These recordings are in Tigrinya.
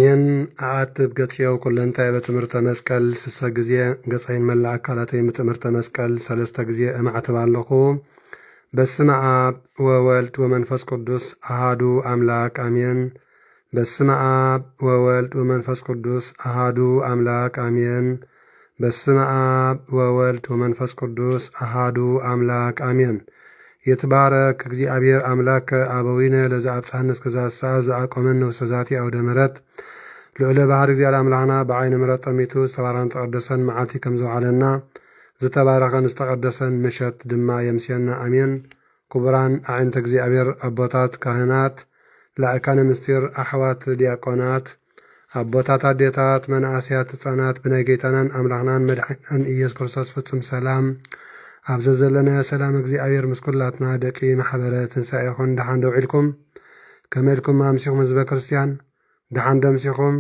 አሜን። አአትብ ገጽየው ኩለንታይ በትምህርተ መስቀል ስሰ ጊዜ ገጻይን መላ አካላተይ በትምህርተ መስቀል ሰለስተ ጊዜ እማዕትብ ኣለኹ። በስመ አብ ወወልድ ወመንፈስ ቅዱስ አሃዱ አምላክ አሜን። በስመ አብ ወወልድ ወመንፈስ ቅዱስ አሃዱ አምላክ አሜን። በስመ አብ ወወልድ ወመንፈስ ቅዱስ አሃዱ አምላክ አሜን። ይትባረክ እግዚአብሔር አምላከ አበዊነ ለዘአብጽሐነ እስከ ሰዓት ዘአቆመነ ውስተ ዛቲ አውደ ምሕረት ልዑለ ባህር እግዚአብሔር አምላኽና በዓይነ ምሕረት ጠሚቱ ዝተባረኸን ተቀደሰን መዓልቲ ከም ዘውዓለና ዝተባረኸን ዝተቀደሰን ምሸት ድማ የምስየና አሜን። ክቡራን አዕንተ እግዚአብሔር አቦታት ካህናት፣ ላእካነ ምስጢር አሕዋት ዲያቆናት፣ አቦታት አዴታት፣ መናእስያት፣ ህፃናት ብናይ ጌታናን አምላኽናን መድኃኒትናን ኢየሱስ ክርስቶስ ፍጹም ሰላም ኣብዘ ዘለና ሰላም እግዚአብሔር ምስኩላትና ደቂ ማሕበረ ትንሣኤ ይኹን። ደሓን ደውዒልኩም ከመልኩም ኣምሲኹም ህዝበ ክርስቲያን ደሓን ደምሲኹም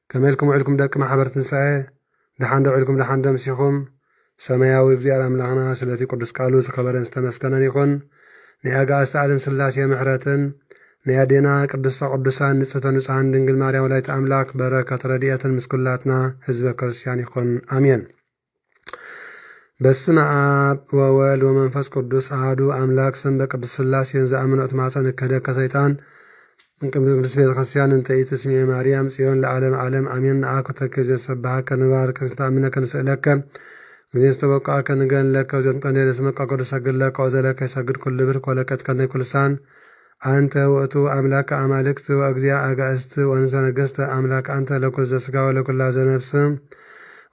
ከመልኩም ውዒልኩም ደቂ ማሕበር ትንሣኤ ደሓን ደውዒልኩም ደሓን ደምሲኹም። ሰማያዊ እግዚአብሔር አምላኽና ስለቲ ቅዱስ ቃሉ ዝኸበረን ዝተመስገነን ይኹን። ናይ ኣጋእዝተ ዓለም ስላሴ ምሕረትን ናይ ኣዴና ቅድስተ ቅዱሳን ንጽሕተ ንጹሓን ድንግል ማርያም ወላዲተ ኣምላክ በረከት ረድኤትን ምስኩላትና ህዝበ ክርስቲያን ይኹን አሜን። በስመ አብ ወወልድ ወመንፈስ ቅዱስ አሐዱ አምላክ ስም በቅዱስ ሥላሴን ዘአምኖት ማፀን ከደከ ሰይጣን ቅድስት ቤተ ክርስቲያን እንተ ኢትስሜ ማርያም ጽዮን ለዓለም ዓለም አሜን። ንአኩተከ ዘሰብሐከ ንባርከ ንተአምነከ ንስእለከ ጊዜ ዝተበቃከ ንገንለከ ዘንጠነ ለስመቃ ቅዱስ ሰግድለከ ወዘለከ ይሰግድ ኩሉ ብርክ ወለቀት ከነይ ኩልሳን አንተ ውእቱ አምላከ አማልክት ወእግዚአ አጋእዝት ወንዘ ነገሥተ አምላክ አንተ ለኩል ዘሥጋ ወለኩላ ዘነፍስ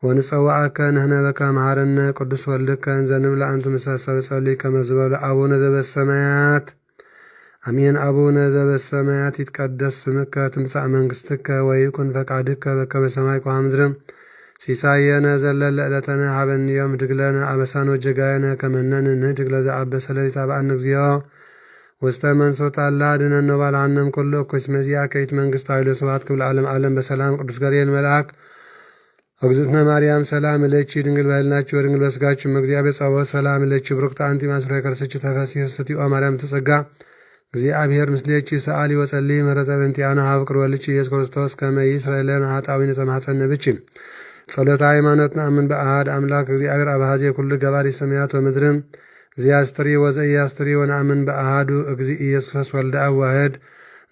ወንጸዋዕከ ንሕነበከ መሃረነ ቅዱስ ወልድከ እንዘንብላ አንቱ ምሳሰብ ጸልይ ከመዝበሉ አቡነ ዘበሰማያት አሜን። አቡነ ዘበሰማያት ይትቀደስ ስምከ ትምጻእ መንግሥትከ ወይኩን ፈቃድከ በከመ በሰማይ ከመ በምድር ሲሳየነ ዘለለ ዕለተነ ሀበነ ዮም ህድግ ለነ አበሳነ ወጌጋየነ ከመ ንሕነኒ ለዘአበሰ ሌሊተ አብአነ እግዚኦ ውስተ መንሱት አላ አድኅነነ ወባልሐነም ኩሉ እኩይ እስመ ዚአከ ይእቲ መንግሥት ኃይሉ ስብሐት ክብር ለዓለመ ዓለም። በሰላም ቅዱስ ገብርኤል መልአክ እግዝእትነ ማርያም ሰላም እለኪ ድንግል በሕሊናኪ ወድንግል በሥጋኪ እግዚአብሔር ጸባኦት ሰላም እለኪ ብሩክት አንቲ እምአንስቶ ከርሥኪ ተፈሥሒ ፍስሕት ማርያም ተጸጋ እግዚአብሔር ምስሌኪ ሰአሊ ወጸልዪ ምሕረተ በእንቲአነ ሀበ ፍቅር ወልድኪ ኢየሱስ ክርስቶስ ከመ ይስረይ ለነ ኃጣውኢነ ተማኅፀነ ብኪ ጸሎተ ሃይማኖት ነአምን በአሐድ አምላክ እግዚአብሔር አብ ኀዜ ኩሉ ገባሪ ሰማያት ወምድርም ዘያስትሪ ወዘኢያስትሪ ወነአምን በአሐዱ እግዚእ ኢየሱስ ክርስቶስ ወልደ አብ ዋሕድ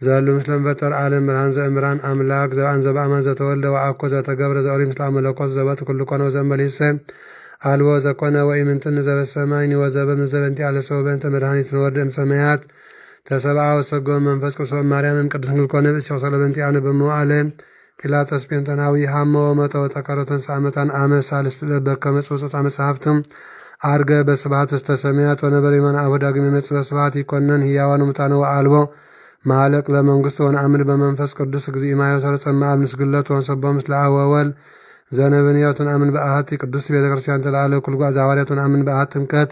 ዘሉ ምስለ ፈጠር ዓለም ብርሃን ዘእምራን አምላክ ዘባን ዘበአማን ዘተወልደ ወአኮ ዘተገብረ ዘኦሪ ምስለ መለኮት ዘበት ኩሉ ኮነ ወዘንበሊሰ አልቦ ዘኮነ ወኢምንትን ዘበሰማይ ወዘበ ምዘበንቲ ያለ ሰው በእንተ መድኃኒት ንወርድ እምሰማያት ተሰብአ ወሰጎ መንፈስ ቅዱስ ማርያምም ቅዱስ ድንግል ኮነ ብእሲ ወሰለ በእንቲአነ በመዋዕለ ጲላጦስ ጴንጠናዊ ሃሞ ወመጠወ ተቀረተን ሳመታን አመ ሳልስት በከመ ጽውጽጻ መጽሐፍትም አርገ በስብሐት ውስተ ሰማያት ወነበረ የማነ አብ ዳግም የመጽእ በስብሐት ይኮነን ሕያዋን ሙታነ ወአልቦ ማለቅ ለመንግሥት ወነአምን በመንፈስ ቅዱስ እግዚእ ማየ ሰረጸማ አብ ንስግለት ወንሰቦ ምስለ አብ ወወልድ ዘነብንያት ወነአምን በአሐቲ ቅዱስ ቤተ ክርስቲያን ተላዕለ ኩልጓ ዛዋርያት ወነአምን በአሐቲ ጥምቀት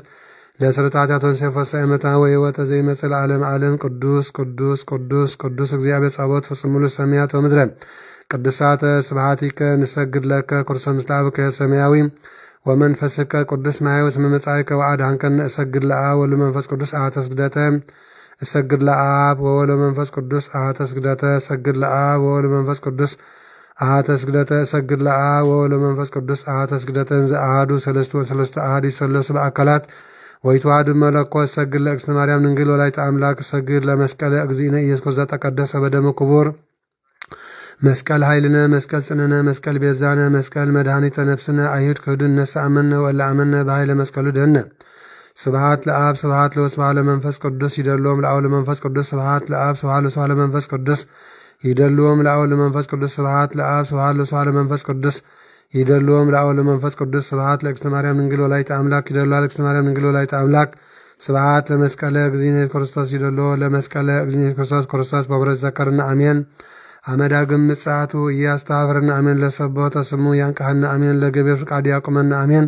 ለስርታትያት ወንሴፈሳ የመታ ወሕይወተ ዘይመጽእ ለዓለመ ዓለም ቅዱስ ቅዱስ ቅዱስ ቅዱስ እግዚአብሔር ጸባኦት ፍጹም ሙሉ ሰማያት ወምድረ ቅዱሳተ ስብሐቲከ ንሰግድ ለከ ክርስቶስ ምስለ አብከ ሰማያዊ ወመንፈስከ ቅዱስ ማየውስ መመጻእከ ወአድኃንከነ እሰግድ ለአብ ወወልድ ወመንፈስ ቅዱስ አሐተ ስግደተ እሰግድ ለአብ ወወልድ ወመንፈስ ቅዱስ አሐተ ስግደተ እሰግድ ለአብ ወወልድ ወመንፈስ ቅዱስ አሐተ ስግደተ እሰግድ ለአብ ወወልድ ወመንፈስ ቅዱስ አሐተ ስግደተ እንዘ አሐዱ ሰለስቱ ወሰለስቱ አሐዱ ይሰለሱ በአካላት ወይተዋሐዱ መለኮት እሰግድ ለእግዝእትነ ማርያም ድንግል ወላዲተ አምላክ እሰግድ ለመስቀለ እግዚእነ ኢየሱስ ክርስቶስ ዘተቀደሰ በደሙ ክቡር መስቀል ኃይልነ መስቀል ጽንዕነ መስቀል ቤዛነ መስቀል መድኃኒተ ነፍስነ አይሁድ ክህዱን ነሳአመነ ወለአመነ በኃይለ መስቀሉ ደነ ስብሐት ለአብ ስብሐት ለወልድ ለመንፈስ ቅዱስ ይደልዎም ለአብ ለመንፈስ ቅዱስ ስብሐት ለአብ ስብሐት ለወልድ ለመንፈስ ቅዱስ ይደልዎም ለአብ ለመንፈስ ቅዱስ ስብሐት ለአብ ስብሐት ለወልድ ለመንፈስ ቅዱስ ይደልዎም ለአብ ለመንፈስ ቅዱስ ስብሐት ለእግዝእትነ ማርያም ድንግል ወላዲተ አምላክ ይደልዋ ለእግዝእትነ ማርያም ድንግል ወላዲተ አምላክ ስብሐት ለመስቀለ እግዚእነ ክርስቶስ ይደልዎ ለመስቀለ እግዚእነ ክርስቶስ ክርስቶስ በምሕረት ዘከርና አሜን። አመዳግም ምጽአቱ እያስተባብረና አሜን። ለሰቦተ ስሙ ያንቃህና አሜን። ለገቢር ፍቃድ ያቁመና አሜን።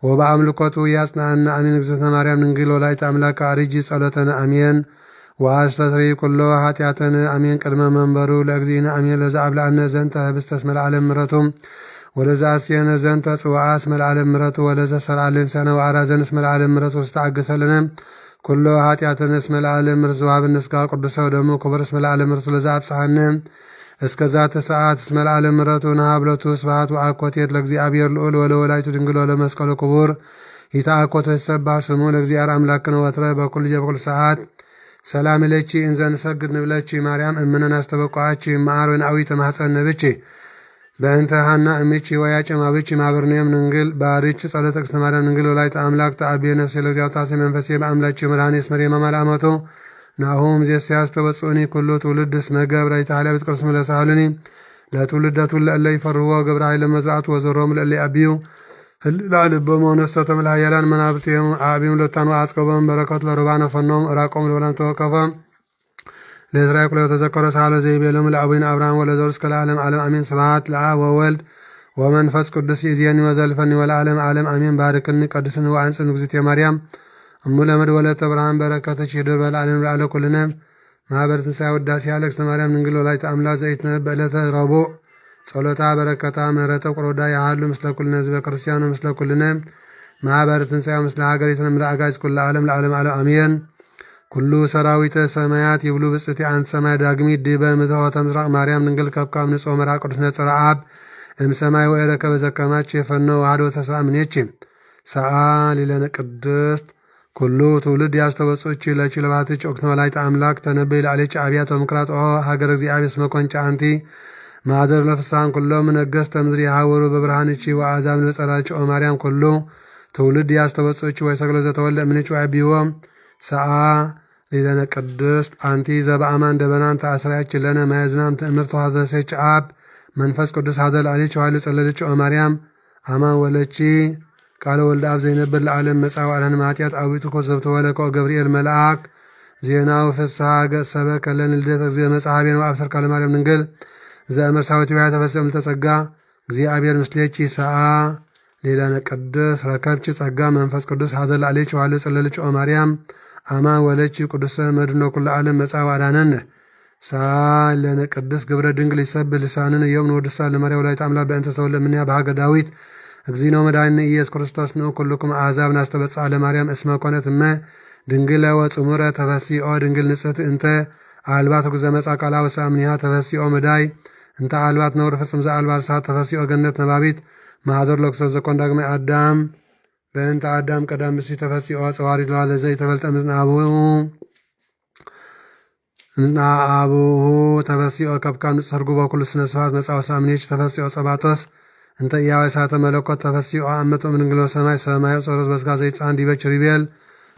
ወበአምልኮቱ ያጽናና አሜን። እግዝእትነ ማርያም ድንግል ወላዲተ አምላክ አርጂ ጸሎተነ አሜን። ወአስተስሪ ኩሎ ኃጢአተነ አሜን። ቅድመ መንበሩ ለእግዚእነ አሜን። ለዘአብልዐነ ዘንተ ህብስተ እስመ ለዓለም ምሕረቱ ወለዘ አስየነ ዘንተ ጽዋዓ እስመ ለዓለም ምሕረቱ ወለዘ ሠርዐልን ሰነ ወአራዘን እስመ ለዓለም ምሕረቱ ወስተአገሰለነ ኩሎ ኃጢአተነ እስመ ለዓለም ምሕረቱ ወሀበነ ሥጋ ቅዱሰ ወደሙ ክቡር እስመ ለዓለም ምሕረቱ ለዘአብጽሐነ እስከዛተ ሰዓት እስመ ለዓለም ምሕረቱ ወሀብለቱ ስብሐት ወአኮቴት ለእግዚአብሔር ልዑል ወለወላዲቱ ድንግል ወለመስቀሉ ክቡር ይትአኮት ወይሰባህ ስሙ ለእግዚአብሔር አምላክነ ወትረ በኩል ጊዜ በኩል ሰዓት ሰላም ለቺ እንዘ ንሰግድ ንብለቺ ማርያም እምነን አስተበቋቺ ማር ወናዊ ተማጸን ነብቺ በእንተ ሐና እምቺ ወያጨማ ብቺ ማብርኔም ንግል ባሪች ጸሎተ ቅድስት ማርያም ንግል ወላዲተ አምላክ ተአብየ ነፍሴ ለእግዚአብሔር ታሴ መንፈሴ በአምላች መድኃኒት መርየማ ማላማቶ ናሁም ዘሲያስ ተበጽኡኒ ኩሉ ትውልድ እስመ ገብረ ይታለ በትቅርስ መለሳሉኒ ለትውልደቱ ለእለ ይፈርዎ ገብረ ኃይለ መዝራቱ ወዘሮም ለእለ አብዩ ህላል በመሆነሰ ተመላያላን መናብቴም አቢም ለታኑ አጽቀበም በረከቱ ለሩባነ ፈኖም ራቆም ለወላን ተወከፈ ለእስራኤል ኩለ ተዘከረ ሳለ ዘይቤሎም ለአቡነ አብርሃም ወለዘር እስከ ለዓለም ዓለም አሜን። ስብሐት ለአብ ወወልድ ወመንፈስ ቅዱስ ይእዜኒ ወዘልፈኒ ወለዓለም ዓለም አሜን። ባርክኒ ቀድስኒ ወአንጽን ንግዝእትየ ማርያም እሙ ለምድ ወለተ ብርሃን በረከተች ይድር በለዓለም ለዓለ ኩልነ ማኅበረ ትንሣኤ ውዳሴ ለእግዝእትነ ማርያም ድንግል ወላዲተ አምላክ ዘኢትነበ ዕለተ ረቡዕ ጸሎታ በረከታ ምህረተ ቁሮዳ ያህሉ ምስለ ኩልነ ህዝበ ክርስቲያኑ ምስለ ኩልነ ማኅበረ ትንሣኤ ምስለ ሀገሪትነ ምድረ አጋዕዝት ኩለ ዓለም ለዓለም ዓለም አሜን። ኩሉ ሰራዊተ ሰማያት ይብሉ ብጽእቲ አንተ ሰማይ ዳግሚት ዲበ ምትሖተ ምስራቅ ማርያም ድንግል ከብካብ ንጹሕ መርዓ ቅዱስ ነጽረ አብ እምሰማይ ወረከበ ዘከማች የፈኖ ዋህዶ ተስፋ ምኔች ሰአ ሊለነ ቅድስት ኩሉ ትውልድ ያስተበጾች ለቺ ለባትች ኦክተ ወላዲተ አምላክ ተነበይ ለአለች አብያተ ምክራት ሀገረ እግዚአብሔር እስመ ኮንጫ አንቲ ማደር ለፍሳን ኩሎም ነገስተ ምድር ያሐውሩ በብርሃንቺ ወአሕዛብ ነጸራች ኦ ማርያም ኩሉ ትውልድ ያስተበጾች ወይሰግለ ዘተወልደ እምኔች ወአቢዎ ሰአ ሊለነ ቅድስት አንቲ ዘበአማን ደበናን ተአስራያች ለነ ማያዝናም ትእምርት ተዋዘሰች አብ መንፈስ ቅዱስ ሀደል አለች ዋይሉ ጸለለች ኦ ማርያም አማን ወለቺ ቃለ ወልደ አብ ዘይነብር ለዓለም መጻው አለን ማጥያት አዊቱ ኮዘብተ ወለቆ ገብርኤል መልአክ ዜናው ፍስሐ ገሰበ ከለን ልደተ ጊዜ መጽሐቤ ነው አብሰር ቃለ ማርያም ድንግል ዘመርሳዊት ያ ተፈጸም ተጸጋ እግዚአብሔር ምስሌቺ ሰአ ሊለነ ቅድስት ረከብች ጸጋ መንፈስ ቅዱስ ሀደል አለች ዋይሉ ጸለለች ኦ ማርያም አማን ወለቺ ቅዱሰ መድኖ ኩለ ዓለም መጻው አዳነን ሳለነ ቅዱስ ግብረ ድንግል ይሰብ ልሳንን የውም ወድሳ ለማርያም ወላዲተ አምላክ በእንተ ተወልደ እምኔሃ በሀገ ዳዊት እግዚእነ መድኃኒነ ኢየሱስ ክርስቶስ ነው ኩልኩም አሕዛብ ናስተበጽ ለማርያም እስመ ኮነት እመ ድንግል ወጽሙረ ተፈሲኦ ድንግል ንጽሕት እንተ አልባት ጉዘ መጻ ቃላ ወሳምኒሃ ተፈሲኦ መዳይ እንተ አልባት ነውር ፍጽም ዘአልባት ሰዓት ተፈሲኦ ገነት ነባቢት ማኅደር ለክሰት ዘኮን ዳግማይ አዳም በእንተ አዳም ቀዳም ብሲ ተፈሲኦ ጸዋሪት ለዋለ ዘይ ተፈልጠ ምጽና አቡሁ ተፈሲኦ ከብካም ንጽሕርጉ በኩሉ ስነ ስብሐት መጻ ወሳምኔች ተፈሲኦ ጸባቶስ እንተ ኢያው እሳተ መለኮት ተፈሲኦ አመቶ ምንግሎ ሰማይ ሰማዩ ጸሮት በስጋ ዘይጻን ዲበች ሪቤል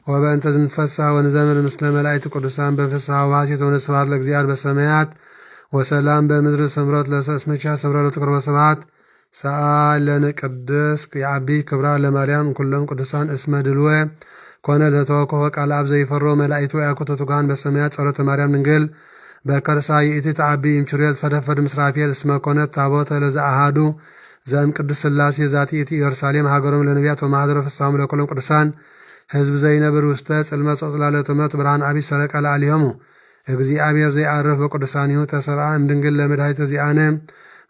ወበእንተ ዝንትፈስሐ ወንዘምር ምስለ መላእክት ቅዱሳን በፍስሐ ወሐሴት ወንስብሐት ለእግዚአብሔር በሰማያት ወሰላም በምድር ስምረት ለሰስመቻ ሰብረሎ ትቅርበ ስብሐት ሰአለነ ቅድስ የአቢ ክብራ ለማርያም ኩሎም ቅዱሳን እስመ ድልወ ኮነ ለተወከፈ ቃል አብ ዘይፈሮ መላእክቱ ያኮተቱ ካህን በሰማያት ጸሎተ ማርያም ድንግል በከርሳ ይእቲ ተአቢ እምችሬል ፈደፈድ ምስራፌል እስመ ኮነት ታቦተ ለዘአሃዱ ዘም ቅዱስ ሥላሴ ዛቲ እቲ ኢየሩሳሌም ሀገሮም ለነቢያት ወማኅደረ ፍስሐም ለኩሎም ቅዱሳን ሕዝብ ዘይነብር ውስተ ጽልመት ወጽላሎተ እምነት ብርሃን አቢይ ሰረቀ ለአሊሆሙ እግዚአብሔር ዘይአርፍ በቅዱሳኒሁ ተሰብአ እምድንግል ለመድኃኒተ ዚአነ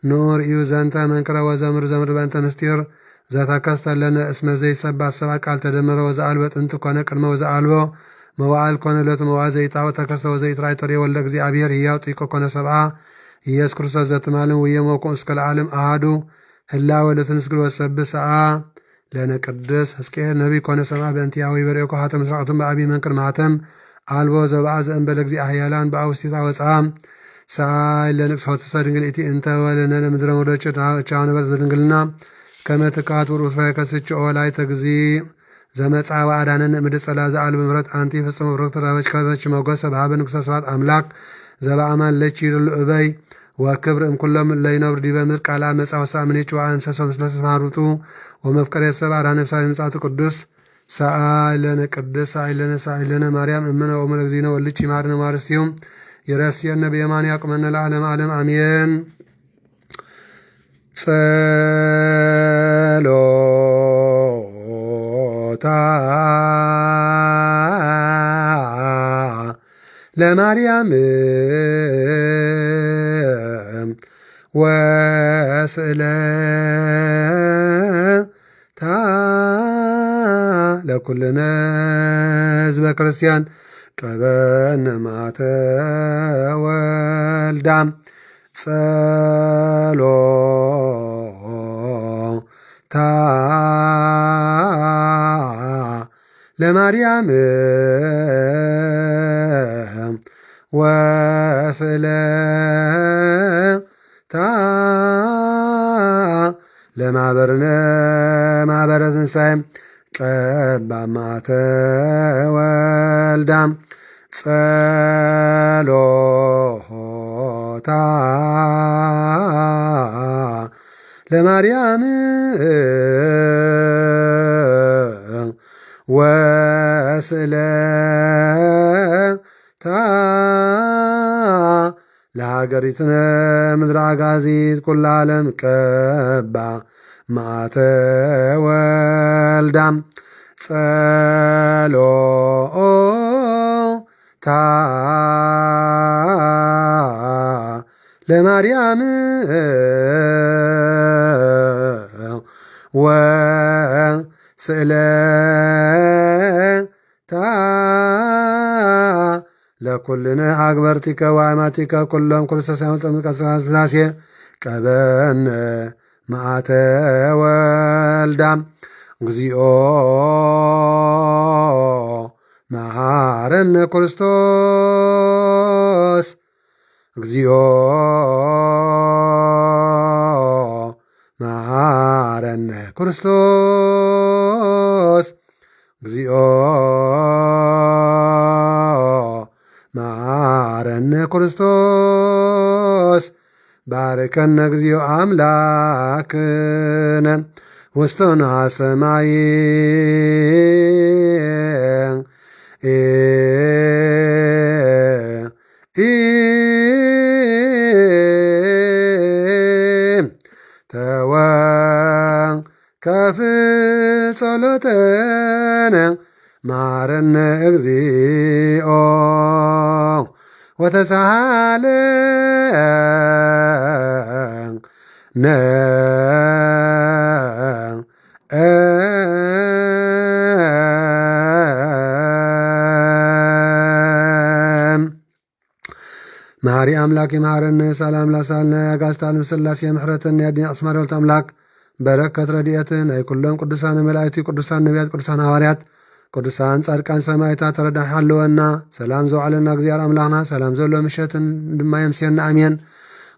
ኑር እዩ ዘንተ መንክረ ወዘምር ዘምር በእንተ ምስጢር ዘተከስተ ለነ እስመ ዘይሰብአ ሰብአ ቃል ተደመረ ወዘአልበ ጥንት ኮነ ቅድመ ወዘአልቦ መዋዕል ኮነ ለቱ መዋዕል ዘይጣወ ተከስተ ወዘይትራይ ጥሬ ወልደ እግዚአብሔር ሕያው ጢቆ ኮነ ሰብአ ኢየሱስ ክርስቶስ ዘትማልም ወየሞኮም እስከ ለዓለም አሐዱ ህላዌ ለትንስግድ ወሰብእ ሰአ ለነ ቅድስ ሕዝቅኤል ነቢይ ኮነ ሰብአ በእንቲአሁ ይበርኤኮ ሀተ ምስራቅቱም በአቢይ መንክር ማኅተም አልቦ ዘብአ ዘእንበለ እግዚአ ኃያላን በአውስቲታ ወፅአ ሰአይ ለንቅሶትሰ ድንግል እቲ እንተ ወለነነ ምድረ ወዶች ቻው ነበርት በድንግልና ከመ ትካት ውሩት ፈከስች ኦላይተ እግዚእ ዘመጻ ወአዳነነ እምድ ጸላ ዘአልበ ምሕረት አንቲ ፍጽሞ ብሩክት ረበች ከበች ሞገሰ በሀበ ንጉሠ ስብሐት አምላክ ዘበአማን ለቺ እበይ ወክብር እምኩሎም ለይነብር ዲበ ምድር ቃላ መጻ ወሳምኔች ወአንሰሶ ምስለ ስማሩቱ ወመፍቀሬ ሰብአ አዳነ ነፍሳት ምጽአቱ ቅዱስ ሰአለነ ቅድስ ሰአለነ ማርያም እምነ ወእሙ ለእግዚእነ ወልድኪ ይማርነ ማርስቲሁ ይረስየነ በየማን ያቁመነ ለዓለም ዓለም አሜን። ጸሎታ ለማርያም ወስእለታ ለኩልነ ሕዝበ ክርስቲያን ቀበነ ማተ ወልዳ ጸሎታ ለማርያም ወስእለታ ለማህበርነ ማህበረ ትንሣኤ ቀባ ማተ ወልዳ ጸሎታ ለማርያም ወስእለታ ለሀገሪትነ ምድረ አጋዚት ኩላ ዓለም ቀባ ማተ ወልዳ ጸሎታ ለማርያም ወስእለታ ለኩልነ አግበርቲከ ወአማቲከ ኩሎም ክርስቶሳውያን ጥምቀተ ሥላሴ ቀበነ ማተ ወልዳ እግዚኦ መሐረነ ክርስቶስ እግዚኦ መሐረነ ክርስቶስ እግዚኦ መሐረነ ክርስቶስ ባርከነ እግዚኦ አምላክነ ውስቶና ሰማይ ተወከፍ ጸሎተነ ማረነ እግዚኦ ወተሳሃለነ መሐሪ አምላክ ይመሐረነ ሰላም ላሳልነ ያጋዝተ ዓለም ሥላሴ ምሕረትን ያድን አስመረልት አምላክ በረከት ረድኤትን ናይ ኩሎም ቅዱሳን መላእክቲ ቅዱሳን ነቢያት ቅዱሳን ሐዋርያት ቅዱሳን ጻድቃን ሰማዕታት ተረዳሕ ሃለወና ሰላም ዘውዓለና እግዚአብሔር አምላክና ሰላም ዘሎ ምሸትን ድማ የምስየና አሜን።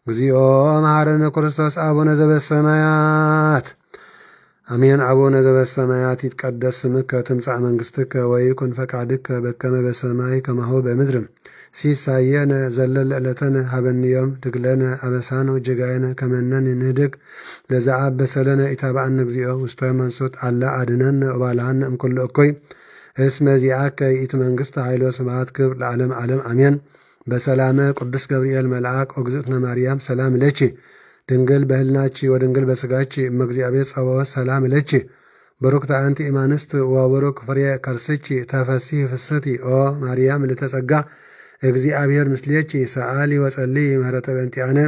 እግዚኦ መሐረነ ክርስቶስ አቡነ ዘበሰማያት አሜን። አቡነ ዘበሰማያት ይትቀደስ ስምከ ትምጻእ መንግሥትከ ወይኩን ፈቃድከ በከመ በሰማይ ከማሁ በምድር ሲሳየነ ዘለለ ዕለተነ ሀበንዮም ድግለነ አበሳነ ወጀጋየነ ከመነን ንህድግ ለዘአበሰለነ ኢታብአነ እግዚኦ ውስተ መንሱት አላ አድነነ ወባልሃነ እምኩሉ እኩይ እስመ ዚአከ ይእቲ መንግሥተ ኃይሎ ስብሐት ክብር ለዓለም ዓለም አሜን። በሰላመ ቅዱስ ገብርኤል መልአክ ኦግዝእትነ ማርያም ሰላም ለቺ ድንግል በህልናቺ ወድንግል በስጋቺ እመእግዚአብሔር ጸባዖት ሰላም ለቺ በሩክታ አንቲ ኢማንስት ወበሩክ ፍሬ ከርስቺ ተፈሲሕ ፍስሕቲ ኦ ማርያም ልተጸጋ እግዚአብሔር ምስሌቺ ሰአሊ ወጸሊ ምህረተ በእንቲአነ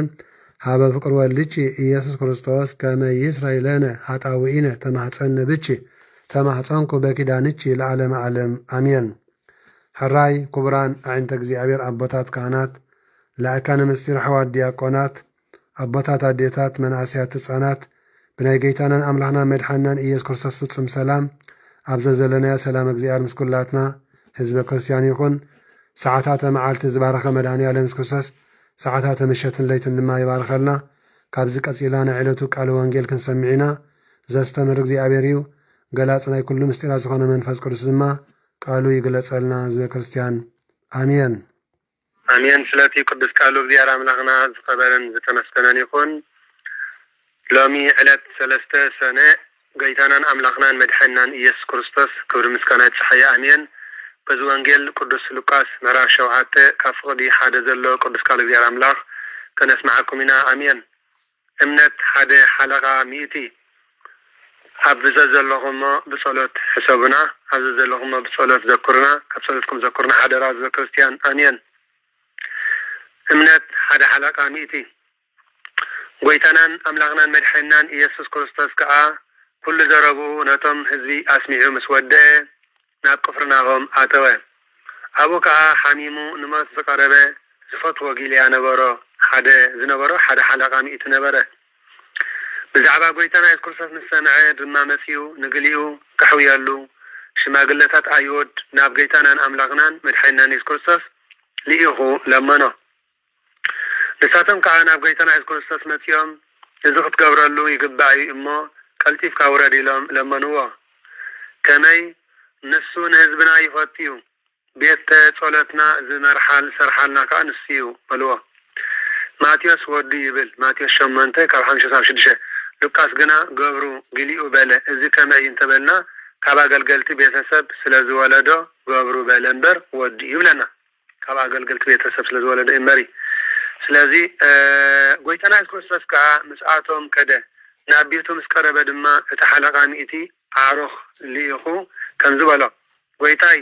ሀበ ፍቅር ወልድቺ ኢየሱስ ክርስቶስ ከመ ይስረይ ለነ ኃጣውኢነ ተማኅፀነ ብቺ ተማኅፀንኩ በኪዳንቺ ለዓለመ ዓለም አሜን። ሕራይ ክቡራን አዕንተ እግዚአብሔር አቦታት ካህናት ላእካነ ምስጢር ኣሕዋት ዲያቆናት አቦታት አዴታት መናእስያት ሕፃናት ብናይ ጌታናን አምላክና መድሓናን ኢየሱስ ክርስቶስ ፍጹም ሰላም ኣብዘ ዘለናዮ ሰላም እግዚአብሔር ምስ ኩላትና ህዝበ ክርስቲያን ይኹን። ሰዓታተ መዓልቲ ዝባረኸ መድኃኔ ዓለም ኢየሱስ ክርስቶስ ሰዓታተ ምሸትን ለይትን ድማ ይባርኸልና። ካብዚ ቀፂልና ናይ ዕለቱ ቃል ወንጌል ክንሰምዒና ዘስተምር እግዚአብሔር እዩ። ገላፅ ናይ ኩሉ ምስጢራት ዝኾነ መንፈስ ቅዱስ ድማ ቃሉ ይግለጸልና። ህዝበ ክርስቲያን አሜን አሜን። ስለቲ ቅዱስ ቃሉ እግዚአብሔር አምላክና ዝኸበረን ዝተመስገነን ይኹን። ሎሚ ዕለት 3 ሰነ ጌታናን አምላክናን መድሓናን ኢየሱስ ክርስቶስ ክብሪ ምስጋና ይጽሕያ አሜን። በዚ ወንጌል ቅዱስ ሉቃስ ምዕራፍ 7 ካብ ፍቕዲ 1 ዘሎ ቅዱስ ቃል እግዚአብሔር አምላክ ከነስማዓኩም ኢና አሜን። እምነት ሓደ ሓለቓ ሚእቲ ኣብዚ ዘለኹሞ ብጸሎት ሕሰቡና፣ ኣብዚ ዘለኹሞ ብጸሎት ዘኩርና፣ ካብ ጸሎትኩም ዘኩርና ሓደራ ህዝበ ክርስቲያን አሜን። እምነት ሓደ ሓለቓ ሚእቲ ጐይታናን አምላክናን መድሓናን ኢየሱስ ክርስቶስ ከዓ ኩሉ ዘረብኡ ነቶም ህዝቢ ኣስሚዑ ምስ ወደአ ናብ ቅፍርናሆም ኣተወ። ኣብኡ ከዓ ሓሚሙ ንሞት ዝቐረበ ዝፈትዎ ጊልያ ነበሮ ሓደ ዝነበሮ ሓደ ሓለቃ ሚእቲ ነበረ ብዛዕባ ጎይታና ኢየሱስ ክርስቶስ ንሰምዐ ድማ መሲኡ ንግሊኡ ከሕውያሉ ሽማግለታት አይሁድ ናብ ጎይታናን አምላክናን መድሓኒናን ኢየሱስ ክርስቶስ ልኢኹ ለመኖ ንሳቶም ከዓ ናብ ጎይታና ኢየሱስ ክርስቶስ መሲኦም እዚ ክትገብረሉ ይግባእ እሞ ቀልጢፍካ ውረድ ኢሎም ለመንዎ ከመይ ንሱ ንህዝብና ይፈትዩ ቤት ጸሎትና ዝመርሓል ሰርሓልና ከዓ ንስዩ በልዎ ማቴዎስ ወዲ ይብል ማቴዎስ 8:5-6 ሉቃስ ግና ገብሩ ግሊኡ በለ እዚ ከመይ እንተበልና ካብ አገልገልቲ ቤተሰብ ስለዝወለዶ ገብሩ በለ እምበር ወዲ ይብለና ካብ አገልገልቲ ቤተሰብ ስለዝወለዶ እመሪ ስለዚ ጎይታና ኢየሱስ ክርስቶስ ከዓ ምስአቶም ከደ ናብ ቤቱ ምስ ቀረበ ድማ እቲ ሓለቃ ሚእቲ አሮኽ ልኢኹ ከም ዝበሎ ጎይታይ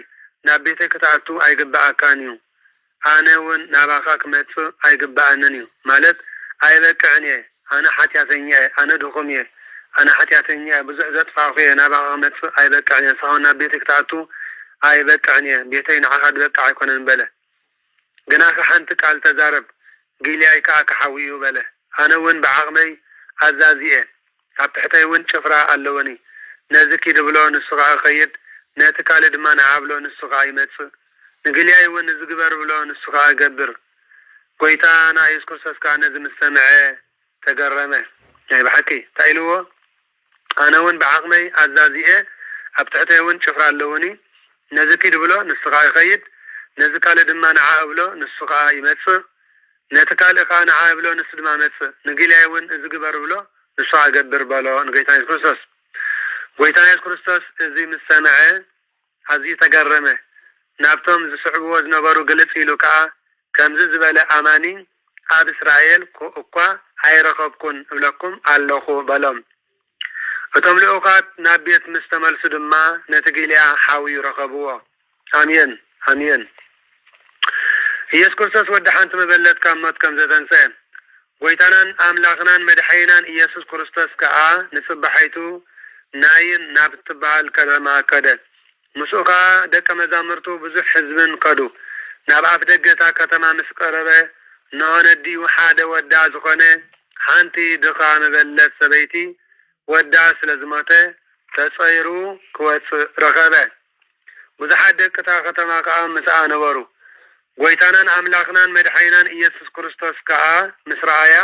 ናብ ቤተይ ክትኣቱ አይግባእካን እዩ አነ እውን ናባኻ ክመጽእ አይግባእንን እዩ ማለት አይበቅዕን እየ አነ ሓጢአተኛ እየ አነ ድኹም እየ አነ ሓጢአተኛ ብዙሕ ዘጥፋእኹ እየ ናባኻ ክመጽእ አይበቅዕን እየ ንስኻ ናብ ቤተይ ክትኣቱ አይበቅዕን እየ ቤተይ ንዓኻ ድበቅዕ አይኮነን በለ ግና ሓንቲ ቃል ተዛረብ ጊልያይ ከዓ ክሓውዩ በለ አነ እውን ብዓቕመይ ኣዛዚ እየ ኣብ ትሕተይ እውን ጭፍራ ኣለወኒ ነዚ ኪድ ብሎ ንሱ ከዓ ኸይድ ነቲ ካልእ ድማ ንዓብሎ ንሱ ከዓ ይመጽእ ንግልያይ እውን ዝግበር ብሎ ንሱ ከዓ ይገብር ጎይታና ኢየሱስ ክርስቶስ ከዓ ነዚ ምስ ሰምዐ ተገረመ ናይ ብሓቂ እንታይ ኢልዎ ኣነ እውን ብዓቕመይ ኣዛዚ እየ ኣብ ትሕተይ እውን ጭፍራ ኣለወኒ ነዚ ኪድ ብሎ ንሱ ከዓ ይኸይድ ነዚ ካልእ ድማ ንዓብሎ ንሱ ከዓ ይመጽእ ነቲ ካልእ ከዓ ንዓብሎ ንሱ ድማ መጽእ ንግልያይ እውን ዝግበር ብሎ ንሱ ከዓ ይገብር በሎ ንጎይታና ኢየሱስ ክርስቶስ ጎይታና ኢየሱስ ክርስቶስ እዚ ምስ ሰምዐ ኣዝዩ ተገረመ ናብቶም ዝስዕብዎ ዝነበሩ ግልጽ ኢሉ ከዓ ከምዚ ዝበለ ኣማኒ ኣብ እስራኤል እኳ ኣይረኸብኩን እብለኩም ኣለኹ በሎም እቶም ልኡኻት ናብ ቤት ምስ ተመልሱ ድማ ነቲ ጊልያ ሓዊዩ ረኸብዎ ኣሜን ኣሜን ኢየሱስ ክርስቶስ ወዲ ሓንቲ መበለት ካብ ሞት ከም ዘተንስአ ጎይታናን ኣምላኽናን መድሓኒናን ኢየሱስ ክርስቶስ ከዓ ንጽባሐይቱ ናይን ናብ እትበሃል ከተማ ከደ ምስኡ ከዓ ደቀ መዛሙርቱ ብዙሕ ህዝብን ከዱ ናብ ኣፍ ደገታ ከተማ ምስ ቀረበ ንሆነዲኡ ሓደ ወዳ ዝኾነ ሓንቲ ድኻ መበለት ሰበይቲ ወዳ ስለ ዝሞተ ተጸይሩ ክወፅእ ረኸበ ብዙሓት ደቅታ ከተማ ከዓ ምስኣ ነበሩ ጎይታናን ኣምላኽናን መድሓኒናን ኢየሱስ ክርስቶስ ከዓ ምስ ረኣያ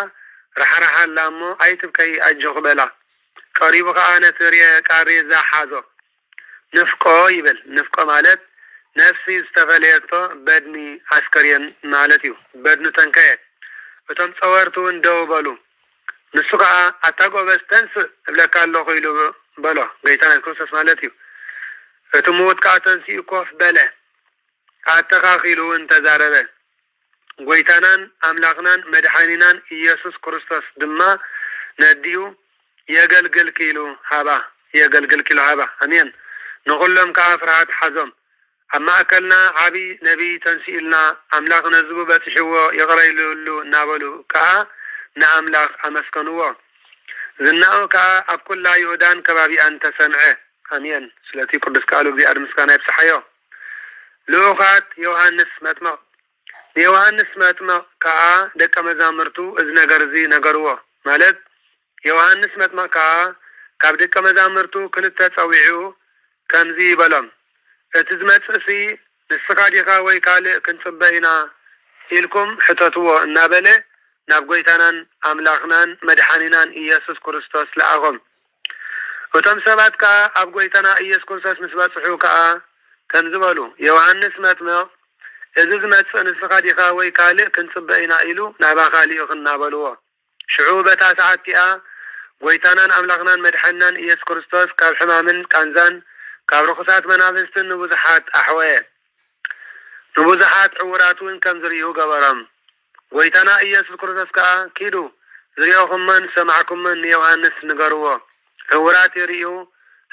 ረሓራሓላ እሞ ኣይትብከይ ኣጆኽ በላ ቀሪቡ ከዓ ነቲ ቃሬዛ ሓዞ ንፍቆ ይብል ንፍቆ ማለት ነፍሲ ዝተፈለየቶ በድኒ ኣስከርየን ማለት እዩ በድኑ ተንከየ እቶም ጸወርቱ እውን ደው በሉ ንሱ ከዓ ኣታጎበዝ ተንስእ እብለካ ኣለኹ ኢሉ በሎ ጎይታና ክርስቶስ ማለት እዩ እቲ ምዉት ከዓ ተንስኡ ኮፍ በለ ኣተኻኺሉ እውን ተዛረበ ጎይታናን ኣምላኽናን መድሓኒናን ኢየሱስ ክርስቶስ ድማ ነዲኡ የገልግል ኪሉ ሃባ ኣሜን ንኹሎም ከዓ ፍርሃት ሓዞም ኣብ ማእከልና ዓብይ ነቢይ ተንሲኢልና ኣምላኽ ነዝቡ በፅሕዎ ይቕረይሉሉ እናበሉ ከዓ ንኣምላኽ ኣመስከንዎ ዝናኡ ከዓ ኣብ ኩላ ይሁዳን ከባቢኣን ተሰምዐ ኣሜን ስለቲ ቅዱስ ቃሉ እግዚኣብሔር ምስጋና ይብፅሓዮ ልኡኻት ዮሃንስ መጥምቕ ንዮሃንስ መጥምቕ ከዓ ደቀ መዛሙርቱ እዚ ነገር እዚ ነገርዎ ማለት ዮሃንስ መጥምቕ ከዓ ካብ ደቀ መዛሙርቱ ክልተ ፀዊዑ ከምዚ ይበሎም እቲ ዝመጽእሲ ንስኻ ዲኻ ወይ ካልእ ክንጽበ ኢና ኢልኩም ሕተትዎ እናበለ ናብ ጎይታናን ኣምላኽናን መድሓኒናን ኢየሱስ ክርስቶስ ለኣኾም እቶም ሰባት ከዓ ኣብ ጎይታና ኢየሱስ ክርስቶስ ምስ በጽሑ ከዓ ከም ዝበሉ ዮሃንስ መጥምቕ እዚ ዝመጽእ ንስኻ ዲኻ ወይ ካልእ ክንጽበ ኢና ኢሉ ናባኻ ልኢኹ እናበልዎ ሽዑ በታ ሰዓት እቲኣ ጎይታናን ኣምላኽናን መድሓኒናን ኢየሱስ ክርስቶስ ካብ ሕማምን ቃንዛን ካብ ርኩሳት መናፍስትን ንብዙሓት ኣሕወየ ንብዙሓት ዕውራት እውን ከም ዝርኢሁ ገበሮም ጎይታና ኢየሱስ ክርስቶስ ከዓ ኪዱ ዝርኦኹመን ሰማዕኩመን ንዮሃንስ ንገርዎ ዕውራት ይርዩ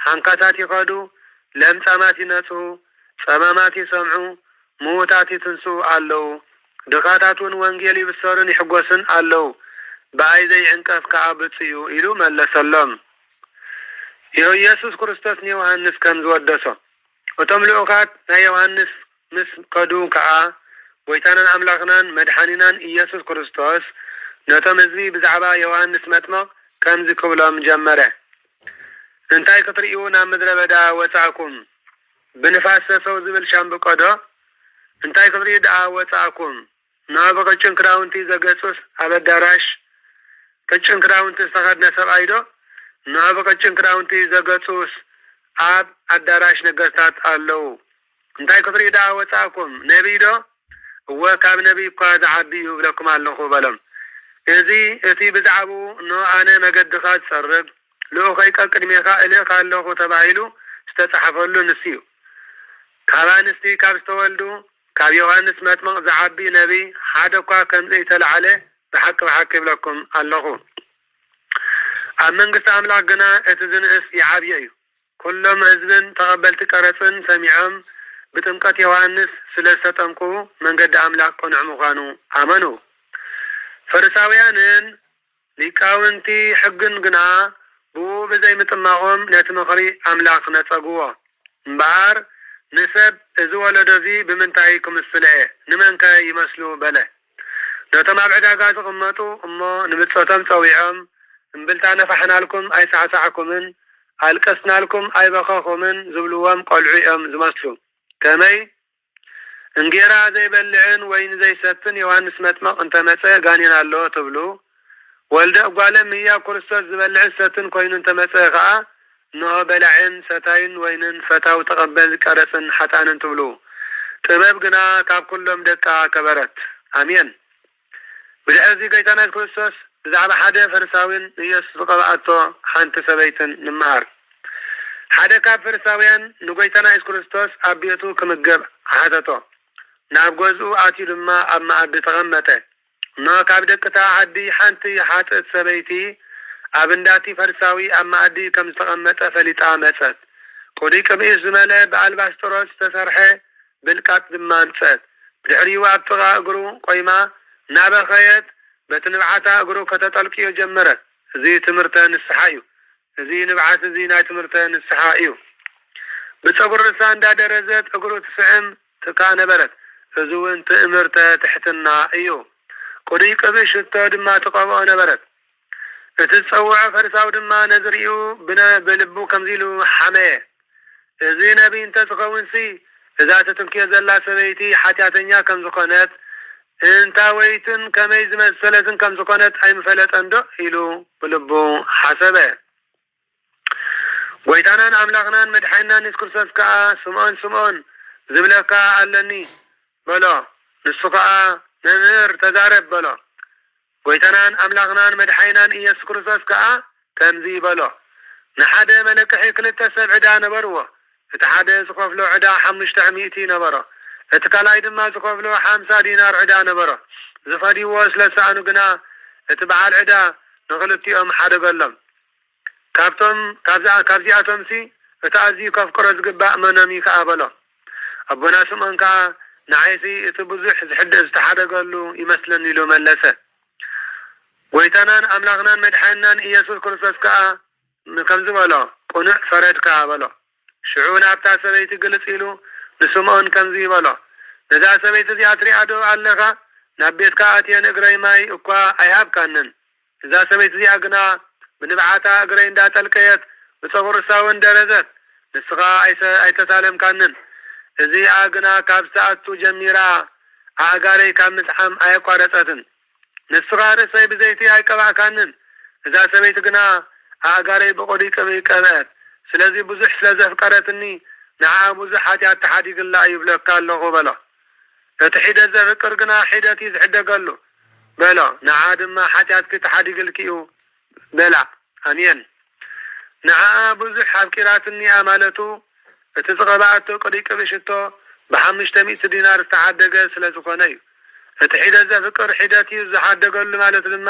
ሓንካታት ይኸዱ ለምጻማት ይነጽሁ ጸማማት ይሰምዑ ምዉታት ይትንስኡ ኣለዉ ድኻታት እውን ወንጌል ይብሰሩን ይሕጐስን ኣለዉ ብኣይ ዘይዕንቀፍ ከዓ ብፅዩ ኢሉ መለሰሎም ኢየሱስ ክርስቶስ ንዮሃንስ ከም ዝወደሶ እቶም ልኡኻት ናይ ዮሃንስ ምስ ከዱ ከዓ ጎይታናን አምላኽናን መድኃኒናን ኢየሱስ ክርስቶስ ነቶም ህዝቢ ብዛዕባ ዮሐንስ መጥምቅ ከምዚ ክብሎም ጀመረ። እንታይ ክትርእዩ ናብ ምድረ በዳ ወጻእኩም? ብንፋስ ሰሰው ዝብል ሻምብቆ ዶ? እንታይ ክትርእዩ ደኣ ወጻእኩም? ናብ ቀጭን ክዳውንቲ ዘገጹስ ኣብ ኣዳራሽ ቀጭን ክዳውንቲ ዝተኸድነ ሰብኣይ ዶ? ናብ ቀጭን ክዳውንቲ ዘገጹስ ኣብ ኣዳራሽ ነገስታት ኣለዉ። እንታይ ክትርእዩ ደኣ ወጻእኩም? ነቢይ ዶ? እወ ካብ ነቢይ እኳ ዝዓቢ ይብለኩም ኣለኹ በሎም። እዚ እቲ ብዛዕቡ ኣነ መገድኻ ዝጸርግ ልኡኸይ ቅድሜኻ እልእኻ ኣለኹ ተባሂሉ ዝተጻሕፈሉ ንስ እዩ። ካብ ኣንስቲ ካብ ዝተወልዱ ካብ ዮሐንስ መጥምቅ ዝዓቢ ነቢይ ሓደ እኳ ከምዚ ተለዓለ ብሓቂ ብሓቂ ይብለኩም ኣለኹ። ኣብ መንግስቲ ኣምላኽ ግና እቲ ዝንእስ ይዓብየ እዩ። ኩሎም ህዝብን ተቐበልቲ ቀረፅን ሰሚዖም ብጥምቀት ዮሐንስ ስለ ዝተጠምቁ መንገዲ ኣምላኽ ቅኑዕ ምዃኑ ኣመኑ። ፈሪሳውያንን ሊቃውንቲ ሕግን ግና ብኡ ብዘይምጥማቖም ነቲ ምኽሪ ኣምላኽ ነጸግዎ እምበኣር ንሰብ እዚ ወለዶ እዚ ብምንታይ ክምስል እየ ንመንከ ይመስሉ በለ። ነቶም ኣብ ዕዳጋ ዝቕመጡ እሞ ንምጸቶም ፀዊዖም እምብልታ ነፋሕናልኩም ኣይሳዕሳዕኩምን ኣልቀስናልኩም ኣይበኸኹምን ዝብልዎም ቆልዑ እዮም ዝመስሉ። ከመይ እንጌራ ዘይበልዕን ወይኒ ዘይሰትን ዮሐንስ መጥምቅ እንተመፀ ጋኔን ኣለዎ ትብሉ? ወልደ እጓለም ህያው ክርስቶስ ዝበልዕን ሰትን ኮይኑ እንተመፀ ከዓ እንሆ በላዕን ሰታይን ወይንን ፈታው ተቐበል ቀረፅን ሓጣንን ትብሉ። ጥበብ ግና ካብ ኩሎም ደቃ ከበረት። ኣሜን። ብድሕሪ እዚ ጎይታና ክርስቶስ ብዛዕባ ሓደ ፈሪሳዊን ኢየሱስ ዝቐብኣቶ ሓንቲ ሰበይትን ንምሃር። ሓደ ካብ ፈሪሳውያን ንጎይታና ኢየሱስ ክርስቶስ ኣብ ቤቱ ክምገብ ሓተቶ። ናብ ገዝኡ ኣትዩ ድማ ኣብ መኣዲ ተቐመጠ። ኖ ካብ ደቅታ ዓዲ ሓንቲ ሓጥእት ሰበይቲ ኣብ እንዳቲ ፈሪሳዊ ኣብ መኣዲ ከም ዝተቐመጠ ፈሊጣ መፀት። ቁዱይ ቅብኢት ዝመለ ብኣልባስጥሮስ ዝተሰርሐ ብልቃጥ ድማ ምፀት። ብድሕሪኡ ኣብ ጥቓ እግሩ ቆይማ ናበኸየት በቲ ንብዓታ እግሩ ከተጠልቅዮ ጀመረት። እዚ ትምህርተ ንስሓ እዩ። እዚ ንብዓት እዚ ናይ ትምህርተ ንስሓ እዩ። ብፀጉሪ ርእሳ እንዳደረዘት እግሩ ትስዕም ትካ ነበረት። እዚ እውን ትእምርተ ትሕትና እዩ። ቁዱይ ቅብኢ ሽቶ ድማ ትቐብኦ ነበረት። እቲ ዝፀውዖ ፈሪሳዊ ድማ ነዝሪኡ ብልቡ ከምዚ ኢሉ ሓመየ። እዚ ነቢይ እንተዝኸውንሲ እዛ ትትንክዮ ዘላ ሰበይቲ ሓጢአተኛ ከም ዝኾነት እንታወይትን ከመይ ዝመሰለትን ከም ዝኾነት ኣይምፈለጠን ዶ ኢሉ ብልቡ ሓሰበ። ጎይታናን ኣምላኽናን መድሓኒናን ኢየሱስ ክርስቶስ ከዓ ስምዖን ስምዖን ዝብለካ ኣለኒ በሎ። ንሱ ከዓ መምህር ተዛረብ በሎ። ጎይታናን ኣምላኽናን መድሓኒናን ኢየሱስ ክርስቶስ ከዓ ከምዚ በሎ። ንሓደ መለቅሒ 2 ሰብ ዕዳ ነበርዎ። እቲ ሓደ ዝኸፍሎ ዕዳ 500 ነበሮ። እቲ ካልኣይ ድማ ዝኸፍሎ 50 ዲናር ዕዳ ነበሮ። ዝፈዲዎ ስለሰኣኑ ግና እቲ በዓል ዕዳ ንኽልቲኦም ሓደገሎም። ካብዚኣቶምሲ እቲ ኣዝዩ ከፍቅሮ ዝግባእ መኖም ከዓ በሎ። ኣቦና ስምዖን ከዓ ንዓይሲ እቲ ብዙሕ ዝሕድእ ዝተሓደገሉ ይመስለኒ ኢሉ መለሰ። ጎይታናን ኣምላኽናን መድሓኒናን ኢየሱስ ክርስቶስ ከዓ ከምዚ በሎ፣ ቁኑዕ ፈረድካ በሎ። ሽዑ ናብታ ሰበይቲ ግልጽ ኢሉ ንስምዖን ከምዚ በሎ፣ ነዛ ሰበይቲ እዚኣ ትሪኣ ዶ ኣለኻ? ናብ ቤትካ ኣትየ ንእግረይ ማይ እኳ ኣይሃብካንን። እዛ ሰበይቲ እዚኣ ግና ብንብዓታ እግረይ እንዳጠልቀየት ብፀጉሪ ርእሳ እውን ደረዘት። ንስኻ ኣይተሳለምካንን። እዚኣ ግና ካብ ሰዓቱ ጀሚራ ኣእጋረይ ካብ ምፅሓም ኣየቋረፀትን። ንስኻ ርእሰይ ብዘይቲ ኣይቀባእካንን። እዛ ሰበይቲ ግና ኣእጋረይ ብቁዱይ ቅብኢ ቀብአት። ስለዚ ብዙሕ ስለ ዘፍቀረትኒ ንዓ ብዙሕ ሓጢአት ተሓዲግላ ይብለካ ኣለኹ በሎ። እቲ ሒደት ዘፍቅር ግና ሒደት እዩ ዝሕደገሉ በሎ። ንዓ ድማ ሓጢአትኪ ተሓዲግልኪ እዩ በላ። ኣሜን። ንዓ ብዙሕ ኣፍቂራትኒኣ ማለቱ እቲ ዝቐባኣቶ ቁዱይ ቅብኢ ሽቶ ብ500 ዲናር ዝተሓደገ ስለ ዝኾነ እዩ። እቲ ሒደት ዘፍቅር ሒደት እዩ ዝሓደገሉ ማለት ድማ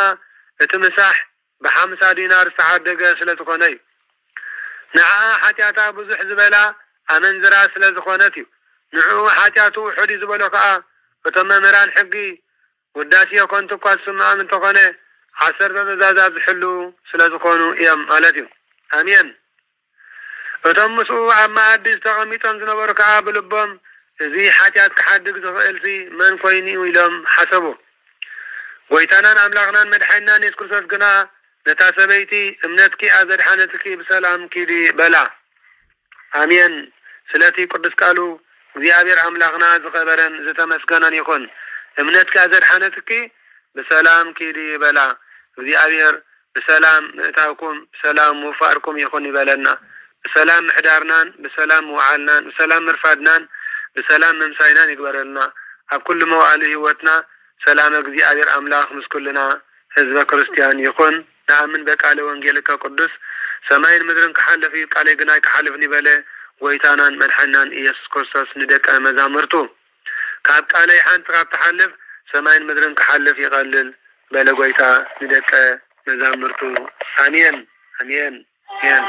እቲ ምሳሕ ብ50 ዲናር ዝተሓደገ ስለ ዝኾነ እዩ። ንዓ ሓጢአታ ብዙሕ ዝበላ ኣመንዝራ ስለ ዝኾነት እዩ። ንዕኡ ሓጢአቱ ውሑድ ዝበሎ ከዓ እቶም መምህራን ሕጊ ውዳሴ ኮንቱ እኳ ዝስምዖም እንተኾነ 10 ትእዛዛት ዝሕሉ ስለ ዝኾኑ እዮም ማለት እዩ። ኣሜን። እቶም ምስኡ ኣብ መኣዲ ዝተቐሚጦም ዝነበሩ ከዓ ብልቦም እዙي حاتيات كحدق زفئلسي من كويني ويلهم حسبه ويتانان أملاغنان مدحينان يسكرسوس قنا نتاسبيتي امنتكي أزد حانتكي بسلام كيدي بلا آمين سلاتي قدس قالوا እግዚአብሔር አምላክና ዝኸበረን ዝተመስገነን ይኹን እምነትካ ዘድሓነትኪ በሰላም ኪዲ በላ እግዚአብሔር በሰላም ምእታውኩም ሰላም ወፋርኩም ይኹን ይበለና በሰላም ምሕዳርናን በሰላም ወዓልናን በሰላም ምርፋድናን በሰላም መምሳይናን ይግበረልና ኣብ ኩሉ መዋዕለ ህይወትና ሰላም እግዚአብሔር አምላክ ምስኩልና ህዝበ ክርስቲያን ይኹን نأمن بقال وانجيلك قدس سماين مدرن كحلف قال جناي كحلف نبله ويتانان مدحنان يسوع كريستوس ندك مزامرتو كاب قال يحان تحلف سماين مدرن كحلف يقلل بلا ويتا ندك مزامرتو امين امين امين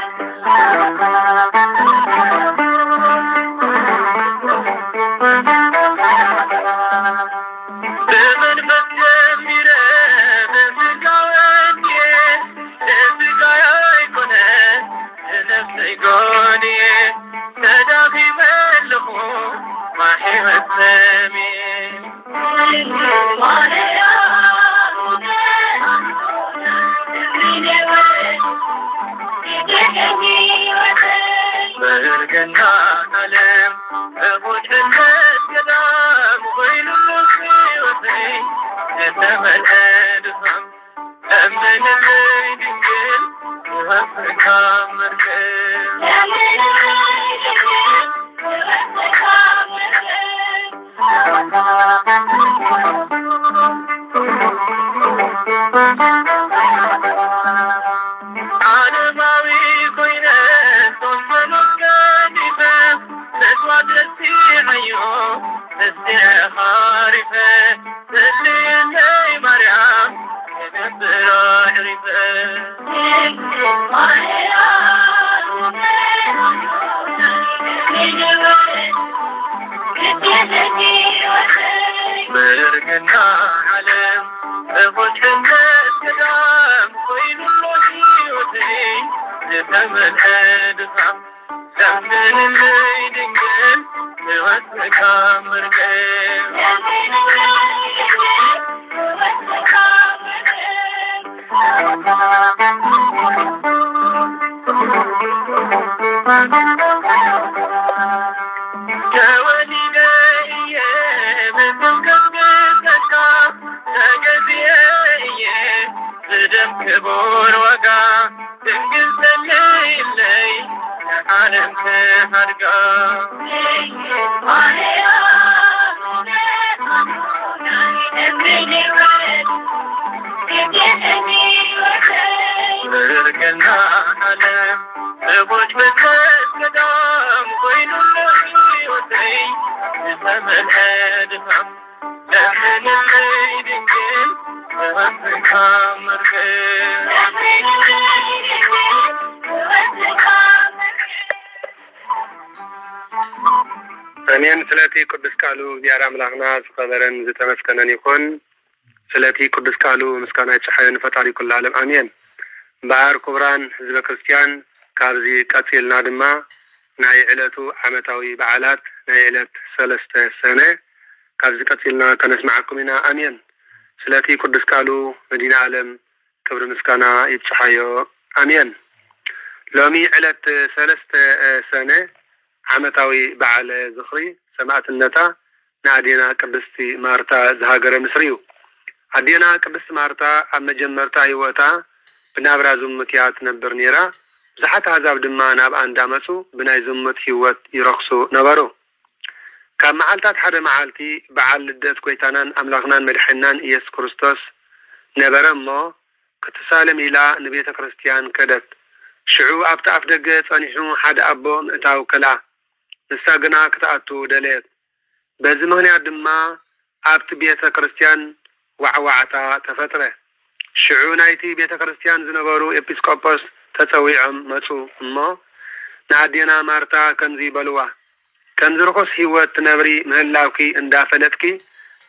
أمين سلاتي قدس قالوا زيارة ملاغنا سخبرن زتمسكنن يكون سلاتي قدس قالوا مسكانا يتشحيون فتاري كل العالم أمين بار كبران حزب كريستيان كابزي قتيلنا دما ناي علتو عمتاوي بعالات ناي علت 3 سنة كابزي قتيلنا كنسمعكم هنا أمين سلاتي قدس قالوا مدينة عالم كبر مسكانا يتشحيو أمين لومي علت 3 سنة عمتاوي بعل زخري سمعت النتا نادينا قدستي مارتا زهاجر مصريو عدينا قدست مارتا أما جمرتا هيوتا بنابرا زمتيات نبر نيرا زحت عذاب دما ناب اندامسو بناي زمت هيوت يرخصو نبرو كان معالتات حدا معالتي بعل لدت كويتانان أملاغنان مدحنان إيس كريستوس نبرمو كتسالم إلى نبيت كريستيان كدت شعو أبتا أفدق صانيحو حدا أبو مئتاو كلا نستاقنا كتأتو دليت بزمهني عدما أبت بيت كريستيان وعوعتا تفتره شعو نايتي بيت كريستيان زنبارو إبسكوبوس تتويعم ماتو أما نعدينا مارتا كنزي بلوة كنزرقص هيوات نبري مهلاوكي اندافلتكي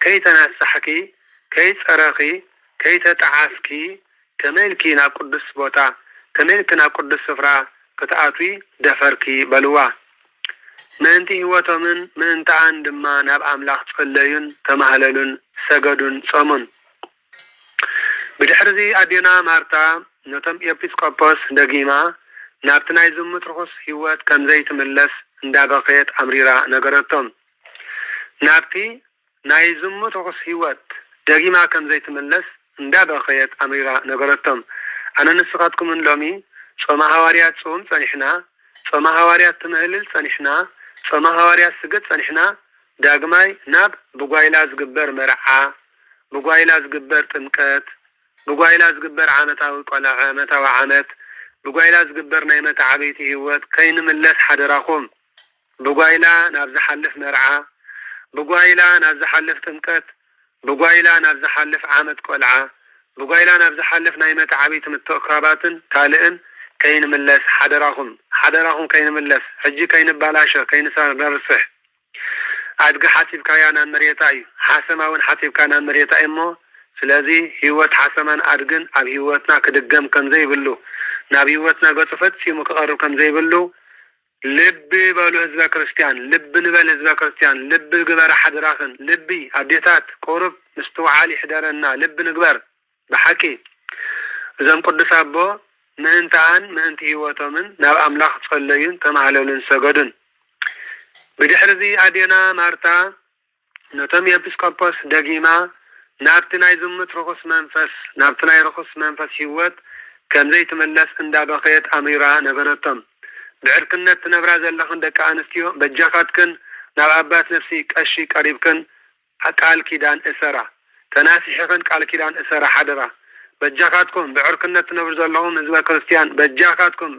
كي تناسحكي كي تسرخي كي تتعافكي كميلكي نا قدس بوتا كميلكي نا قدس سفرا كتأتوي دفركي بلوة ምእንቲ ህይወቶምን ምእንታን ድማ ናብ ኣምላኽ ጽለዩን ተማህለሉን ሰገዱን ጾሙን ብድሕርዚ ኣዴና ማርታ ነቶም ኤጲስቆጶስ ደጊማ ናብቲ ናይ ዝሙት ርኩስ ህይወት ከም ዘይትምለስ እንዳበኸየት ኣምሪራ ነገረቶም ናብቲ ናይ ዝሙት ርኩስ ህይወት ደጊማ ከም ዘይትምለስ እንዳበኸየት ኣምሪራ ነገረቶም ኣነ ንስኻትኩምን ሎሚ ጾመ ሐዋርያት ጾም ጸኒሕና ጾመ ሐዋርያት ትምህልል ጸኒሕና ጾመ ሐዋርያት ስግድ ጸኒሕና ዳግማይ ናብ ብጓይላ ዝግበር መርዓ ብጓይላ ዝግበር ጥምቀት ብጓይላ ዝግበር ዓመታዊ ቆልዓ ዓመታዊ ዓመት ብጓይላ ዝግበር ናይ መታ ዓበይቲ ህይወት ከይንምለስ ሓደራኹም ብጓይላ ናብ ዝሓልፍ መርዓ ብጓይላ ናብ ዝሓልፍ ጥምቀት ብጓይላ ናብ ዝሓልፍ ዓመት ቆልዓ ብጓይላ ናብ ዝሓልፍ ናይ መታ ዓበይቲ ምትእኻባትን ካልእን ከይንምለስ ሓደራኹም ከይንምለስ ሕጂ ከይንባላሸ ከይንሰርርስሕ ኣድጊ ሓፂብካያ ናብ መሬታ እዩ ሓሰማውን ሓፂብካ ናብ መሬታ እሞ ስለዚ ህይወት ሓሰማን ኣድግን ኣብ ህይወትና ክድገም ከም ዘይብሉ ናብ ህይወትና ገጽ ፈጺሙ ክቐርብ ከም ዘይብሉ ልቢ በሉ ህዝበ ክርስቲያን ልቢ ንበል ህዝበ ክርስቲያን ልቢ ግበረ ሓድራኽን ልቢ ኣዴታት ቁርብ ምስትውዓል ይሕደረና ልቢ ንግበር ብሓቂ እዞም ቅዱስ ኣቦ ምእንታን ምእንቲ ህይወቶምን ናብ ኣምላኽ ጸለዩን ተማህለሉን ሰገዱን ብድሕርዚ ኣዴና ማርታ ነቶም ኤጲስቆጶስ ደጊማ ናብቲ ናይ ዝሙት ርኩስ መንፈስ ናብቲ ናይ ርኩስ መንፈስ ህይወት ከም ዘይትመለስ እንዳበኸየት ኣምሪራ ነገረቶም ብዕርክነት ትነብራ ዘለኽን ደቂ ኣንስትዮ በጃኻትክን ናብ ኣባት ነፍሲ ቀሺ ቀሪብክን ቃል ኪዳን እሰራ ተናሲሕኽን ቃል ኪዳን እሰራ ሓደራ በጃኻትኩም ብዕርክነት ትነብሩ ዘለኹም ህዝበ ክርስቲያን በጃኻትኩም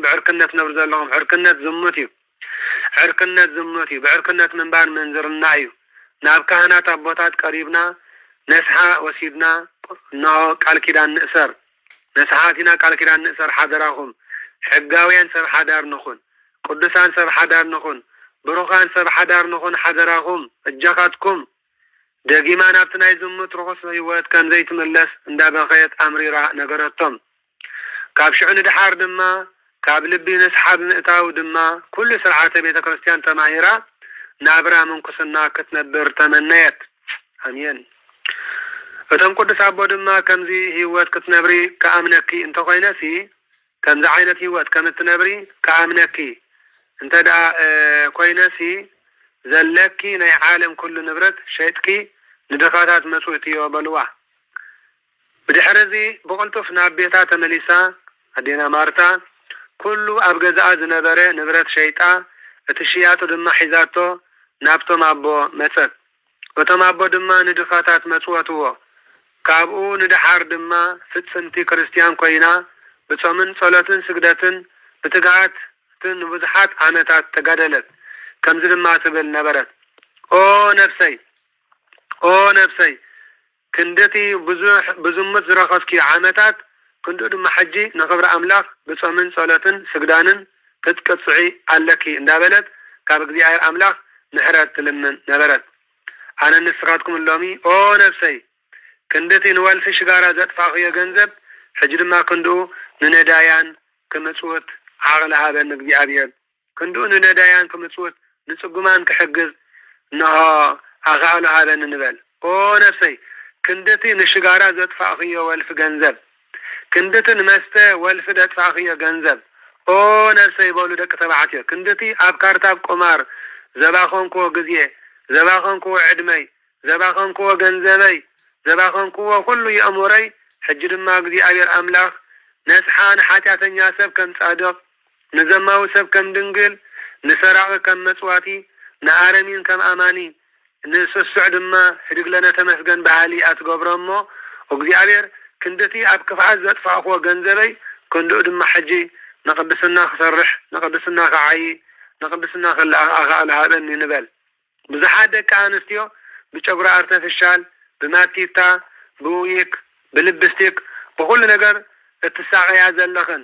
ብዕርክነት ትነብሩ ዘለኹም ዕርክነት ዝሙት እዩ ብዕርክነት ምንባር መንዝርና እዩ ናብ ካህናት ኣቦታት ቀሪብና ነስሓ ወሲድና ነው ቃል ኪዳን ንእሰር ነስሓቲና ቃል ኪዳን ንእሰር ሓደራኹም ሕጋውያን ሰብ ሓዳር ንኹን ቅዱሳን ሰብ ሓዳር ንኹን ብሩኻን ሰብ ሓዳር ንኹን ሓደራኹም እጃኻትኩም ደጊማ ናብቲ ናይ ዝሙት ርኩስ ህይወት ከም ዘይትምለስ እንዳበኸየት ኣምሪራ ነገረቶም ካብ ሽዑ ንድሓር ድማ ካብ ልቢ ንስሓብ ምእታው ድማ ኩሉ ስርዓተ ቤተ ክርስቲያን ተማሂራ ናብራ ምንኩስና ክትነብር ተመነየት ኣሜን እቶም ቅዱስ ኣቦ ድማ ከምዚ ህይወት ክትነብሪ ከኣምነኪ እንተኾይነሲ ከምዚ ዓይነት ህይወት ከም እትነብሪ ከኣምነኪ እንተዳ ኮይነሲ ዘለኪ ናይ ዓለም ኩሉ ንብረት ሸይጥኪ ንድኻታት መጽውዕትዮ በልዋ ብድሕርዚ ብቕልጡፍ ናብ ቤታ ተመሊሳ ኣዴና ማርታ ኩሉ ኣብ ገዛኣ ዝነበረ ንብረት ሸይጣ እቲ ሽያጡ ድማ ሒዛቶ ናብቶም ኣቦ መጸት እቶም ኣቦ ድማ ንድኻታት መጽወትዎ ካብኡ ንድሓር ድማ ፍጽምቲ ክርስቲያን ኮይና ብጾምን ጸሎትን ስግደትን ብትግሃትን ብዙሓት ዓመታት ተጋደለት ከምዚ ድማ ትብል ነበረት ኦ ነፍሰይ ክንደቲ ብዙሙት ዝረኸስኪ ዓመታት ክንዱ ድማ ሕጂ ንኽብሪ ኣምላኽ ብጾምን ጸሎትን ስግዳንን ክትቅጽዒ ኣለኪ እንዳበለት ካብ እግዚአብሔር ኣምላኽ ምሕረት ትልምን ነበረት ኣነ ንስኻትኩም ሎሚ ኦ ነፍሰይ ክንደቲ ንወልፊ ሽጋራ ዘጥፋኽዮ ገንዘብ ሕጂ ድማ ክንዱ ንነዳያን ክምጽውት ዓቕሊ ሃበን እግዚአብሔር ክንዱ ንነዳያን ክምጽውት ንጽጉማን ክሕግዝ ነሆ ኣኻእሎ ሃበን ንበል ኦ ነፍሰይ ክንደቲ ንሽጋራ ዘጥፋኽዮ ወልፊ ገንዘብ ክንደቲ ንመስተ ወልፊ ዘጥፋኽዮ ገንዘብ ኦ ነፍሰይ በሉ ደቂ ተባዕትዮ ክንደቲ ኣብ ካርታብ ቁማር ዘባኸንክዎ ግዜ ዘባኸንክዎ ዕድመይ ዘባኸንክዎ ገንዘበይ ዘባኸንክዎ ኩሉ የእሙረይ ሕጂ ድማ እግዚአብሔር ኣምላኽ ነስሓን ሓጢአተኛ ሰብ ከም ጻድቕ ንዘማዊ ሰብ ከም ድንግል ንሰራቂ ከም መጽዋቲ ንኣረሚን ከም ኣማኒ ንስሱዕ ድማ ሕድግ ለነ ተመስገን ባህሊ ኣትገብሮሞ እግዚአብሔር ክንደቲ ኣብ ክፍኣት ዘጥፋእኽዎ ገንዘበይ ክንድኡ ድማ ሕጂ ንቅድስና ክሰርሕ ንቅድስና ክዓይ ንቅድስና ክኣኻእሎ ሃበኒ ንበል ብዙሓት ደቂ ኣንስትዮ ብጨጉሪ ኣርተፊሻል ብማቲታ ብዊክ ብልብስቲክ ብኩሉ ነገር እትሳቀያ ዘለኽን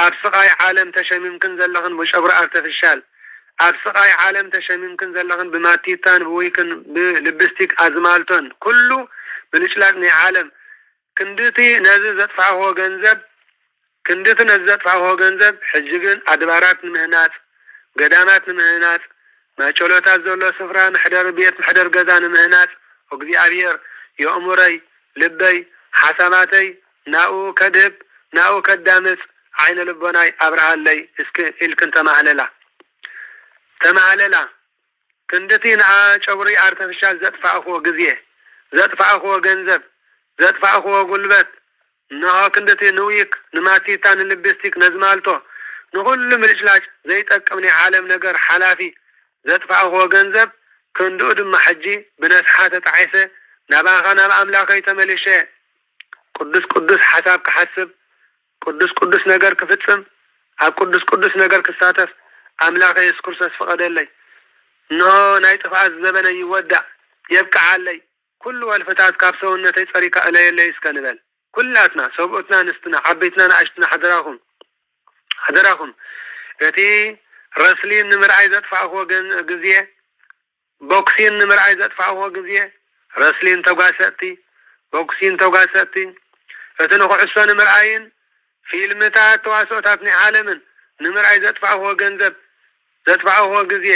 ኣብ ስቃይ ዓለም ተሸሚምክን ዘለኽን ብጨጉሪ ኣርተፊሻል ኣብ ስቃይ ዓለም ተሸሚምክን ዘለኽን ብማቲታን ብዊክን ብልብስቲክ ኣዝማልቶን ኩሉ ብልጭላጭ ናይ ዓለም ክንድቲ ነዚ ዘጥፋእኽዎ ገንዘብ ሕጂ ግን ኣድባራት ንምህናፅ ገዳማት ንምህናጽ ማጨሎታት ዘሎ ስፍራ ምሕደር ቤት ምሕደር ገዛ ንምህናጽ እግዚአብሔር የእሙረይ ልበይ ሓሳባተይ ናኡ ከድብ ናኡ ከዳምጽ ዓይነ ልቦናይ አብርሃለይ እስከ ኢልክን ተማህለላ ክንድቲ ንዓ ጨብሪ አርተፊሻል ዘጥፋእኽዎ ጊዜ ዘጥፋእኽዎ ገንዘብ ዘጥፋእኽዎ ጉልበት ንሆ ክንድቲ ንዊክ ንማቲታ ንልብስቲክ ነዝማልቶ ንኩሉ ምልጭላጭ ዘይጠቅም ናይ ዓለም ነገር ሓላፊ ዘጥፋእኽዎ ገንዘብ ክንድኡ ድማ ሕጂ ብነስሓተ ተዓይሰ ናባኻ ናብ አምላኸይ ተመልሼ ቅዱስ ሓሳብ ክሓስብ ቅዱስ ነገር ክፍጽም ኣብ ቅዱስ ነገር ክሳተፍ አምላኸይ ኢየሱስ ክርስቶስ ፈቀደለይ ኖ ናይ ጥፋት ዘበነ ይወዳእ የብቃዓለይ ኩሉ ወልፈታት ካብ ሰውነተይ ጸሪካ እለየለይ እስከንበል ኩላትና ሰብኡትና ንስትና ዓበይትና ንኣሽትና ሓደራኹም እቲ ረስሊን ንምርኣይ ዘጥፋእኽዎ ጊዜ ቦክሲን ንምርኣይ ዘጥፋእኽዎ ጊዜ ረስሊን ተጓሰጥቲ ቦክሲን ተጓሰጥቲ እቲ ንኩዕሶ ንምርኣይን ፊልምታት ተዋስኦታት ናይ ዓለምን ንምርኣይ ዘጥፋእኽዎ ገንዘብ ዘጥፋእኽዎ ጊዜ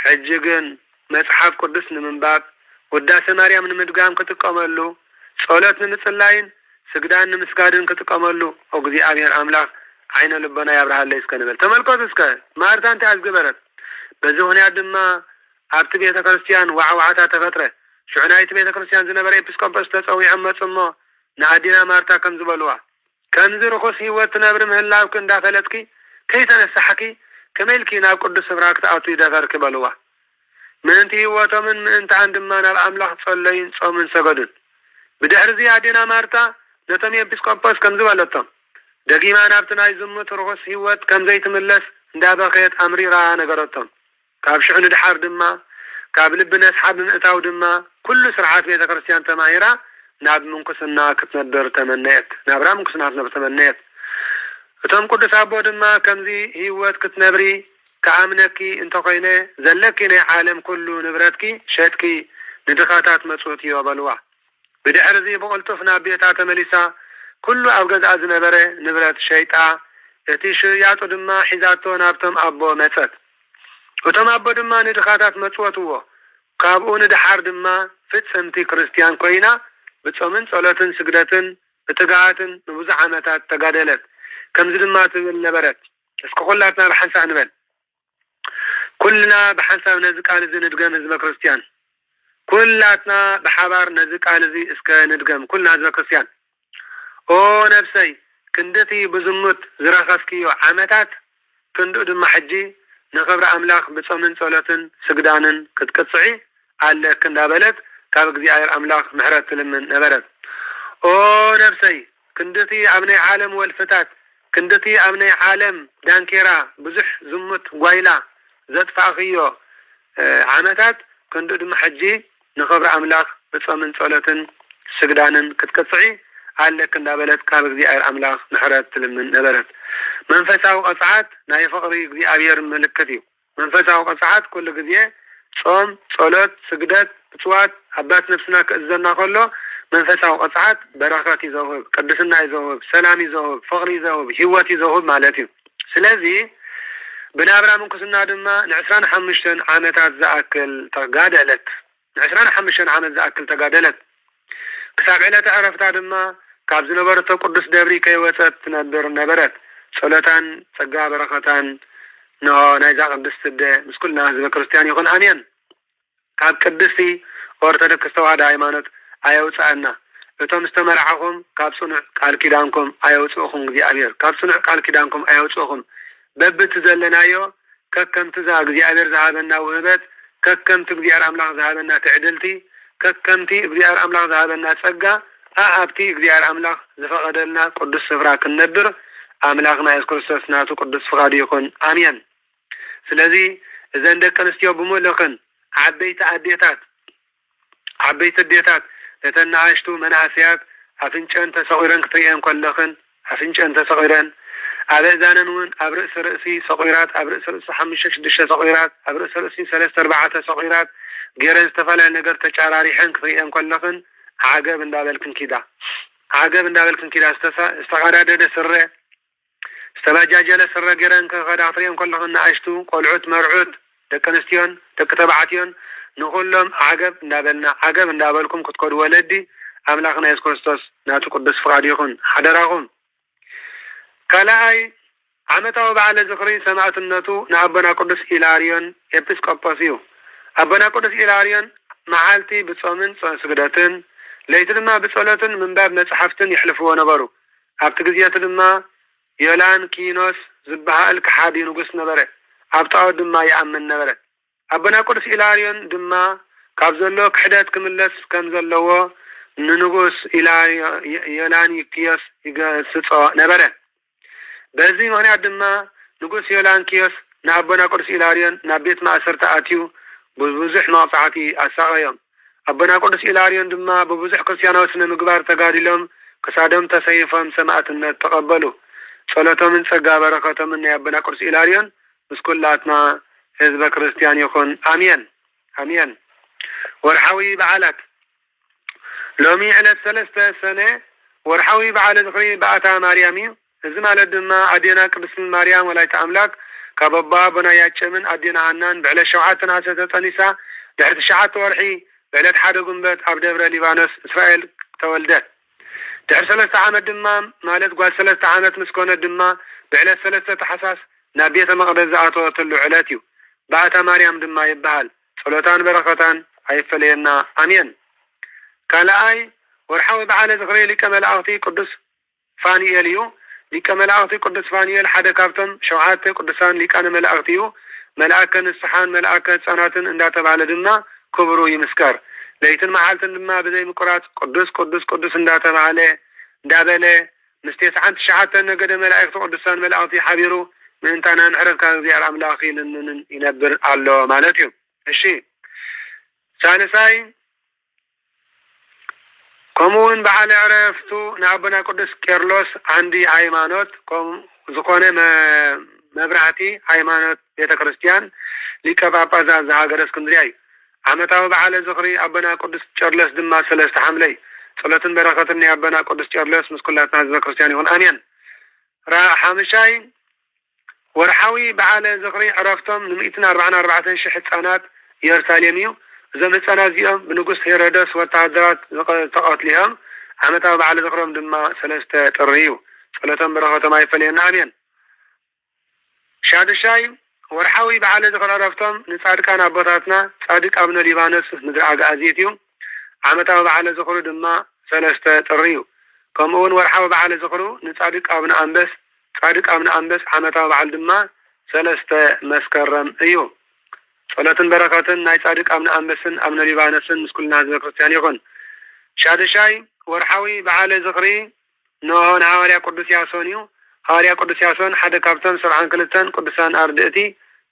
ሕጂ ግን መጽሓፍ ቅዱስ ንምንባብ ውዳሴ ማርያም ንምድጋም ክትቀመሉ ጸሎት ንምጽላይን ስግዳን ንምስጋድን ክትቀመሉ እግዚአብሔር አምላክ ዓይነ ልቦና ያብርሃለይ እስከንበል ተመልከቱ። እስከ ማርታ እንታይ አዝገበረት በዚህ ሁኔታ ድማ ኣብቲ ቤተ ክርስቲያን ዋዕዋዕታ ተፈጥረ ሽዑናይቲ ቤተ ክርስቲያን ዝነበረ ኤጲስቆጶስ ተጸዊዖም መጽሞ ንኣዲና ማርታ ከም ዝበልዋ ከምዚ ርኩስ ህይወት ትነብር ምህላውክ እንዳፈለጥኪ ከይተነሳሕኪ ከመይልኪ ናብ ቅዱስ ስፍራ ክትኣቱ ይደፈርክ በልዋ ምእንቲ ህይወቶምን ምእንታን ድማ ናብ አምላኽ ጸለዩን ጾምን ሰገዱን ብድሕሪ እዚ ኣዲና ማርታ ነቶም ኤጲስቆጶስ ከም ዝበለቶም ደጊማ ናብቲ ናይ ዝሙት ርኩስ ህይወት ከም ዘይትምለስ እንዳበኸየት ኣምሪራ ነገረቶም ካብ ሽዑ ንድሓር ድማ ካብ ልቢ ነስሓብ ምእታው ድማ ኩሉ ስርዓት ቤተ ክርስቲያን ተማሂራ ናብ ምንኩስና ክትነብር ተመነየት ናብራ ምንኩስና ክትነብር ተመነየት እቶም ቅዱስ አቦ ድማ ከምዚ ህይወት ክትነብሪ ከአምነኪ እንተኮይነ ዘለኪ ናይ ዓለም ኩሉ ንብረትኪ ሸጥኪ ንድኻታት መጽውት ይበልዋ ብድሕሪ እዚ ብቕልጡፍ ናብ ቤታ ተመሊሳ ኩሉ ኣብ ገዝኣ ዝነበረ ንብረት ሸይጣ እቲ ሽያጡ ድማ ሒዛቶ ናብቶም አቦ መጸት እቶም አቦ ድማ ንድኻታት መጽወትዎ ካብኡ ንድሓር ድማ ፍጽምቲ ክርስቲያን ኮይና ብጾምን ጸሎትን ስግደትን ብትጋትን ንብዙሕ ዓመታት ተጋደለት ከምዚ ድማ ትብል ነበረት እስከ ኩላትና ብሓንሳብ ንበል ኩልና ብሓንሳብ ነዚ ቃል እዚ ንድገም ህዝበ ክርስቲያን ኩላትና ብሓባር ነዚ ቃል እዚ እስከ ንድገም ኩልና ህዝበ ክርስቲያን ኦ ነፍሰይ ክንድቲ ብዝሙት ዝረኸስክዮ ዓመታት ክንድኡ ድማ ሕጂ ንኽብሪ አምላኽ ብጾምን ጸሎትን ስግዳንን ክትቅጽዒ ኣለክ እንዳበለት ካብ እግዚአብሔር አምላኽ ምሕረት ትልምን ነበረት ኦ ነፍሰይ ክንድቲ ኣብ ናይ ዓለም ወልፍታት ክንድቲ ኣብ ናይ ዓለም ዳንኬራ ብዙሕ ዝሙት ጓይላ ዘጥፋእኽዮ ዓመታት ክንድኡ ድማ ሕጂ ንኽብሪ አምላኽ ብጾምን ጸሎትን ስግዳንን ክትቅጽዒ ኣለክ እንዳበለት ካብ እግዚአብሔር አምላኽ ምሕረት ትልምን ነበረት መንፈሳዊ ቀጽዓት ናይ ፍቅሪ እግዚአብሔር ምልክት እዩ መንፈሳዊ ቀጽዓት ኩሉ ግዜ ጾም ጸሎት ስግደት ብጽዋት አባት ነፍስና ክእዘና ከሎ መንፈሳዊ ቀጽዓት በረኸት ይዘውብ ቅድስና ይዘውብ ሰላም ይዘውብ ፍቅሪ ይዘውብ ህይወት ይዘውብ ማለት እዩ ስለዚ ብናብራ ምንኩስና ድማ ን25 ዓመታት ዝኣክል ተጋደለት ን25 ዓመት ዝኣክል ተጋደለት ክሳብ ዕለተ ዕረፍታ ድማ ካብ ዝነበረቶ ቅዱስ ደብሪ ከይወፀት ትነብር ነበረት ጸሎታን ጸጋ በረኸታን ንሆ ናይዛ ቅድስት ምስ ኩልና ህዝበ ክርስቲያን ይኹን አሜን ካብ ቅድስቲ ኦርቶዶክስ ተዋህዶ ሃይማኖት አየውፅአና እቶም ዝተመርዓኹም ካብ ጽኑዕ ቃል ኪዳንኩም አየውፅእኹም እግዚአብሔር ካብ ጽኑዕ ቃል ኪዳንኩም አየውፅእኹም በብት ዘለናዮ ከከምቲ ዛ እግዚአብሔር ዝሃበና ውህበት ከከምቲ እግዚአብሔር አምላኽ ዝሃበና ትዕድልቲ ከከምቲ እግዚአብሔር አምላኽ ዝሃበና ጸጋ አብቲ እግዚአብሔር አምላኽ ዝፈቀደልና ቅዱስ ስፍራ ክንነብር አምላኽና ኢየሱስ ክርስቶስ ናቱ ቅዱስ ፍቃዱ ይኹን አሜን ስለዚ እዘን ደቂ ኣንስትዮ ብሙሉኽን ዓበይቲ ኣዴታት ነተናኣሽቱ መናእስያት ኣፍንጨን ተሰቂረን ክትሪአን ከለኽን ኣፍንጨን ተሰቂረን ኣብ እዛነን እውን ኣብ ርእሲ ሰቂራት ኣብ ርእሲ 5-6 ሰቂራት ኣብ ርእሲ 3-4 ሰቂራት ገይረን ዝተፈላለዩ ነገር ተጫራሪሐን ክትሪአን ከለኽን ዓገብ እንዳበልክን ኪዳ ዝተቀዳደደ ስረ ሰባጃጀለ ሰረገረን ከኸዳፍሪን ኮለኸና አሽቱ ቆልዑት መርዑት ደቀንስትዮን ደቀተባዓትዮን ንኹሎም ዓገብ እንዳበልኩም ክትኮዱ ወለዲ አምላኽና ኢየሱስ ክርስቶስ ናቱ ቅዱስ ፍቃድ ይኹን ሓደራኹም። ካልኣይ ዓመታዊ በዓለ ዝኽሪ ሰማዕትነቱ ንአቦና ቅዱስ ኢላርዮን ኤጲስቆጶስ እዩ። አቦና ቅዱስ ኢላርዮን መዓልቲ ብጾምን ስግደትን ለይቲ ድማ ብጸሎትን ምንባብ መጽሐፍትን ይሕልፍዎ ነበሩ። ኣብቲ ግዜቱ ድማ ዮላን ኪኖስ ዝበሃል ከሓዲ ንጉስ ነበረ። ኣብ ጣዖት ድማ ይኣምን ነበረ። አቦና ቅዱስ ኢላርዮን ድማ ካብ ዘሎ ክሕደት ክምለስ ከም ዘለዎ ንንጉስ ዮላንኪዮስ ይገስጾ ነበረ። በዚ ምክንያት ድማ ንጉስ ዮላንኪዮስ ንአቦና ቅዱስ ኢላርዮን ናብ ቤት ማእሰርቲ ኣትዩ ብብዙሕ መቕፃዕቲ ኣሳቀዮም። አቦና ቅዱስ ኢላርዮን ድማ ብብዙሕ ክርስቲያናዊ ስነ ምግባር ተጋዲሎም ክሳዶም ተሰይፎም ሰማዕትነት ተቀበሉ። ጸሎቶምን ጸጋ በረከቶምን ናይ አቦና ቅዱስ ኢላርዮን ምስ ኩላትና ህዝበ ክርስቲያን ይኹን አሜን አሜን። ወርሓዊ በዓላት ሎሚ ዕለት 3 ሰነ ወርሓዊ በዓለ ዝኽሪ በዓታ ማርያም እዩ። እዚ ማለት ድማ አዴና ቅድስት ማርያም ወላዲተ አምላክ ካብ አቦና ያጨምን አዴና ሃናን ብዕለት 7 ነሐሴ ተጸኒሳ ድሕሪ 9 ወርሒ ብዕለት 1 ጉንበት ኣብ ደብረ ሊባኖስ እስራኤል ተወልደት። ድሕሪ 3 ዓመት ድማ ማለት ጓል 3 ዓመት ምስ ኮነት ድማ ብዕለት 3 ተሓሳስ ናብ ቤተ መቅደስ ዝኣተወትሉ ዕለት እዩ። በዓታ ማርያም ድማ ይበሃል። ጸሎታን በረከታን ኣይፈለየና አሜን። ካልኣይ ወርሓዊ በዓለ ዝኽሪ ሊቀ መላእኽቲ ቅዱስ ፋኑኤል እዩ። ሊቀ መላእኽቲ ቅዱስ ፋኑኤል ሓደ ካብቶም 7 ቅዱሳን ሊቃነ መላእኽቲ እዩ። መልአከ ንስሓን መልአከ ህፃናትን እንዳተባለ ድማ ክብሩ ይምስከር። ለይትን መዓልትን ድማ ብዘይ ምቁራጽ ቅዱስ ቅዱስ ቅዱስ እንዳተባለ እንዳበለ ምስ 99 ነገደ መላእክቲ ቅዱሳን መላእኽቲ ሓቢሩ ምእንታና ንዕረፍካ እግዚአብሔር አምላኽ ኢልንን ይነብር ኣሎ ማለት እዩ። እሺ ሳልሳይ ከምኡውን በዓለ ዕረፍቱ ንአቦና ቅዱስ ቄርሎስ ዓንዲ ሃይማኖት ዝኾነ መብራህቲ ሃይማኖት ቤተ ክርስቲያን ሊቀ ጳጳሳት ዘሃገረ እስክንድርያ እዩ። ዓመታዊ በዓለ ዝኽሪ አቦና ቅዱስ ቄርሎስ ድማ 3 ሐምለ እዩ። ጸሎትን በረከትን ናይ አቦና ቅዱስ ቄርሎስ ምስ ኩላትና ህዝበ ክርስቲያን ይኹን አሜን። ሓሙሻይ ወርሓዊ በዓለ ዝኽሪ ዕረፍቶም ን144,000 ህፃናት ኢየሩሳሌም እዩ። እዞም ህፃናት እዚኦም ብንጉስ ሄሮደስ ወታደራት ተቀትሊኦም ዓመታዊ በዓለ ዝኽሮም ድማ 3 ጥሪ እዩ። ጸሎቶም በረከቶም ኣይፈለየና አሜን። ሻድሻይ ወርሓዊ በዓለ ዝኽሪ ዕረፍቶም ንጻድቃን ኣቦታትና ጻድቅ አቡነ ሊባኖስ ምድሪ ኣጋዚት እዩ። ዓመታዊ በዓለ ዝኽሪ ድማ 3 ጥሪ እዩ። ከምኡውን ወርሓዊ በዓለ ዝኽሪ ንጻድቅ አቡነ ኣንበስ ጻድቅ አቡነ ኣንበስ ዓመታዊ በዓል ድማ 3 መስከረም እዩ። ጸሎትን በረከትን ናይ ጻድቅ አቡነ ኣንበስን አቡነ ሊባኖስን ምስ ኩልና ህዝበ ክርስቲያን ይኹን። ሻድሻይ ወርሓዊ በዓለ ዝኽሪ ንሆን ሐዋርያ ቅዱስ ያሶን እዩ። ሐዋርያ ቅዱስ ያሶን ሓደ ካብቶም 72 ቅዱሳን አርድእቲ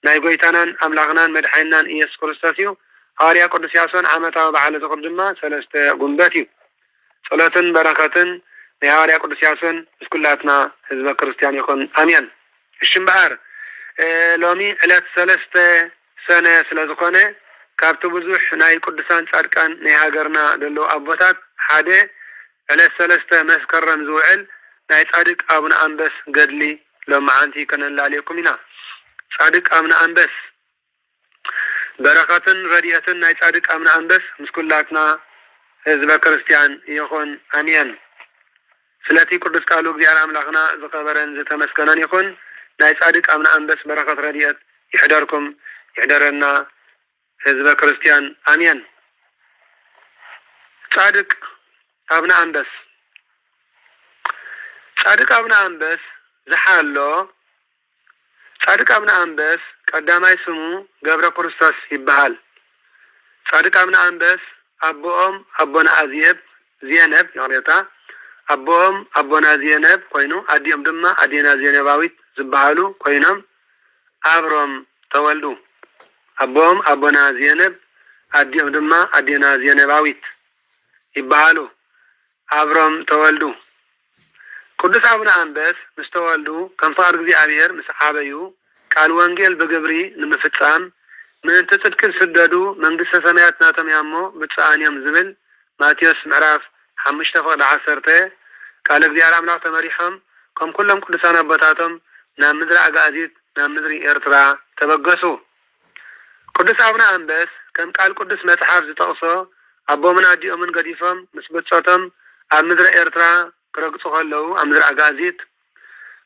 ናይ ጎይታናን አምላኽናን መድሓኒናን ኢየሱስ ክርስቶስ እዩ። ሐዋርያ ቅዱስ ያሶን ዓመታዊ በዓለ ዝኽሪ ድማ 3 ጉንበት እዩ። ጸሎትን በረከትን ናይ ሐዋርያ ቅዱስ ያሶን ምስ ኩላትና ህዝበ ክርስቲያን ይኹን አሜን። እሺ እምበኣር ሎሚ ዕለት 3 ሰነ ስለ ዝኾነ ካብቲ ብዙሕ ናይ ቅዱሳን ጻድቃን ናይ ሃገርና ዘለዉ ኣቦታት ሓደ ዕለት 3 መስከረም ዝውዕል ናይ ጻድቅ አቡነ ኣንበስ ገድሊ ሎማዓንቲ ከነላልየኩም ኢና። ጻድቅ አቡነ ኣንበስ በረከትን ረድኤትን ናይ ጻድቅ አቡነ ኣንበስ ምስ ኩላትና ህዝበ ክርስቲያን ይኹን አሜን። ስለቲ ቅዱስ ቃሉ እግዚአብሔር አምላኽና ዝኸበረን ዝተመስገነን ይኹን። ናይ ጻድቅ አቡነ ኣንበስ በረከት ረድኤት ይሕደርኩም ይሕደረና ህዝበ ክርስቲያን አሜን። ጻድቅ አቡነ ኣንበስ ጻድቅ አቡነ ኣንበስ ዝሓሎ ጻድቅ አቡነ ኣንበስ ቀዳማይ ስሙ ገብረ ክርስቶስ ይበሃል። ጻድቅ አቡነ ኣንበስ አቦኦም አቦና ዜነብ ይቕሬታ አቦኦም አቦና ዜነብ ኮይኑ አዲኦም ድማ አዴና ዜነባዊት ዝበሃሉ ኮይኖም አብሮም ተወልዱ። አቦኦም አቦና ዜነብ አዲኦም ድማ አዴና ዜነባዊት ይበሃሉ አብሮም ተወልዱ። ቅዱስ አቡነ ኣንበስ ምስ ተወልዱ ከም ፍቃድ እግዚአብሔር ምስ ዓበዩ ቃል ወንጌል ብግብሪ ንምፍጻም ምእንቲ ጽድቂ ዝስደዱ መንግስተ ሰማያት ናቶም እሞ ብፅኣንዮም ዝብል ማቴዎስ ምዕራፍ 5:10 ቃል እግዚአብሔር አምላክ ተመሪሖም ከም ኩሎም ቅዱሳን ኣቦታቶም ናብ ምድሪ ኣጋዚት ናብ ምድሪ ኤርትራ ተበገሱ ቅዱስ አቡነ አንበስ ከም ቃል ቅዱስ መጽሐፍ ዝጠቅሶ አቦምን አዲኦምን ገዲፎም ምስ ብጾቶም ኣብ ምድሪ ኤርትራ ክረግጹ ከለዉ ኣብ ምድሪ ኣጋዚት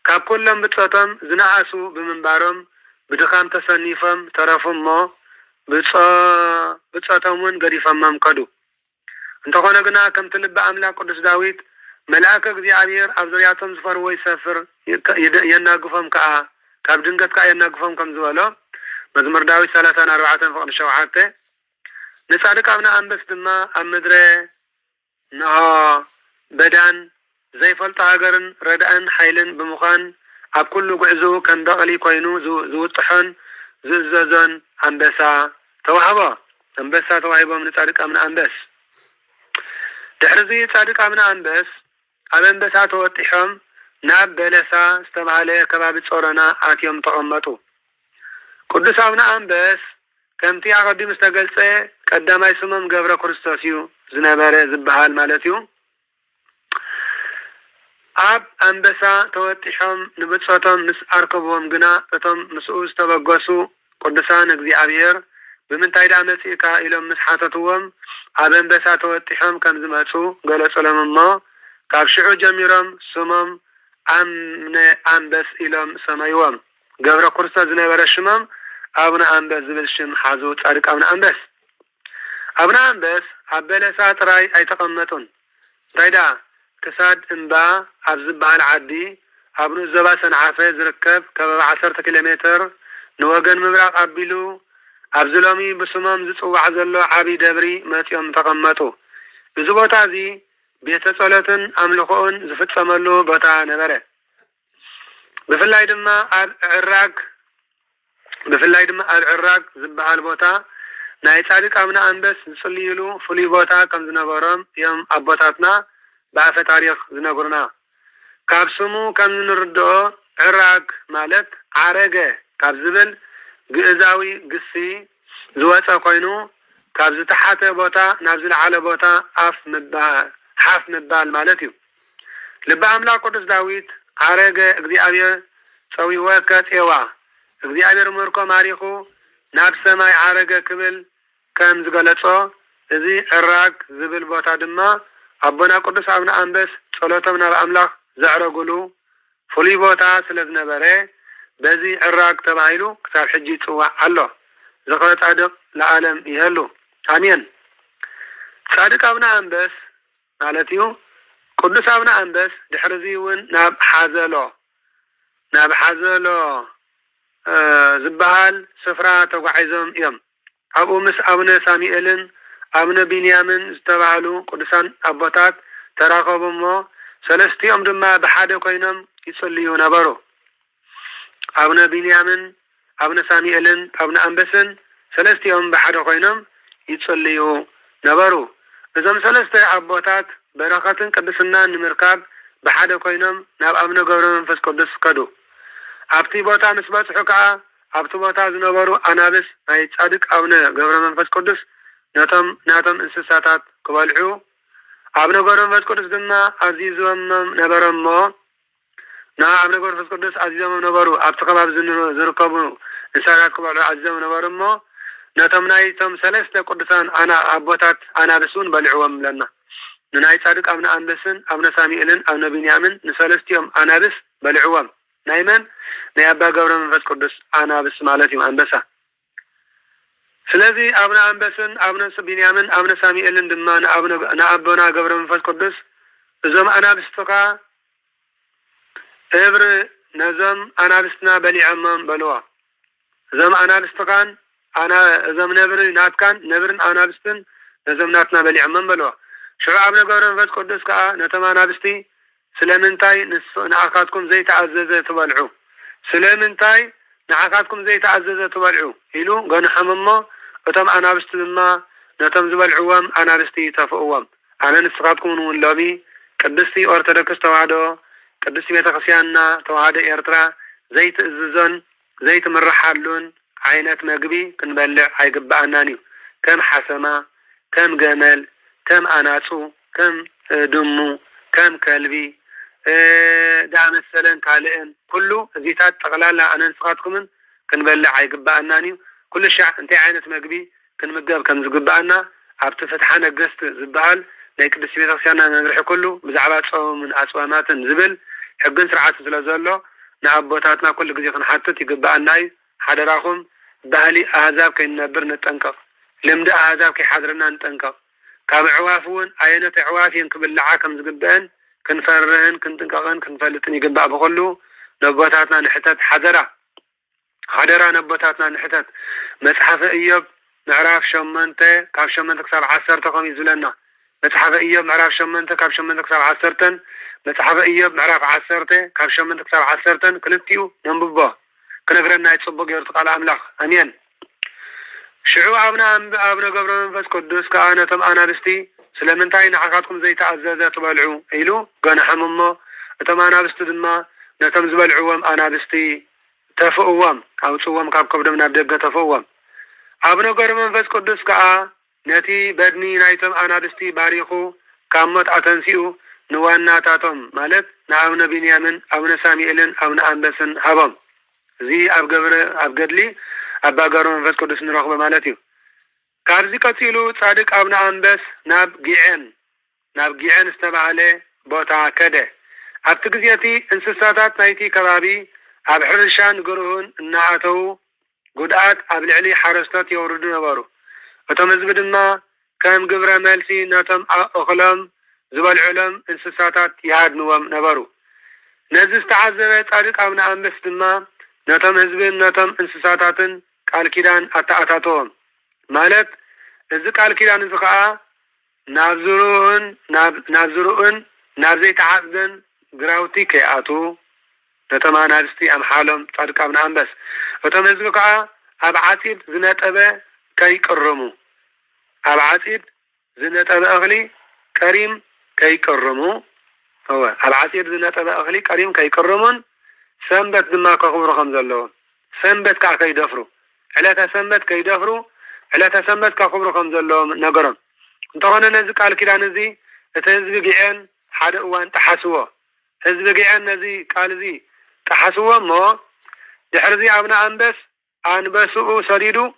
ካብ ኩሎም ብጾቶም ዝነኣሱ ብምንባሮም ብድኻም ተሰኒፎም ተረፉም ሞ ብጾቶምን ገዲፎም ከዱ እንተኾነ ግና ከምቲ ልበ አምላክ ቅዱስ ዳዊት መልአከ እግዚአብሔር ኣብ ዙርያቶም ዝፈርዎ ይሰፍር የናግፎም ከዓ ካብ ድንገት ከዓ የናግፎም ከም ዝበሎ መዝሙር ዳዊት 34:7 ንጻድቅ አቡነ አንበስ ድማ ኣብ ምድረ ነሆ በዳን ዘይፈልጦ ሃገርን ረዳእን ሓይልን ብምዃን ኣብ ኩሉ ጉዕዙ ከም በቕሊ ኮይኑ ዝውጥሖን ዝእዘዞን አንበሳ ተዋህቦ አንበሳ ተዋሂቦም ንጻድቅ አቡነ አንበስ ድሕርዚ ጻድቅ አቡነ አንበስ ኣብ አንበሳ ተወጢሖም ናብ በለሳ ዝተባሃለ ከባቢ ጾረና ኣትዮም ተቐመጡ ቅዱስ አቡነ አንበስ ከምቲ ኣቀዲሙ ዝተገልጸ ቀዳማይ ስሞም ገብረ ክርስቶስ እዩ ዝነበረ ዝበሃል ማለት እዩ ኣብ አንበሳ ተወጢሖም ንብጾቶም ምስ ኣርከብዎም ግና እቶም ምስኡ ዝተበገሱ ቅዱሳን እግዚአብሔር ብምንታይ ዳ መጺእካ ኢሎም ምስ ሓተትዎም ኣብ አንበሳ ተወጢሖም ከም ዝመጹ ገለጸሎም እሞ ካብ ሽዑ ጀሚሮም ስሞም አቡነ አንበስ ኢሎም ሰመይዎም ገብረ ክርስቶስ ዝነበረ ሽሞም አቡነ አንበስ ዝብል ሽም ሓዙ ጻድቅ አቡነ አንበስ አቡነ አንበስ ኣብ በለሳ ጥራይ ኣይተቐመጡን ታይዳ ክሳድ እምባ ኣብ ዝበሃል ዓዲ ኣብ ንዘባ ሰንዓፈ ዝርከብ ከባቢ 10 ኪሎ ሜትር ንወገን ምብራቅ ኣቢሉ ኣብ ዝሎሚ ብስሞም ዝጽዋዕ ዘሎ ዓብይ ደብሪ መጽኦም ተቐመጡ እዚ ቦታ እዚ ቤተ ጸሎትን ኣምልኾን ዝፍጸመሉ ቦታ ነበረ ብፍላይ ድማ ኣብ ዕራግ ዝበሃል ቦታ ናይ ጻድቅ አቡነ አንበስ ዝጽልይሉ ፍሉይ ቦታ ከም ዝነበሮም እዮም ኣቦታትና በኣፈ ታሪኽ ዝነግሩና ካብ ስሙ ከም ንርድኦ ዕራግ ማለት ዓረገ ካብ ዝብል ግእዛዊ ግሲ ዝወፀ ኮይኑ ካብ ዝተሓተ ቦታ ናብ ዝለዓለ ቦታ ሓፍ ምባል ማለት እዩ ልበ አምላክ ቅዱስ ዳዊት ዓረገ እግዚአብሔር ፀዊወከ ፄዋ እግዚአብሔር ምርኮ ማሪኹ ናብ ሰማይ ዓረገ ክብል ከም ዝገለጾ እዚ ዕራግ ዝብል ቦታ ድማ አቦና ቅዱስ አቡነ አንበስ ጸሎቶም ናብ አምላክ ዘዕረጉሉ ፍሉይ ቦታ ስለ ዝነበረ በዚ ዕራግ ተባሂሉ ክሳብ ሕጂ ይጽዋዕ ኣሎ ዝኽረ ጻድቅ ለዓለም ይህሉ አሜን ጻድቅ አቡነ አንበስ ማለት እዩ ቅዱስ አቡነ አንበስ ድሕርዚ እውን ናብ ሓዘሎ ዝበሃል ስፍራ ተጓዒዞም እዮም ኣብኡ ምስ አቡነ ሳሙኤልን አቡነ ቢንያምን ዝተባሃሉ ቅዱሳን አቦታት ተራኸቡ እሞ ሰለስቲኦም ድማ ብሓደ ኮይኖም ይጽልዩ ነበሩ አቡነ ቢንያምን አቡነ ሳሙኤልን አቡነ አንበስን ሰለስቲኦም ብሓደ ኮይኖም ይጽልዩ ነበሩ እዞም ሰለስተ አቦታት በረኸትን ቅድስናን ንምርካብ ብሓደ ኮይኖም ናብ አቡነ ገብረ መንፈስ ቅዱስ ከዱ ኣብቲ ቦታ ምስ በጽሑ ከዓ ኣብቲ ቦታ ዝነበሩ አናብስ ናይ ጻድቅ አቡነ ገብረ መንፈስ ቅዱስ ናቶም እንስሳታት ክበልዑ አቡነ ገብረ መንፈስ ቅዱስ ድማ አዚዞም ነበረሞ አቡነ ገብረ መንፈስ ቅዱስ አዚዞም ነበሩ ኣብቲ ከባቢ ዝርከቡ እንስሳታት ክበልዑ አዚዞም ነበረሞ ነቶም ናይቶም ሰለስተ ቅዱሳን አቦታት አናብሱን በልዕዎም ለና ንናይ ጻድቅ አቡነ አንበስን አቡነ ሳሙኤልን አቡነ ቢንያምን ንሰለስቲኦም አናብስ በልዕዎም ናይ መን ናይ አባ ገብረ መንፈስ ቅዱስ አናብስ ማለት እዩ አንበሳ ስለዚህ አቡነ አንበስን አቡነ ቢንያምን አቡነ ሳሙኤልን ድማ ንአቦና ገብረ መንፈስ ቅዱስ እዞም አናብስትካ እብር ነዞም አናብስትና በሊዖሞም በልዋ እዞም አናብስትካን እዞም ነብሪ ናትካን ነብርን አናብስትን ነዞም ናትና በሊዖሞም በልዋ ሽዑ አቡነ ገብረ መንፈስ ቅዱስ ከዓ ነቶም አናብስቲ ስለምንታይ ንኣኻትኩም ዘይተኣዘዘ ትበልዑ ስለምንታይ ንኣኻትኩም ዘይተኣዘዘ ትበልዑ ኢሉ ገንሖም እሞ እቶም አናብስቲ ድማ ነቶም ዝበልዕዎም አናብስቲ ተፍእዎም ኣነ ንስኻትኩም እውን ሎሚ ቅድስቲ ኦርቶዶክስ ተዋህዶ ቅድስቲ ቤተክርስቲያንና ተዋህዶ ኤርትራ ዘይትእዝዞን ዘይትምራሓሉን ዓይነት መግቢ ክንበልዕ ኣይግባአናን እዩ ከም ሓሰማ ከም ገመል ከም ኣናፁ ከም ድሙ ከም ከልቢ دا مثلا كالئن كله زيتات تقلالا أنا نسقاتكم كنبلع يقبأناني كل شيء انت عينة مقبي كنمقب كم زقبأنا عبت فتحنا قست زبال ليك بسبيت خسيانا نرح كله بزعبات من أسوامات زبل حقن سرعات زلزله نعبوتاتنا كل جزء خنحتت يقبأناي حدراكم بهلي أهزاب كي نبر نتنكف لمد أهزاب كي حضرنا نتنكف كام عوافون عينة عوافين كبلعا كم زقبأن كنفرهن كنتنكغن كنفلتن يقبأ بخلو نبوتاتنا نحتت حدرا نبوتاتنا نحتت مصحف إيوب معراف شمنته كاب شمنته كساب عسرته قم يزلنا مصحف إيوب معراف شمنته كاب شمنته كساب عسرتن مصحف إيوب معراف عسرته كاب شمنته كساب عسرتن كلتيو ننببه كنقرنا يتصبق يرتقى على أملاخ أمين شعو أبنا قبر منفس قدوس كأنتم أنا بستي سلمنتاي نحقاتكم زي تعزازة تبالعو إيلو قانا حممو أتم أنا بستي دما نتم زبالعوهم أنا بستي تفقوهم أو تصوهم كاب قبر من أبدأ تفقوهم أبنا قبر منفس قدوس كأ نتي بدني نايتم أنا بستي باريخو كامت أتنسيو نوانا تاتم مالت نعونا بنيامن أونا ساميئلن أونا أنبسن هبم زي أبقدلي أبا قبر منفس قدوس نرخب مالتيو كارزي كتيلو صادق أبنا أنبس ناب جيعن استبعالي بوتا كده أبتقزيتي انسساتات نايتي كبابي أب حرشان قروهن النعاتو قدعات أبلعلي حرستات يوردو نبارو وتمزبد ما كام قبرة مالسي ناتم أخلام زبال علم انسساتات يهاد نوام نبارو نزز تعذبت صادق أبنا أنبس دما ناتم هزبين ناتم انسساتاتن كالكيدان أتأتاتوهم مالت إذا قال كده نزقة نابزرون ناب زي تعذن قراوتي كياتو نتما نابستي أم حالهم صادق أبنا أنبس فتمزقة أبعاتيد زنات أبا كي كرمو أبعاتيد زنات أبا أغلي كريم كي كرمو هو أبعاتيد زنات أبا أغلي كريم كي كرمون سنبت دما كخبر خمزلون سنبت كي دفرو علاتا سنبت كي دفرو على تسمت كخبر خمزلهم نقرم انتغانا نزي قال كده نزي اتهزب قيان حد اوان تحسوه هزب قيان نزي قال زي تحسوه ما دحرزي ابنا انبس انبسو سريدو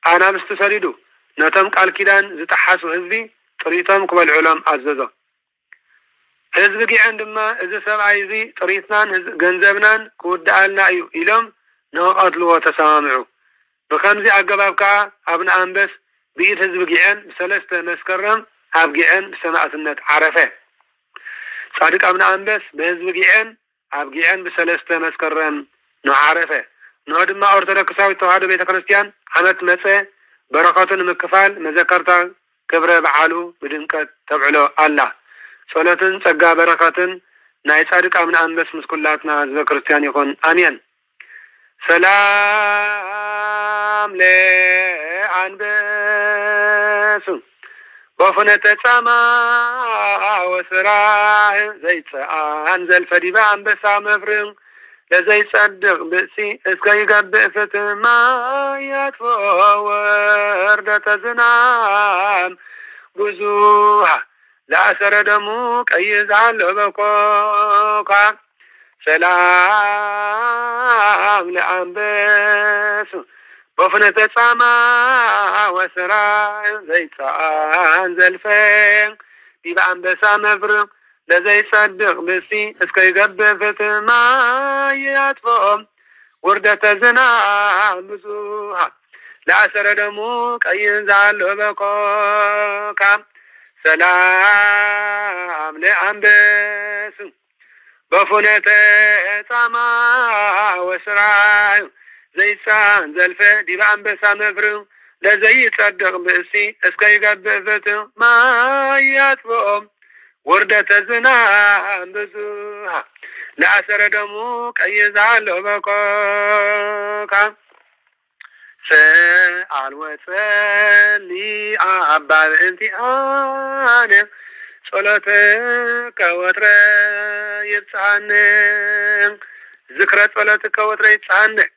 انا بست سريدو نتم قال كده زي تحسو هزبي طريقهم قبل علم عززه هزب قيان دما اذا سبعي زي طريقنا جنزبنا كودعالنا إلهم نوقاتلو وتسامعو بخمسي أقبابك أبنا أنبس بيت هزب جيعن بسلسة مسكرم أب جيعن بسماء عرفة صادق أبنا أنبس بهزب جيعن أب جيعن بسلسة مسكرم نعرفة نود ما أرتدك ساوي توحد بيت كريستيان حمت مسه بركات مكفال مذكرتا كبر بعالو بدنك تبعلو الله صلاة تقى بركات ناي صادق أبنا أنبس مسكولاتنا هزب كريستيان يكون آمين سلام لأنبس بفنة سما وسراه زيت أنزل فديبا أنبسا مفرم لزي صدق بأسي اسكي قبئ فتما يدفو وردة زنام بزوها لا سردموك أي زعل بكوكا سلام لأنبس بفنة سما وسراء زيت أنزل فين ديبا أنبسا مفرم لزي صدق بسي اسكي قبل فتما يدفهم وردة زنا بسوها لا سردموك أي زعل بكوكا سلام لأنبس بفنة سما وسراء زي سان زلفة ديبا أنبسا مفرم لزي صدق بسي اسكي قبل فتما يدفهم وردة زنا بسوها لا سردموك أي زعل بكوكا سأل وسلي أبال انتي آنم صلاتك وترى يتعنم ذكرى صلاتك وترى يتعنم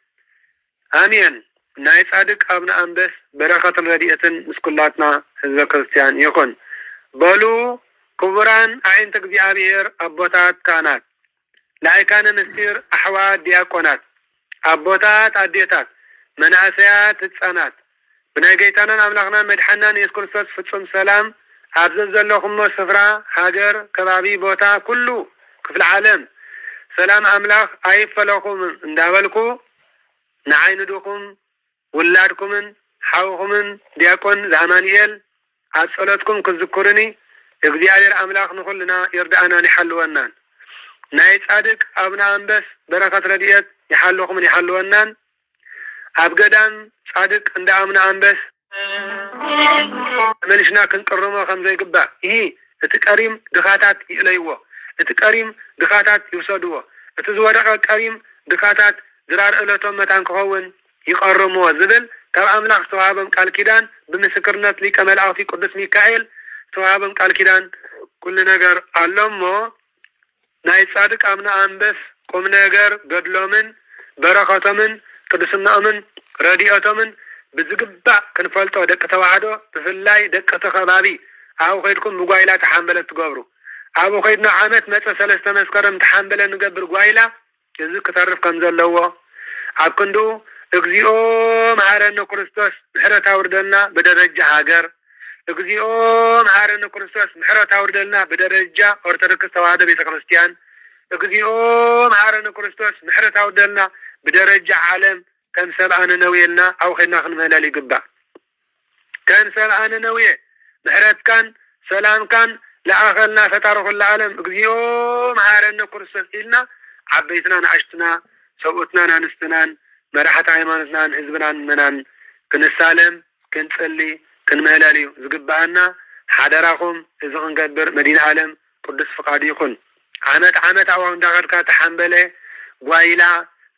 آمين ناي صادق أبنا أنبس بركة رديئة مسكولاتنا حزب كريستيان يكون بلو كبران عين እግዚአብሔር አቦታት ካህናት ላይካነ ምስጢር አሕዋት ዲያቆናት አቦታት አዴታት መናእሰያት ህፃናት ብናይ ጌታናን አምላኽናን መድሓናን ኢየሱስ ክርስቶስ ፍጹም ሰላም አብዘን ዘለኹም ስፍራ ሃገር ከባቢ ቦታ ኩሉ ክፍለ ዓለም ሰላም አምላኽ አይፈለኹም እንዳበልኩ ንዓይንዱኹም ውላድኩምን ሓውኹምን ዲያቆን ዘአማኑኤል አጸለትኩም ክዝኩርኒ እግዚአብሔር አምላኽ ንኹልና ይርዳአናን ይሐልወናን ናይ ጻድቅ አቡነ አንበስ በረከት ረድኤት ይሐልኹምን ይሐልወናን ኣብ ገዳም ጻድቅ እንደ አቡነ አንበስ መንሽና ክንቅርሞ ከም ዘይግባእ ይሄ እቲ ቀሪም ድኻታት ይእለይዎ እቲ ቀሪም ድኻታት ይውሰድዎ እቲ ዝወደቀ ቀሪም ድኻታት ዝራር ዕለቶም መታን ክኸውን ይቀርምዎ ዝብል ካብ አምላኽ ተዋሃበም ቃል ኪዳን ብምስክርነት ሊቀ መላእክቲ ቅዱስ ሚካኤል ተዋሃበም ቃል ኪዳን ኩሉ ነገር አለሞ ናይ ጻድቅ አቡነ አንበስ ቁም ነገር ገድሎምን በረከቶምን ቅዱስናኦምን ረድኤቶምን ብዝግባእ ክንፈልጦ ደቂ ተዋህዶ ብፍላይ ደቂ ተኸባቢ ኣብ ኸይድኩም ብጓይላ ተሓንበለት ትገብሩ ኣብ ኸይድና ዓመት መፀ 3 መስከረም ተሓንበለ ንገብር ጓይላ እዚ ክተርፍ ከም ዘለዎ ኣብ ክንዱ እግዚኦ መሐረነ ክርስቶስ ምሕረት አውርደልና በደረጃ ሃገር እግዚኦ መሐረነ ክርስቶስ ምሕረት አውርደልና በደረጃ ኦርቶዶክስ ተዋህዶ ቤተክርስቲያን እግዚኦ መሐረነ ክርስቶስ ምሕረት አውርደልና በደረጃ ዓለም ከም ሰብአነ ነውየልና አው ኸይድና ክንመለል ይግባእ ከም ሰብአነ ነውየ ምሕረትካን ሰላምካን ለአኸልና ፈጣሪ ኩሉ ዓለም እግዚኦ መሐረነ ክርስቶስ ኢልና ዓበይትና ንኣሽትና ሰብኡትናን ኣንስትናን መራሕቲ ሃይማኖትናን ህዝብናን መናን ክንሳለም ክንጽሊ ክንመለል እዩ ዝግባአና ሓደራኹም እዚ ክንገብር መዲና ዓለም ቅዱስ ፍቃዱ ይኹን ዓመት ኣብኡ እንዳኸድካ ተሓንበለ ጓይላ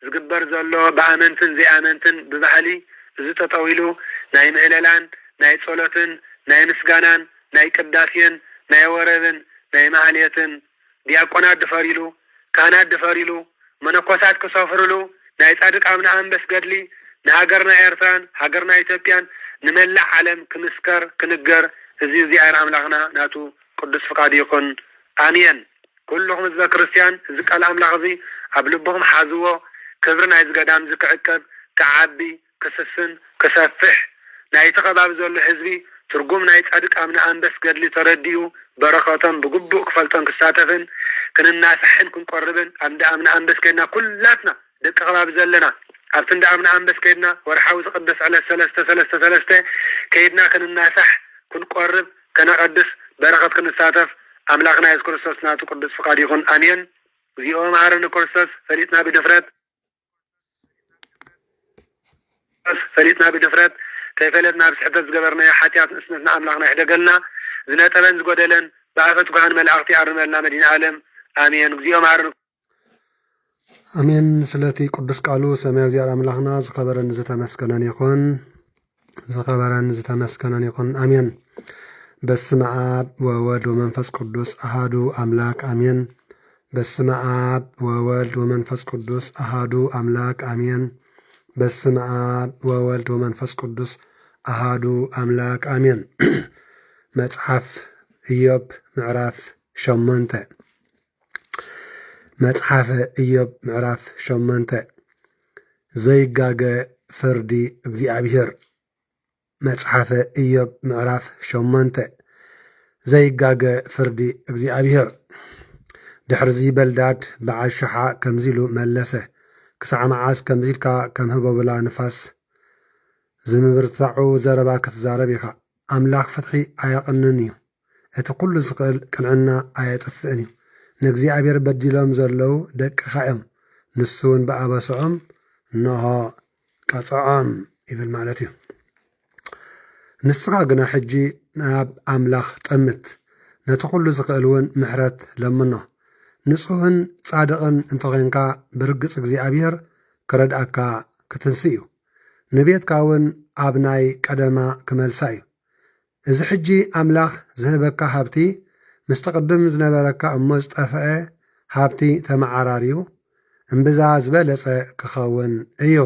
ዝግበር ዘሎ ብኣመንትን ዘይኣመንትን ብባህሊ እዚ ጠጠው ኢሉ ናይ ምህለላን ናይ ጸሎትን ናይ ምስጋናን ናይ ቅዳሴን ናይ ወረብን ናይ ማህሌትን ዲያቆናት ድፈሪሉ ካህናት ድፈሪሉ መነኮሳት ክሰፍርሉ ናይ ጻድቅ አቡነ አንበስ ገድሊ ንሃገርና ኤርትራን ሃገርና ኢትዮጵያን ንመላእ ዓለም ክምስከር ክንገር እዚ እግዚአብሔር አምላኽና ናቱ ቅዱስ ፍቃዱ ይኹን አሜን ኩልኹም ህዝበ ክርስቲያን እዚ ቃል አምላኽ እዚ ኣብ ልብኹም ሓዝዎ ክብሪ ናይ ዝገዳም ዝክዕቀብ ክዓቢ ክስስን ክሰፍሕ ናይ ተኸባቢ ዘሎ ህዝቢ ትርጉም ናይ ጻድቅ አቡነ አንበስ ገድሊ ተረዲኡ በረከቶም ብግቡእ ክፈልጦን ክሳተፍን ክንናስሕን ክንቆርብን እንደ አቡነ አንበስ ከይድና ኩላትና ደቂ ከባቢ ዘለና ኣብቲ እንደ አቡነ አንበስ ከይድና ወርሓዊ ዝቅደስ ዕለት 3 ከይድና ክንናሳሕ ክንቆርብ ከነቀድስ በረከት ክንሳተፍ አምላኽና ኢየሱስ ክርስቶስ ናቱ ቅዱስ ፍቃዱ ይኹን አሜን እግዚኦ መሐረነ ክርስቶስ ፈሊጥና ብድፍረት ከይፈለጥና ብስሕተት ዝገበርናዮ ሓጢኣት ንእስነትና አምላኽና ይሕደገልና ዝነጠበን ዝጎደለን ብኣፈት ጉሃን መላእክቲ ይኣርመልና መዲና ዓለም አሜን እግዚኦ መሐረነ አሜን ስለቲ ቅዱስ ቃሉ ሰማያዊ እግዚአብሔር አምላኽና ዝኸበረን ዝተመስገነን ይኹን አሜን በስመ አብ ወወልድ ወመንፈስ ቅዱስ አሃዱ አምላክ አሜን በስመ አብ ወወልድ ወመንፈስ ቅዱስ አሃዱ አምላክ አሜን በስመ አብ ወወልድ ወመንፈስ ቅዱስ አሃዱ አምላክ አሜን መጽሐፍ ኢዮብ ምዕራፍ 8 መጽሐፍ ኢዮብ ምዕራፍ 8 ዘይጋገ ፍርዲ እግዚአብሔር መጽሐፍ ኢዮብ ምዕራፍ 8 ዘይጋገ ፍርዲ እግዚአብሔር ድሕርዚ በልዳድ በዓል ሸሓ ከምዚሉ መለሰ ክሳዕ መዓዝ ከምዚልካ ከም ህበብላ ንፋስ ዝምብርታዑ ዘረባ ክትዛረብ ኢኻ ኣምላኽ ፍትሒ ኣየቕንን እዩ እቲ ኩሉ ዝኽእል ቅንዕና ኣየጥፍእን እዩ ንእግዚአብሔር በዲሎም ዘለው ደቅኻ እዮም ንሱ እውን ብኣበስዖም እንሆ ቀፅዖም ይብል ማለት እዩ ንስኻ ግና ሕጂ ናብ ኣምላኽ ጠምት ነቲ ኩሉ ዝኽእል እውን ምሕረት ለምኖ ንጹህን ጻድቕን እንተኾንካ ብርግጽ እግዚአብሔር ክረድኣካ ክትንሲ እዩ ንቤትካ እውን ኣብ ናይ ቀደማ ክመልሳ እዩ እዚ ሕጂ ኣምላኽ ዝህበካ ሃብቲ ምስ ተቕድም ዝነበረካ እሞ ዝጠፍአ ሃብቲ ተመዓራርዩ እምብዛ ዝበለጸ ክኸውን እዩ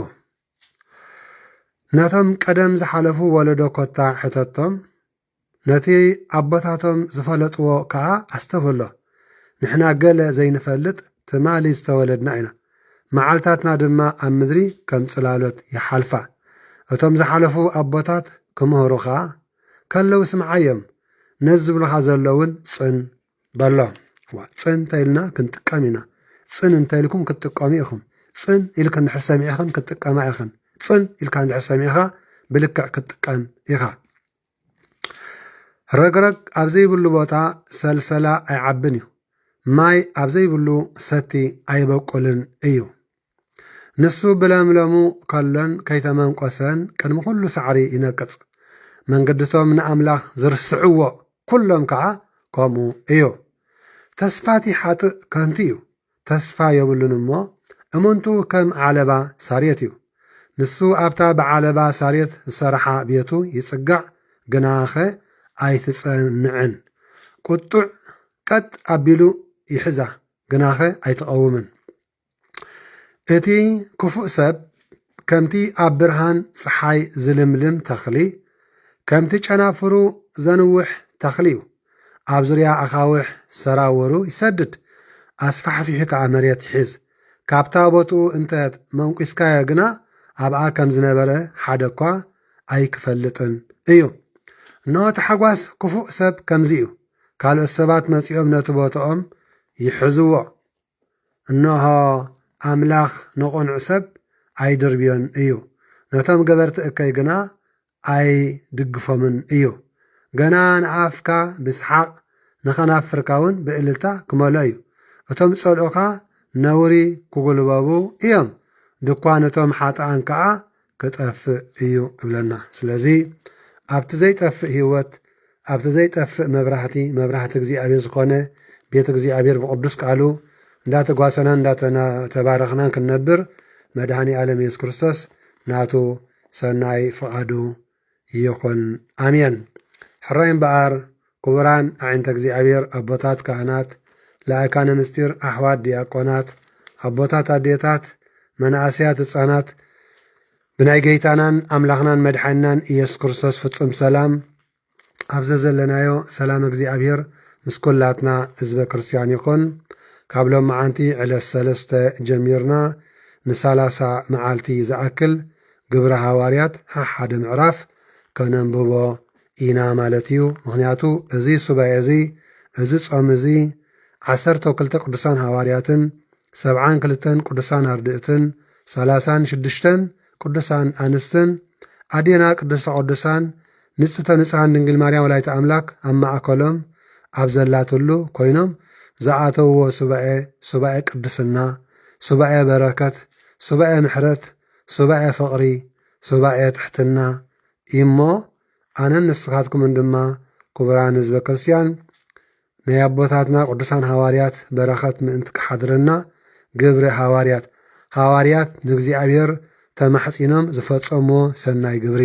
ናቶም ቀደም ዝሓለፉ ወለዶ ኮታ ሕተቶም ነቲ ኣቦታቶም ዝፈለጥዎ ከዓ ኣስተበሎ ንሕና ገለ ዘይንፈልጥ ትማሊ ዝተወለድና ኢና መዓልታትና ድማ ኣብ ምድሪ ከም ጽላሎት ይሓልፋ እቶም ዝሓለፉ ኣቦታት ክምህሩ ከዓ ከለው ስምዓዮም ነዚ ዝብልኻ ዘለውን ጽን በሎ ጽን እንተኢልና ክንጥቀም ኢና ጽን እንተኢልኩም ክትጥቀሙ ኢኹም ጽን ኢልካ እንድሕር ሰሚዕኽን ክትጥቀማ ኢኽን ጽን ኢልካ እንድሕር ሰሚዕኻ ብልክዕ ክትጥቀም ኢኻ ረግረግ ኣብ ዘይብሉ ቦታ ሰልሰላ ኣይዓብን እዩ ማይ ኣብ ዘይብሉ ሰቲ ኣይበቁልን እዩ ንሱ ብለምለሙ ከሎን ከይተመንቆሰን ቅድሚ ኩሉ ሳዕሪ ይነቅጽ መንገድቶም ንኣምላኽ ዝርስዕዎ ኩሎም ከዓ ከምኡ እዩ ተስፋቲ ሓጥእ ከንቲ እዩ ተስፋ የብሉን እሞ እሙንቱ ከም ዓለባ ሳርየት እዩ ንሱ ኣብታ ብዓለባ ሳርየት ዝሰርሓ ቤቱ ይጽጋዕ ግናኸ ኣይትጸንዕን ቁጡዕ ቀጥ ኣቢሉ ይሕዛ ግናኸ ኣይትቐውምን እቲ ክፉእ ሰብ ከምቲ ኣብ ብርሃን ፀሓይ ዝልምልም ተኽሊ ከምቲ ጨናፍሩ ዘንውሕ ተኽሊ እዩ ኣብ ዙርያ ኣኻውሕ ሰራወሩ ይሰድድ ኣስፋሕፊሑ ከዓ መሬት ይሕዝ ካብታ ቦትኡ እንተ መንቂስካዮ ግና ኣብኣ ከም ዝነበረ ሓደ እኳ ኣይክፈልጥን እዩ እነሆ ተሓጓስ ክፉእ ሰብ ከምዚ እዩ ካልኦት ሰባት መጺኦም ነቲ ቦትኦም ይሕዝዎ እነሆ ኣምላኽ ንቑኑዕ ሰብ ኣይድርብዮን እዩ ነቶም ገበርቲ እከይ ግና ኣይድግፎምን እዩ ገና ንኣፍካ ብስሓቕ ንኸናፍርካ እውን ብእልልታ ክመልኦ እዩ እቶም ጸልኦኻ ነውሪ ክጉልበቡ እዮም ድኳን እቶም ሓጥኣን ከዓ ክጠፍእ እዩ እብለና ስለዚ ኣብቲ ዘይጠፍእ ህይወት ኣብቲ ዘይጠፍእ መብራህቲ እግዚኣብሔር ዝኾነ ቤተ እግዚኣብሔር ብቅዱስ ቃሉ እንዳተጓሰናን እንዳተባረኽናን ክንነብር መድኃኒ ዓለም ኢየሱስ ክርስቶስ ናቱ ሰናይ ፍቓዱ ይኹን ኣሜን ሕራይ እምበኣር ክቡራን ኣዒንተ እግዚኣብሔር ኣቦታት ካህናት ለኣካነ ምስጢር ኣሕዋት ዲያቆናት ኣቦታት ኣዴታት መናእስያት ህፃናት ብናይ ጌይታናን ኣምላኽናን መድሓኒናን ኢየሱስ ክርስቶስ ፍጹም ሰላም ኣብዘ ዘለናዮ ሰላም እግዚኣብሔር ምስ ኩላትና ህዝበ ክርስቲያን ይኹን ካብ ሎም መዓንቲ ዕለት 3 ጀሚርና ን30 መዓልቲ ዝኣክል ግብረ ሃዋርያት ሓደ ምዕራፍ ከነንብቦ ኢና ማለት እዩ ምክንያቱ እዚ ሱባኤ እዚ ጾም እዚ 12 ቅዱሳን ሃዋርያትን 72 ቅዱሳን ኣርድእትን 36 ቅዱሳን ኣንስትን ኣዴና ቅድስተ ቅዱሳን ንጽሕተ ንጹሓን ድንግል ማርያም ወላዲተ ኣምላክ ኣብ ማእከሎም ኣብ ዘላትሉ ኮይኖም ዝኣተውዎ ሱባኤ ቅድስና ሱባኤ በረከት ሱባኤ ምሕረት ሱባኤ ፍቕሪ ሱባኤ ትሕትና እሞ ኣነን ንስኻትኩምን ድማ ክቡራን ህዝበ ክርስቲያን ናይ ኣቦታትና ቅዱሳን ሃዋርያት በረከት ምእንቲ ክሓድረና ግብሪ ሃዋርያት ንእግዚኣብሔር ተማሕፂኖም ዝፈጸምዎ ሰናይ ግብሪ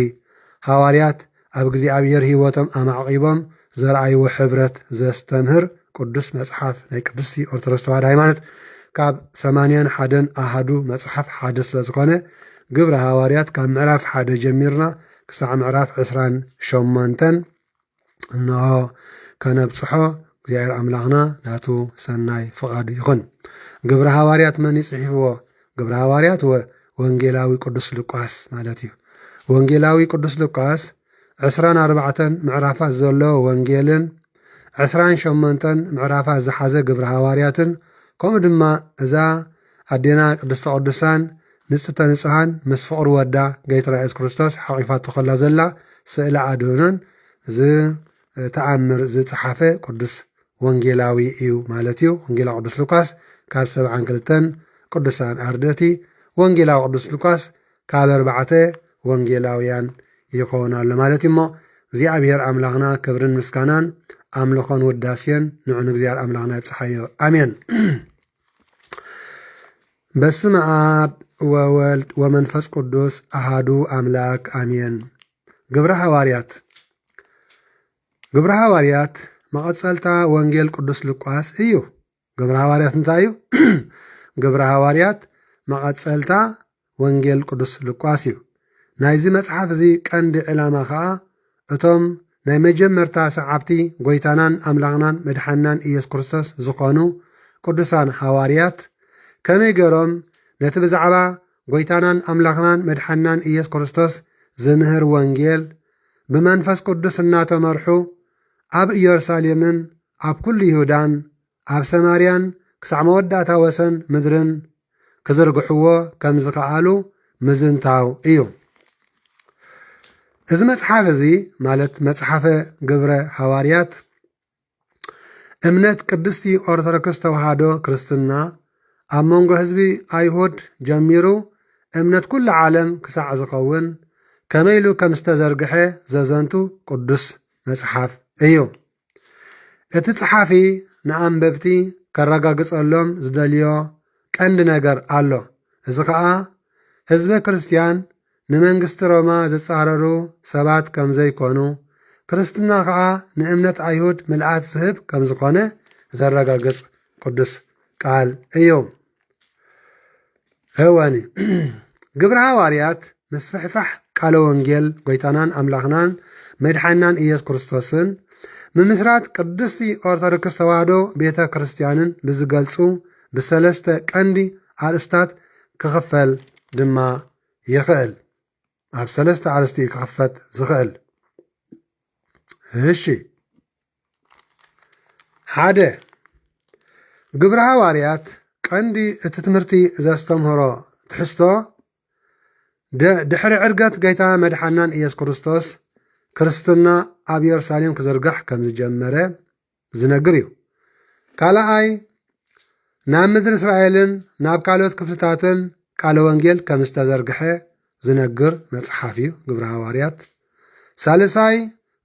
ሃዋርያት ኣብ እግዚኣብሔር ህይወቶም ኣማዕቂቦም ዘርኣይዎ ሕብረት ዘስተምህር ቅዱስ መጽሓፍ ናይ ቅድስቲ ኦርቶዶክስ ተዋህዶ ሃይማኖት ካብ 81 ኣሃዱ መጽሓፍ ሓደ ስለ ዝኾነ ግብሪ ሃዋርያት ካብ ምዕራፍ 1 ጀሚርና ክሳዕ ምዕራፍ 28 እንሆ ከነብፅሖ እግዚኣብሔር ኣምላኽና ናቱ ሰናይ ፍቓዱ ይኹን ግብሪ ሃዋርያት መን ይጽሒፍዎ ግብሪ ሃዋርያት ወንጌላዊ ቅዱስ ሉቃስ ማለት እዩ ወንጌላዊ ቅዱስ ሉቃስ 24 ምዕራፋት ዘለዎ ወንጌልን 28 ምዕራፋት ዝሓዘ ግብሪ ሃዋርያትን ከምኡ ድማ እዛ ኣዴና ቅድስተ ቅዱሳን ንጽሕተ ንጹሓን ምስ ፍቕሪ ወዳ ጌታና ኢየሱስ ክርስቶስ ሓቂፋቶ ከላ ዘላ ስእለ ኣድህኖን ዝተኣምር ዝጸሓፈ ቅዱስ ወንጌላዊ እዩ ማለት እዩ ወንጌላዊ ቅዱስ ሉቃስ ካብ 72 ቅዱሳን ኣርድእቲ ወንጌላዊ ቅዱስ ሉቃስ ካብ 4 ወንጌላውያን ይኾናሉ ማለት እዩ እሞ እግዚኣብሔር ኣምላኽና ክብርን ምስጋናን ኣምልኾን ውዳስየን ንዑ ንእግዚኣብሔር ኣምላኽና ይብፅሓዮ ኣሜን በስመ አብ ወወልድ ወመንፈስ ቅዱስ አሃዱ አምላክ አሜን ግብረ ሃዋርያት መቐጸልታ ወንጌል ቅዱስ ሉቃስ እዩ ግብረ ሃዋርያት እንታይ እዩ ግብረ ሃዋርያት መቐጸልታ ወንጌል ቅዱስ ሉቃስ እዩ ናይዚ መጽሓፍ እዚ ቀንዲ ዕላማ ከዓ እቶም ናይ መጀመርታ ሰዓብቲ ጎይታናን ኣምላኽናን መድሓናን ኢየሱስ ክርስቶስ ዝኾኑ ቅዱሳን ሐዋርያት ከመይ ገይሮም ነቲ ብዛዕባ ጎይታናን ኣምላኽናን መድሓናን ኢየሱስ ክርስቶስ ዝምህር ወንጌል ብመንፈስ ቅዱስ እናተመርሑ ኣብ ኢየሩሳሌምን ኣብ ኩሉ ይሁዳን ኣብ ሰማርያን ክሳዕ መወዳእታ ወሰን ምድርን ክዝርግሕዎ ከም ዝከኣሉ ምዝንታው እዩ። እዚ መጽሓፍ እዚ ማለት መጽሓፈ ግብረ ሐዋርያት እምነት ቅድስቲ ኦርቶዶክስ ተዋህዶ ክርስትና ኣብ መንጎ ህዝቢ ኣይሁድ ጀሚሩ እምነት ኩሉ ዓለም ክሳዕ ዝኸውን ከመይሉ ከም ዝተዘርግሐ ዘዘንቱ ቅዱስ መጽሓፍ እዩ። እቲ ጽሓፊ ንኣንበብቲ ከረጋግጸሎም ዝደልዮ ቀንዲ ነገር ኣሎ። እዚ ከዓ ህዝበ ክርስቲያን ንመንግስቲ ሮማ ዝጻረሩ ሰባት ከም ዘይኮኑ ክርስትና ከዓ ንእምነት ኣይሁድ ምልኣት ዝህብ ከም ዝኾነ ዘረጋግጽ ቅዱስ ቃል እዩ። ህወኒ ግብረ ሐዋርያት ምስ ፍሕፋሕ ቃለ ወንጌል ጎይታናን ኣምላኽናን መድሓናን ኢየሱስ ክርስቶስን ምምስራት ቅድስቲ ኦርቶዶክስ ተዋህዶ ቤተ ክርስቲያንን ብዝገልጹ ብሰለስተ ቀንዲ ኣርእስታት ክኽፈል ድማ ይኽእል። ኣብ ሰለስተ ኣርእስቲ ክኽፈት ዝኽእል እሺ። ሓደ ግብረ ሐዋርያት ቀንዲ እቲ ትምህርቲ ዘስተምህሮ ትሕዝቶ ድሕሪ ዕርገት ጎይታ መድሓናን ኢየሱስ ክርስቶስ ክርስትና ኣብ ኢየሩሳሌም ክዝርጋሕ ከም ዝጀመረ ዝነግር እዩ። ካልኣይ ናብ ምድሪ እስራኤልን ናብ ካልኦት ክፍልታትን ቃለ ወንጌል ከም ዝተዘርግሐ ዝነግር መጽሓፍ እዩ ግብረ ሐዋርያት። ሳልሳይ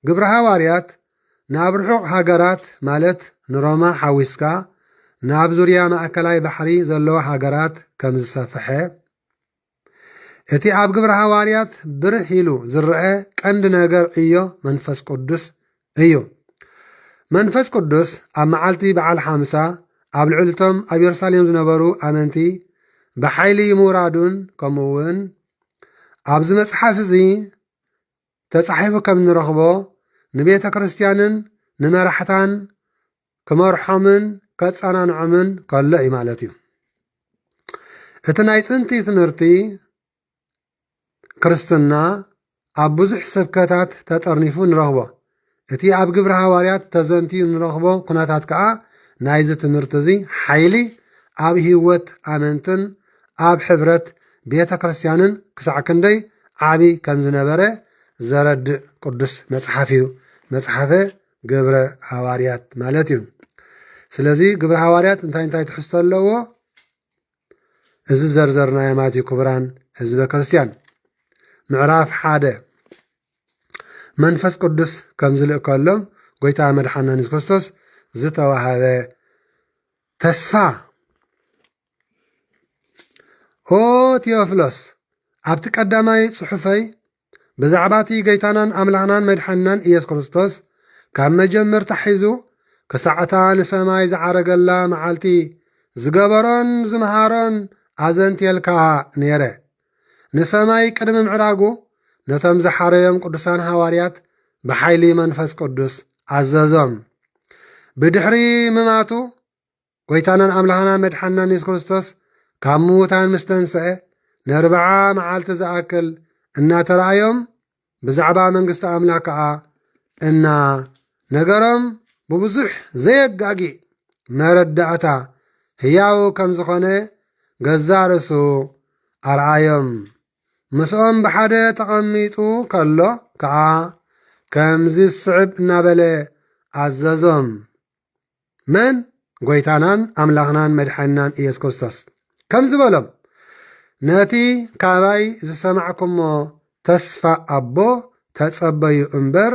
ግብረ ሐዋርያት ናብ ርሑቕ ሃገራት ማለት ንሮማ ሓዊስካ ናብ ዙርያ ማእከላይ ባሕሪ ዘለዎ ሃገራት ከም ዝሰፍሐ እቲ ኣብ ግብረ ሐዋርያት ብርህ ኢሉ ዝርአ ቀንዲ ነገር ዕዮ መንፈስ ቅዱስ እዩ። መንፈስ ቅዱስ ኣብ መዓልቲ በዓል ሓምሳ ኣብ ልዕልቶም ኣብ ኢየሩሳሌም ዝነበሩ ኣመንቲ ብሓይሊ ምውራዱን ከምኡውን ኣብዚ መጽሓፍ እዚ ተጻሒፉ ከም ንረኽቦ ንቤተ ክርስቲያንን ንመራሕታን ክመርሖምን ከጸናንዖምን ከሎ እዩ ማለት እዩ። እቲ ናይ ጥንቲ ትምህርቲ ክርስትና ኣብ ብዙሕ ስብከታት ተጠርኒፉ ንረኽቦ። እቲ ኣብ ግብረ ሐዋርያት ተዘንቲዩ ንረኽቦ ኩነታት ከዓ ናይዚ ትምህርቲ እዚ ሓይሊ ኣብ ህይወት ኣመንትን ኣብ ሕብረት ቤተ ክርስቲያንን ክሳዕ ክንደይ ዓቢ ከም ዝነበረ ዘረድእ ቅዱስ መጽሓፍ እዩ መጽሓፈ ግብረ ሐዋርያት ማለት እዩ። ስለዚ ግብረ ሐዋርያት እንታይ ትሕዝቶ ኣለዎ? እዚ ዘርዘርናዮ ማለት እዩ። ክቡራን ህዝበ ክርስቲያን ምዕራፍ 1 መንፈስ ቅዱስ ከም ዝልእከሎም ጎይታ መድሓናን ኢየሱስ ክርስቶስ ዝተዋሃበ ተስፋ። ኦ ቴዎፍሎስ ኣብቲ ቀዳማይ ጽሑፈይ ብዛዕባ እቲ ጎይታናን ኣምላኽናን መድሓናን ኢየሱስ ክርስቶስ ካብ መጀመርታ ሒዙ ክሳዕታ ንሰማይ ዝዓረገላ መዓልቲ ዝገበሮን ዝመሃሮን ኣዘንትየልካ ነይረ። ንሰማይ ቅድሚ ምዕራጉ ነቶም ዝሓረዮም ቅዱሳን ሐዋርያት ብሓይሊ መንፈስ ቅዱስ ኣዘዞም። ብድሕሪ ምማቱ ጎይታናን ኣምላኽናን መድሓናን ኢየሱስ ክርስቶስ ካብ ምዉታን ምስ ተንስአ ን40 መዓልቲ ዝኣክል እናተረኣዮም ብዛዕባ መንግስቲ ኣምላክ ከዓ ነገሮም ብብዙሕ ዘየጋጊእ መረዳእታ ህያው ከም ዝኾነ ገዛ ርእሱ ኣርኣዮም። ምስኦም ብሓደ ተቐሚጡ ከሎ ከዓ ከምዚ ዝስዕብ እናበለ ኣዘዞም። መን? ጎይታናን ኣምላኽናን መድሓናን ኢየሱስ ክርስቶስ ከም ዝበሎም ነቲ ካባይ ዝሰማዕኩሞ ተስፋ ኣቦ ተጸበዩ እምበር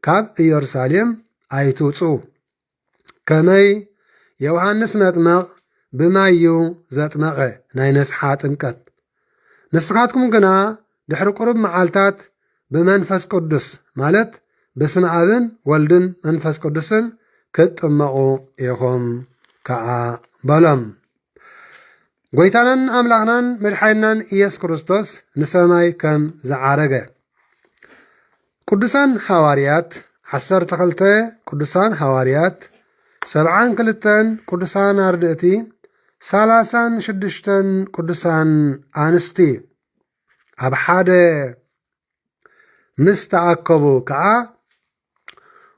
ካብ ኢየሩሳሌም ኣይትውፁ። ከመይ ዮሃንስ መጥመቕ ብማዩ ዘጥመቐ ናይ ነስሓ ጥምቀት ንስኻትኩም ግና ድሕሪ ቁሩብ መዓልታት ብመንፈስ ቅዱስ ማለት ብስመ ኣብን ወልድን መንፈስ ቅዱስን ክትጥመቑ ኢኹም ከዓ በሎም። ጎይታናን ኣምላኽናን መድሓናን ኢየሱስ ክርስቶስ ንሰማይ ከም ዝዓረገ ቅዱሳን ሐዋርያት 12 ቅዱሳን ሐዋርያት 72 ቅዱሳን አርድእቲ 36 ቅዱሳን አንስቲ ኣብ ሓደ ምስ ተኣከቡ ከዓ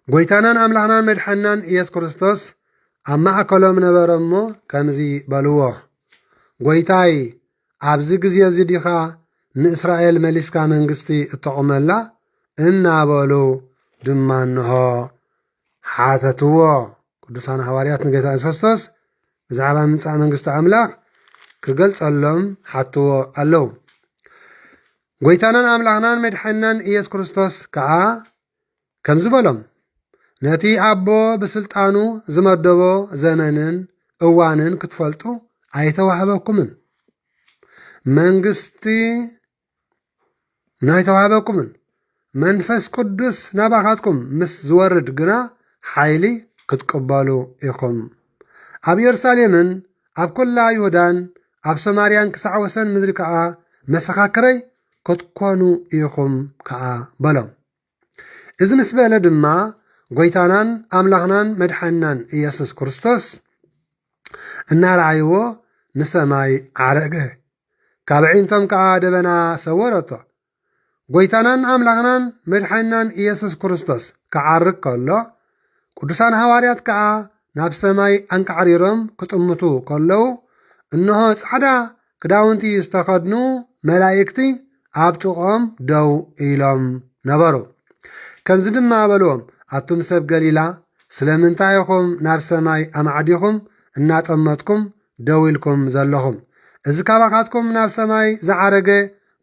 ጎይታናን ኣምላኽናን መድሓናን ኢየሱስ ክርስቶስ ኣብ ማእከሎም ነበረ እሞ ከምዚ በልዎ ጎይታይ ኣብዚ ግዜ እዚ ዲኻ ንእስራኤል መሊስካ መንግስቲ እተቑመላ እናበሉ ድማ እንሆ ሓተትዎ። ቅዱሳን ሐዋርያት ንጌታ ኢየሱስ ክርስቶስ ብዛዕባ ምምፃእ መንግስቲ ኣምላኽ ክገልጸሎም ሓትዎ ኣለዉ። ጎይታናን ኣምላኽናን መድሓናን ኢየሱስ ክርስቶስ ከዓ ከምዚ በሎም ነቲ ኣቦ ብስልጣኑ ዝመደቦ ዘመንን እዋንን ክትፈልጡ ኣይተዋህበኩምን መንግስቲ ናይተዋህበኩምን መንፈስ ቅዱስ ናባኻትኩም ምስ ዝወርድ ግና ሓይሊ ክትቅበሉ ኢኹም ኣብ ኢየሩሳሌምን ኣብ ኩላ ይሁዳን ኣብ ሰማርያን ክሳዕ ወሰን ምድሪ ከዓ መሰኻክረይ ክትኮኑ ኢኹም ከዓ በሎም። እዚ ምስ በለ ድማ ጎይታናን ኣምላኽናን መድሓናን ኢየሱስ ክርስቶስ እናረኣይዎ ንሰማይ ዓረገ ካብ ዒንቶም ከዓ ደበና ሰወረቶ። ጎይታናን ኣምላኽናን መድሓናን ኢየሱስ ክርስቶስ ክዓርግ ከሎ ቅዱሳን ሐዋርያት ከዓ ናብ ሰማይ አንቃዕሪሮም ክጥምቱ ከለዉ እንሆ ጻዕዳ ክዳውንቲ ዝተኸድኑ መላእክቲ ኣብ ጥቖም ደው ኢሎም ነበሩ። ከምዚ ድማ በልዎም ኣቱም ሰብ ገሊላ ስለምንታይ ኢኹም ናብ ሰማይ ኣማዕዲኹም እናጠመጥኩም ደው ኢልኩም ዘለኹም? እዚ ካባኻትኩም ናብ ሰማይ ዝዓረገ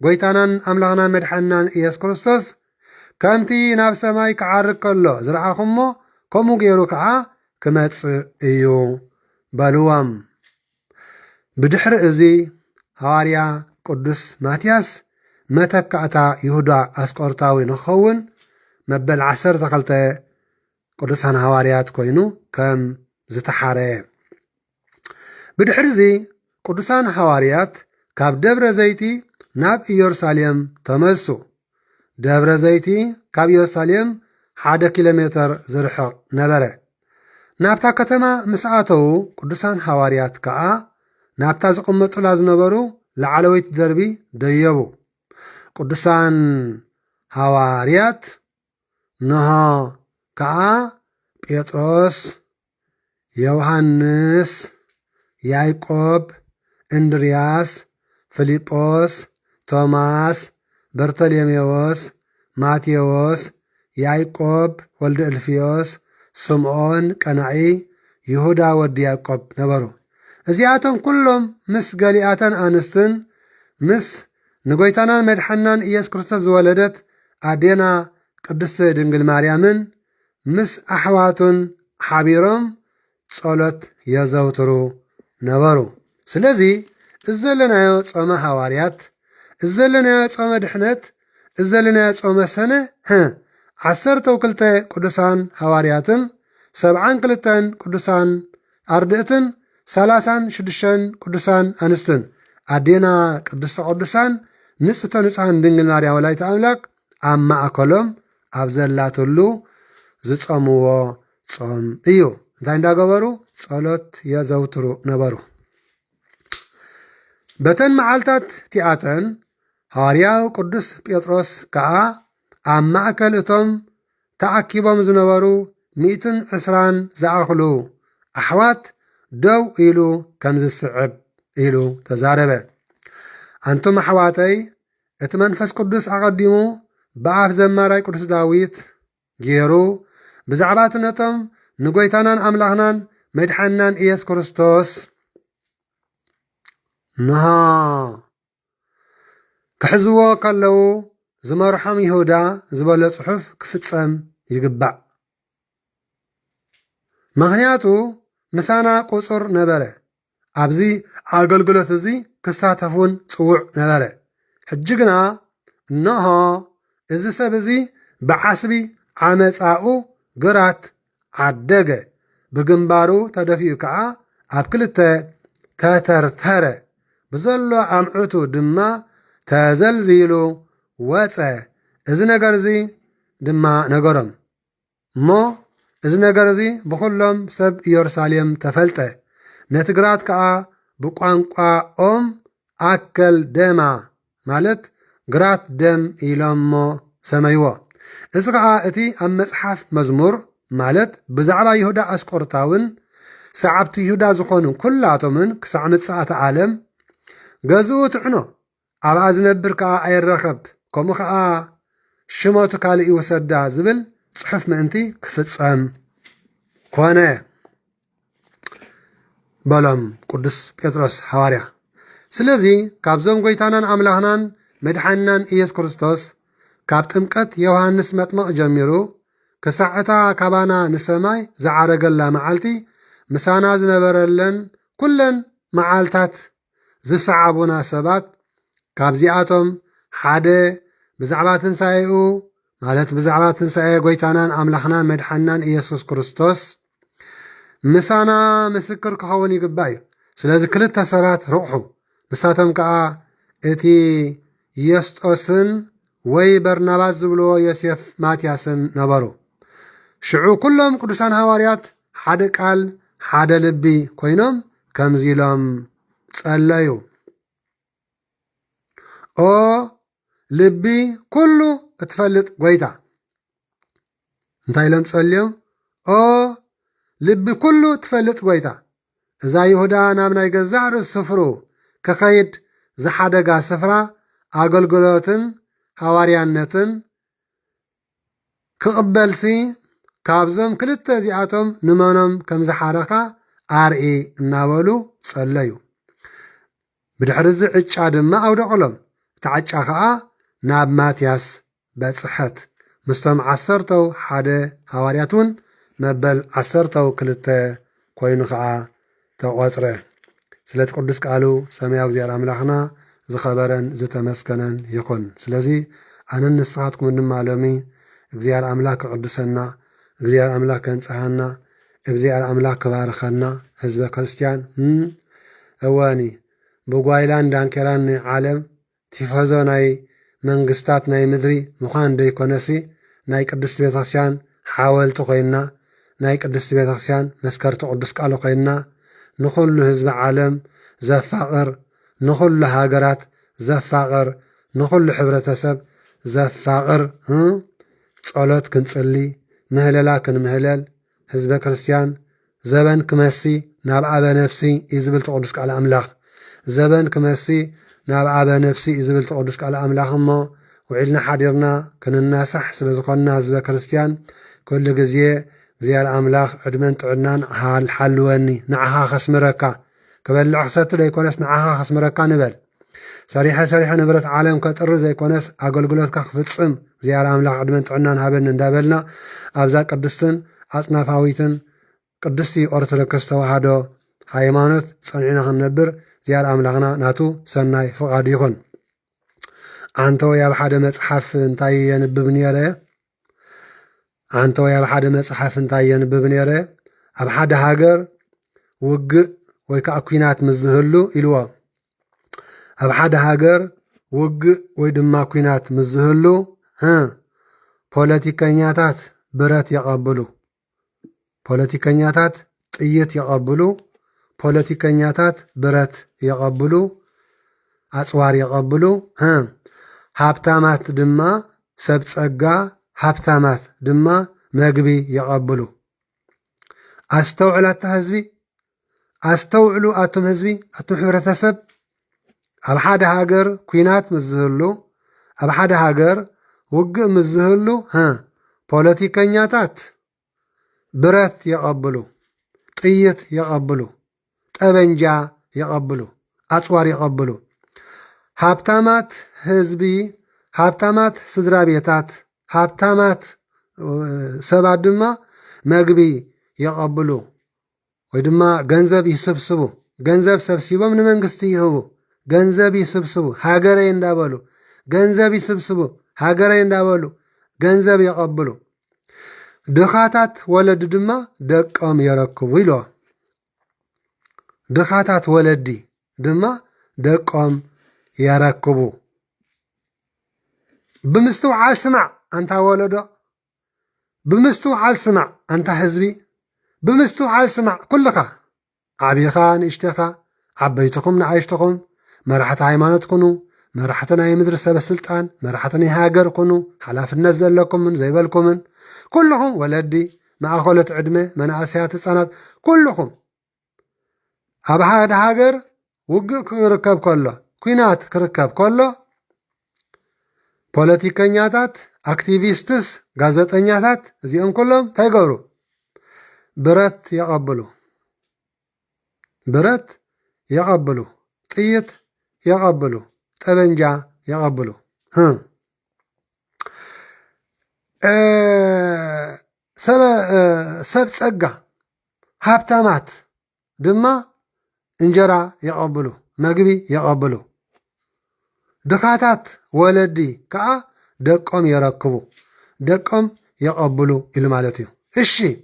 ጎይታናን ኣምላኽናን መድሓናን ኢየሱስ ክርስቶስ ከምቲ ናብ ሰማይ ክዓርግ ከሎ ዝረኣኹሞ ከምኡ ገይሩ ከዓ ክመጽእ እዩ በልዎም። ብድሕሪ እዚ ሐዋርያ ቅዱስ ማትያስ መተካእታ ይሁዳ ኣስቆርታዊ ንኸውን መበል 12 ቅዱሳን ሐዋርያት ኮይኑ ከም ዝተሓረየ። ብድሕሪ እዚ ቅዱሳን ሐዋርያት ካብ ደብረ ዘይቲ ናብ ኢየሩሳሌም ተመልሱ። ደብረ ዘይቲ ካብ ኢየሩሳሌም 1 ኪሎ ሜትር ዝርሕቕ ነበረ። ናብታ ከተማ ምስ ኣተዉ ቅዱሳን ሐዋርያት ከዓ ናብታ ዝቕመጡላ ዝነበሩ ላዕለወይቲ ደርቢ ደየቡ። ቅዱሳን ሐዋርያት ነሆ ከዓ ጴጥሮስ፣ ዮሐንስ፣ ያዕቆብ፣ እንድርያስ፣ ፊልጶስ፣ ቶማስ፣ በርተሎሜዎስ፣ ማቴዎስ፣ ያዕቆብ ወልደ እልፍዮስ፣ ስምዖን ቀናኢ፣ ይሁዳ ወዲ ያዕቆብ ነበሩ። እዚኣቶም ኩሎም ምስ ገሊኣተን ኣንስትን ምስ ንጎይታናን መድሓናን ኢየሱስ ክርስቶስ ዝወለደት ኣዴና ቅድስቲ ድንግል ማርያምን ምስ ኣሕዋቱን ሓቢሮም ጸሎት የዘውትሩ ነበሩ። ስለዚ እዚ ዘለናዮ ጾመ ሐዋርያት፣ እዚ ዘለናዮ ጾመ ድሕነት፣ እዚ ዘለናዮ ጾመ ሰነ 12 ቅዱሳን ሐዋርያትን 72 ቅዱሳን ኣርድእትን 36 ቅዱሳን አንስትን ኣዴና ቅድስተ ቅዱሳን ንጽሕተ ንጹሓን ድንግል ማርያም ወላዲተ ኣምላክ ኣብ ማእከሎም ኣብ ዘላትሉ ዝጾምዎ ጾም እዩ። እንታይ እንዳገበሩ ጸሎት የዘውትሩ ነበሩ። በተን መዓልታት እቲኣተን ሐዋርያው ቅዱስ ጴጥሮስ ከዓ ኣብ ማእከል እቶም ተኣኪቦም ዝነበሩ 120 ዝኣኽሉ ኣሕዋት ደው ኢሉ ከም ዝስዕብ ኢሉ ተዛረበ። ኣንቱም ኣሕዋተይ እቲ መንፈስ ቅዱስ ኣቐዲሙ ብኣፍ ዘማራይ ቅዱስ ዳዊት ገይሩ ብዛዕባ ነቶም ንጎይታናን ኣምላኽናን መድሓናን ኢየሱስ ክርስቶስ ነሃ ክሕዝዎ ከለዉ ዝመርሖም ይሁዳ ዝበሎ ጽሑፍ ክፍጸም ይግባእ። ምኽንያቱ ምሳና ቁጹር ነበረ። ኣብዚ ኣገልግሎት እዚ ክሳተፉን ጽውዕ ነበረ። ሕጂ ግና እነሆ እዚ ሰብ እዚ ብዓስቢ ዓመፃኡ ግራት ዓደገ፣ ብግንባሩ ተደፊኡ ከዓ ኣብ ክልተ ተተርተረ፣ ብዘሎ ኣምዑቱ ድማ ተዘልዚሉ ወፀ። እዚ ነገር እዚ ድማ ነገሮም مو إذ نجرزي بخلهم سب يرساليم تفلته نتقرات كا بقوانقا أكل دما مالت قرات دم إلامو سميوا إذ كا إتي أم مصحف مزمور مالت بزعبا يهودا أسقرطاون سعبت يهودا زخونون كلاتومن كسع مصاعة عالم غزو تعنو أبا زنبر كا أي الرخب كومو كا شموتو كالي وسدا زبل صحف مأنتي كفتصام كوانا بلام قدس بيتروس حواريا سلازي كابزوم قويتانان أملاهنان مدحنان إيس كريستوس كابتمقت يوهانس مطمق جميرو كساعتا كابانا نسماي زعارقلا معالتي مسانا زنبرلن كلن معالتات زسعابونا سبات كابزياتهم حاده بزعبات تنسايقو مالت بزعبات تنسايق قويتانان أملاهنان مدحنان إيسوس كريستوس مسانا مسكر كهون يقبايو سلازي كلتا سبات روحو مساتم كا اتي يسطوسن وي برناباز زبلو يوسف ماتياسن نبرو شعو كلهم قدسان هواريات حدا قال حدا لبي كوينهم كمزيلهم تصليو او لبي كله اتفلت قويتا انتاي لهم تصليهم او لبي كله تفلت قويتا إذا يهودا نامنا يقزعر السفرو كخيد زحادقا سفرا أقلقلوتن هواريانتن كقبلسي كابزم كلتا زياتهم نمانم كم زحارقا آرئي ناولو صليو بدحرز عجاد ما أو دقلم تعجاقا ناب ماتياس بصحت مستم عصرتو حدا هوارياتون مبل عصرتو كلتا كوينخا تقاطره سلت قدس قالو سماو زيار أملاخنا زخبرن زتمسكنن يكون سلازي أنا نسخاتكم من معلومي زيار أملاك قدسنا زيار أملاك انصحنا زيار أملاك بارخنا حزب كريستيان أواني بقوايلان دانكران عالم تفازو ناي منغستات ناي مدري مخان دي كونسي ناي قدس بيتخسيان حاولتو قينا ناي قدس بيتخسيان مسكرتو قدس قالو قينا نخل حزب عالم زفاقر نخل هاجرات زفاقر نخل حبرتسب زفاقر صلوت كنصلي مهللا كنمهلل حزب كريستيان زبن كمسي ناب أبا نفسي إزبل تقدس على أملاخ زبن كمسي ناب أبا نفسي إزبل تقدس على أملاخ ما وعلنا حاضرنا كنناسح سلازقنا حزب كريستيان كل جزية زيار أملاخ عدمن تعدنان حلواني نعها خسمركا كبل عصت لي كونس نعها خسمركا نبل صريحة نبرت عالم كتر زي كونس أقولقلت كخفتصم زيار أملاخ عدمن تعدنان هابن ندابلنا أبزا قدستن أصنافاويتن قدستي أرثوذكس توحدو هايمانوت صنعنا خنبر زيار أملاخنا ناتو سناي فقاد يكون أنتو يا بحد مصحف انتاي ينبب نيره أنتو يا بحد مصحف انتاي ينبب نيره أب حد هاجر وقع ويكا كوينات مزهلو إلوا أب حد هاجر وقع ويدما كوينات مزهلو بوليتيكانياتات برات يقبلو بوليتيكانياتات ጥይት يقبلو بوليتيكانياتات برات يقبلو أصوار يقبلو هابتامات دما سبصقا هابتامات دما مغبي يقبلو أستوعلت حزبي أستوعلو أتم حزبي أتم حبرتسب أب حد هاجر كوينات مزهلو أب حد هاجر وقع مزهلو بوليتيكانياتات برات يقبلو ጥይት يقبلو ጠበንጃ يقبلو أصوار يقبلو هابتامات حزبي هابتامات سدرا بيتات هابتامات سبات دما مغبي يقبلو ويدما ገንዘብ ይስብስቡ ገንዘብ ሰብስበው ምን መንግስት ይሁቡ ገንዘብ ይስብስቡ ሀገሬ እንዳበሉ ገንዘብ ይስብስቡ ሀገሬ እንዳበሉ ገንዘብ يقبلو ድኻታት ወለድ ድማ ደቆም يركبو ኢልዋ ድኻታት ወለዲ ድማ ደቆም يركبو بمستوعى اسمع أنت ولدو بمستوعال سمع أنت حزبي بمستوعال سمع كلها عبيخا نشتخا عبيتكم نعيشتكم مرحة هايمانت كنو مرحتنا مدرسة بالسلطان مرحتني هاجر كنو حلاف النزل لكم من زي بالكم من كلهم ولدي مع خولة عدمة مناسيات السنة كلهم أبهاد هاجر وقع كركب كله كينات كركب كله بوليتيكانياتات أكتيفيستس غازيتانياتات زيهم كلهم تيقولوا برت يقبلوا برت يقبلوا طيت يقبلوا طبنجا يقبلوا سب صقا هابتامات دما انجرا يقبلوا مغبي يقبلوا دخاتات ولدي كا دقم يركبوا دقم يقبلوا إلى مالتي إشي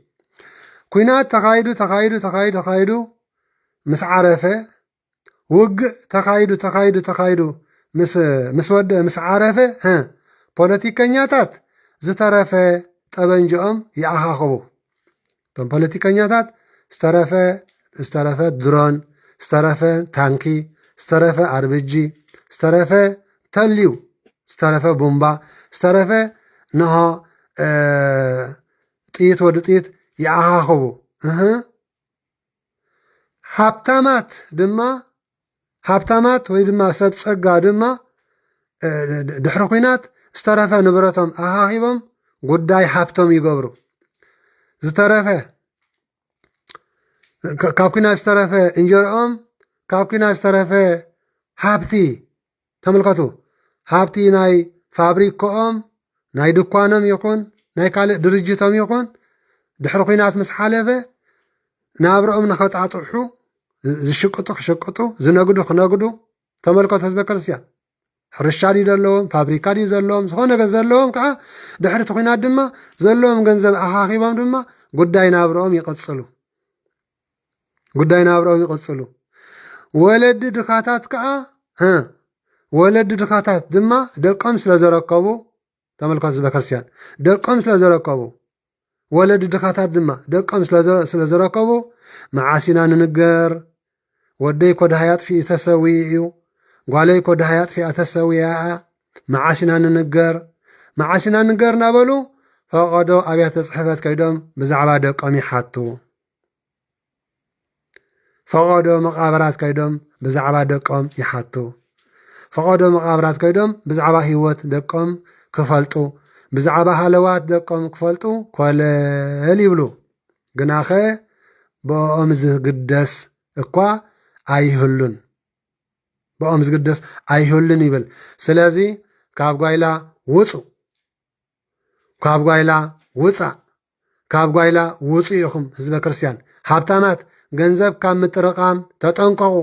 كوينات تخايدو مس عرفه وق تخايدو مس عرفه بوليتيكانياتات زترفه طبنجኦም يأخاخبو تم بوليتيكانياتات استرفه درون استرفه تانكي استرفه أربجي استرفه تليو استرفه بومبا استرفه نها طيت ودطيت يأخاخبو هابتامات ወይ ድማ ሰብ ፀጋ ድማ ድሕሪ ኩናት ዝተረፈ ንብረቶም ኣሃሂቦም ጉዳይ ሃብቶም ይገብሩ ዝተረፈ ካብ ኩናት ዝተረፈ እንጀርኦም ካብ ኩናት ዝተረፈ ሃብቲ ተመልከቱ ሃብቲ ናይ ፋብሪካኦም ናይ ድኳኖም ይኹን ናይ ካልእ ድርጅቶም ይኹን ድሕሪ ኩናት ምስ ሓለፈ ናብርኦም ንኸጣጥሑ ዝሽቅጡ ክሽቅጡ ዝነግዱ ክነግዱ ተመልከቱ ህዝበ ክርስቲያን ሕርሻ ድዩ ዘለዎም ፋብሪካ ድዩ ዘለዎም ዝኾነ ነገር ዘለዎም ከዓ ድሕሪ እቲ ኩናት ድማ ዘለዎም ገንዘብ ኣኻኺቦም ድማ ጉዳይ ናብርኦም ይቕፅሉ ወለዲ ድኻታት ከዓ ወለዲ ድኻታት ድማ ደቆም ስለ ዘረከቡ ተመልከቱ ህዝበ ክርስቲያን ደቆም ስለ ዘረከቡ ወለዲ ድኻታት ድማ ደቆም ስለ ዘረከቡ መዓሲና ንንገር ወደይ ኮዳሃ ያጥፊ ተሰዊ እዩ ጓለይ ኮዳሃ ያጥፊ ተሰዊያ መዓሲና ንንገር ናበሉ ፈቐዶ ኣብያተ ጽሕፈት ከይዶም ብዛዕባ ደቆም ይሓቱ ፈቐዶ መቃብራት ከይዶም ብዛዕባ ደቆም ይሓቱ ፈቐዶ መቃብራት ከይዶም ብዛዕባ ህይወት ደቆም ክፈልጡ ብዛዕባ ሃለዋት ደቆም ክፈልጡ ኮለል ይብሉ ግናኸ ብኦም ዝግደስ እኳ ኣይህሉን ብኦም ዝግደስ ኣይህሉን ይብል ስለዚ ካብ ጓይላ ውፁእ ካብ ጓይላ ውፁእ ኢኹም ህዝበ ክርስቲያን ሃብታማት ገንዘብ ካብ ምጥርቃም ተጠንቀቑ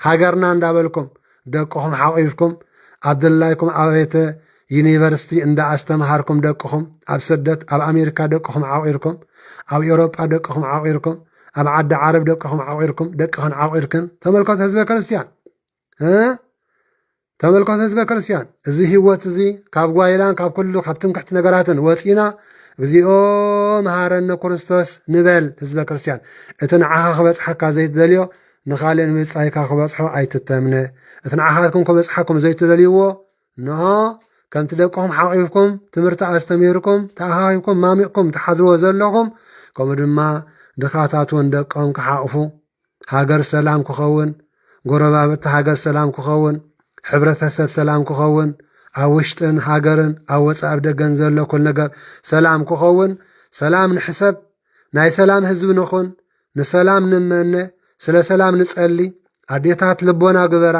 ሃገርና እንዳበልኩም ደቅኹም ሓቂፍኩም ኣብድላይኩም ኣቤተ ዩኒቨርሲቲ እንዳኣስተምሃርኩም ደቅኹም ኣብ ስደት ኣብ ኣሜሪካ ደቅኹም ዓቂርኩም ኣብ ኤውሮጳ ደቅኹም ዓቂርኩም ኣብ ዓዲ ዓረብ ደቅኹም ዓቂርኩም ደቅኹን ዓቂርክን ተመልከቱ ህዝበ ክርስቲያን እዚ ህይወት እዚ ካብ ጓይላን ካብ ኩሉ ካብ ትምክሕቲ ነገራትን ወፂና እግዚኦ መሃረነ ክርስቶስ ንበል ህዝበ ክርስቲያን እቲ ንዓኻ ክበፅሐካ ዘይትደልዮ ንኻልእ ንምፅኣይካ ክበፅሖ ኣይትተምነ እቲ ንዓኻትኩም ክበፅሐኩም ዘይትደልይዎ ንሆ ከምቲ ደቅኹም ሓቂፍኩም ትምህርቲ ኣስተሚርኩም ተኣኻኺብኩም ማሚቕኩም ተሓድርዎ ዘለኹም ከምኡ ድማ ድኻታት እውን ደቆም ክሓቕፉ ሃገር ሰላም ክኸውን ጎረባብቲ ሃገር ሰላም ክኸውን ሕብረተሰብ ሰላም ክኸውን ኣብ ውሽጥን ሃገርን ኣብ ወፃእ ኣብ ደገን ዘሎ ኩል ነገር ሰላም ክኸውን ሰላም ንሕሰብ ናይ ሰላም ህዝቢ ንኹን ንሰላም ንመነ ስለ ሰላም ንጸሊ ኣዴታት ልቦና ግበራ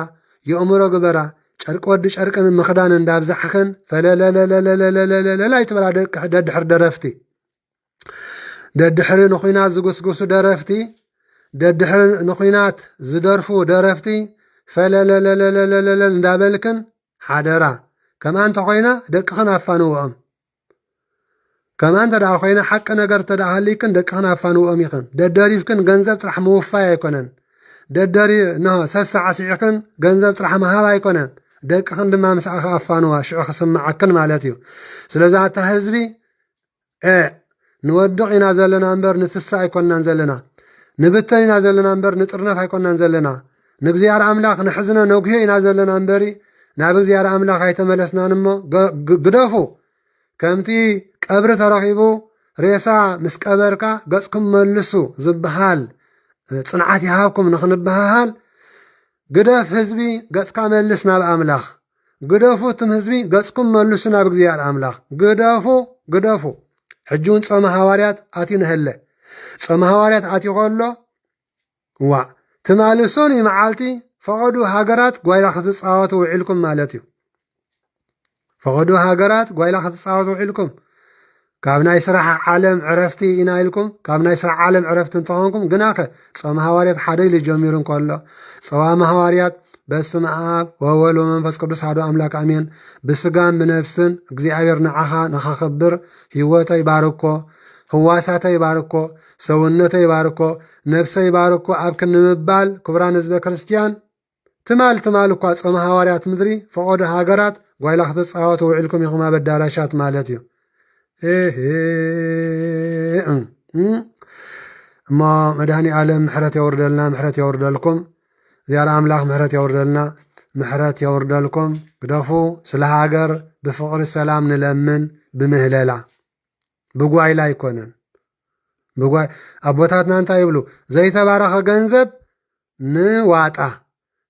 የእምሮ ግበራ ጨርቂ ወዲ ጨርቅን ምኽዳን እንዳብዛሕኽን ፈለለለለለለለለላ ይትበላ ደድሕር ደረፍቲ ደድሕሪ ንኹናት ዝጉስጉሱ ደረፍቲ ደድሕሪ ንኹናት ዝደርፉ ደረፍቲ ፈለለለለለለለ እንዳበልክን ሓደራ ከምኣ እንተ ኮይና ደቅኽን ኣፋንውኦም ከምኣ እንተ ደኣ ኮይና ሓቂ ነገር ተደኣ ሃሊክን ደቅኽን ኣፋንውኦም ይኽን ደደሪፍክን ገንዘብ ጥራሕ ምውፋይ ኣይኮነን ደደሪ ሰሳዕ ሲዕክን ገንዘብ ጥራሕ መሃብ ኣይኮነን ደቅኽን ድማ ምስኣኸ ኣፋንዋ ሽዑ ክስምዓክን ማለት እዩ ስለዚ እታ ህዝቢ ንወድቕ ኢና ዘለና እምበር ንትሳ ኣይኮንናን ዘለና ንብተን ኢና ዘለና እምበር ንጥርነፍ ኣይኮንናን ዘለና ንእግዚአብሔር ኣምላኽ ንሕዝነ ነጉሄ ኢና ዘለና እምበሪ ናብ እግዚኣብሔር ኣምላኽ ኣይተመለስናን እሞ ግደፉ ከምቲ ቀብሪ ተረኺቡ ሬሳ ምስ ቀበርካ ገጽኩም መልሱ ዝበሃል ጽንዓት ይሃብኩም ንኽንበሃል ግደፍ ህዝቢ ገጽካ መልስ ናብ ኣምላኽ ግደፉ እትም ህዝቢ ገጽኩም መልሱ ናብ እግዚኣብሔር ኣምላኽ ግደፉ ሕጂ እውን ጾመ ሃዋርያት ኣትዩ ንህለ ጾመ ሃዋርያት ኣትዩ ከሎ ዋ ትማልሶን መዓልቲ ፈቐዱ ሃገራት ጓይላ ክትፃወቱ ውዒልኩም ማለት እዩ ፈቐዱ ሃገራት ጓይላ ክትፃወቱ ውዒልኩም ካብ ናይ ስራሕ ዓለም ዕረፍቲ ኢና ኢልኩም ካብ ናይ ስራሕ ዓለም ዕረፍቲ እንተኾንኩም ግናኸ ጾመ ሃዋርያት ሓደ ኢሉ ጀሚሩ እንከሎ ጸዋመ ሃዋርያት በስመ አብ ወወልድ ወመንፈስ ቅዱስ አሐዱ አምላክ አሜን ብስጋን ብነፍስን እግዚአብሔር ንዓኻ ንኸኽብር ህይወተይ ባርኮ ህዋሳተይ ባርኮ ሰውነተይ ባርኮ ነፍሰይ ባርኮ ኣብ ክንምባል ክቡራን ህዝበ ክርስቲያን ትማል እኳ ጾመ ሃዋርያት ምድሪ ፈቐዱ ሃገራት ጓይላ ክትፃወቱ ውዒልኩም ኢኹም ኣብ ኣዳራሻት ማለት እዩ እሞ መድሃኒ ዓለም ምሕረት የውርደልና ምሕረት የውርደልኩም እግዚአብሔር አምላኽ ምሕረት የውርደልና ምሕረት የውርደልኩም ግደፉ ስለ ሃገር ብፍቕሪ ሰላም ንለምን ብምህለላ ብጓይላ ኣይኮነን ብጓይ ኣቦታትና እንታይ ይብሉ ዘይተባረኸ ገንዘብ ንዋጣ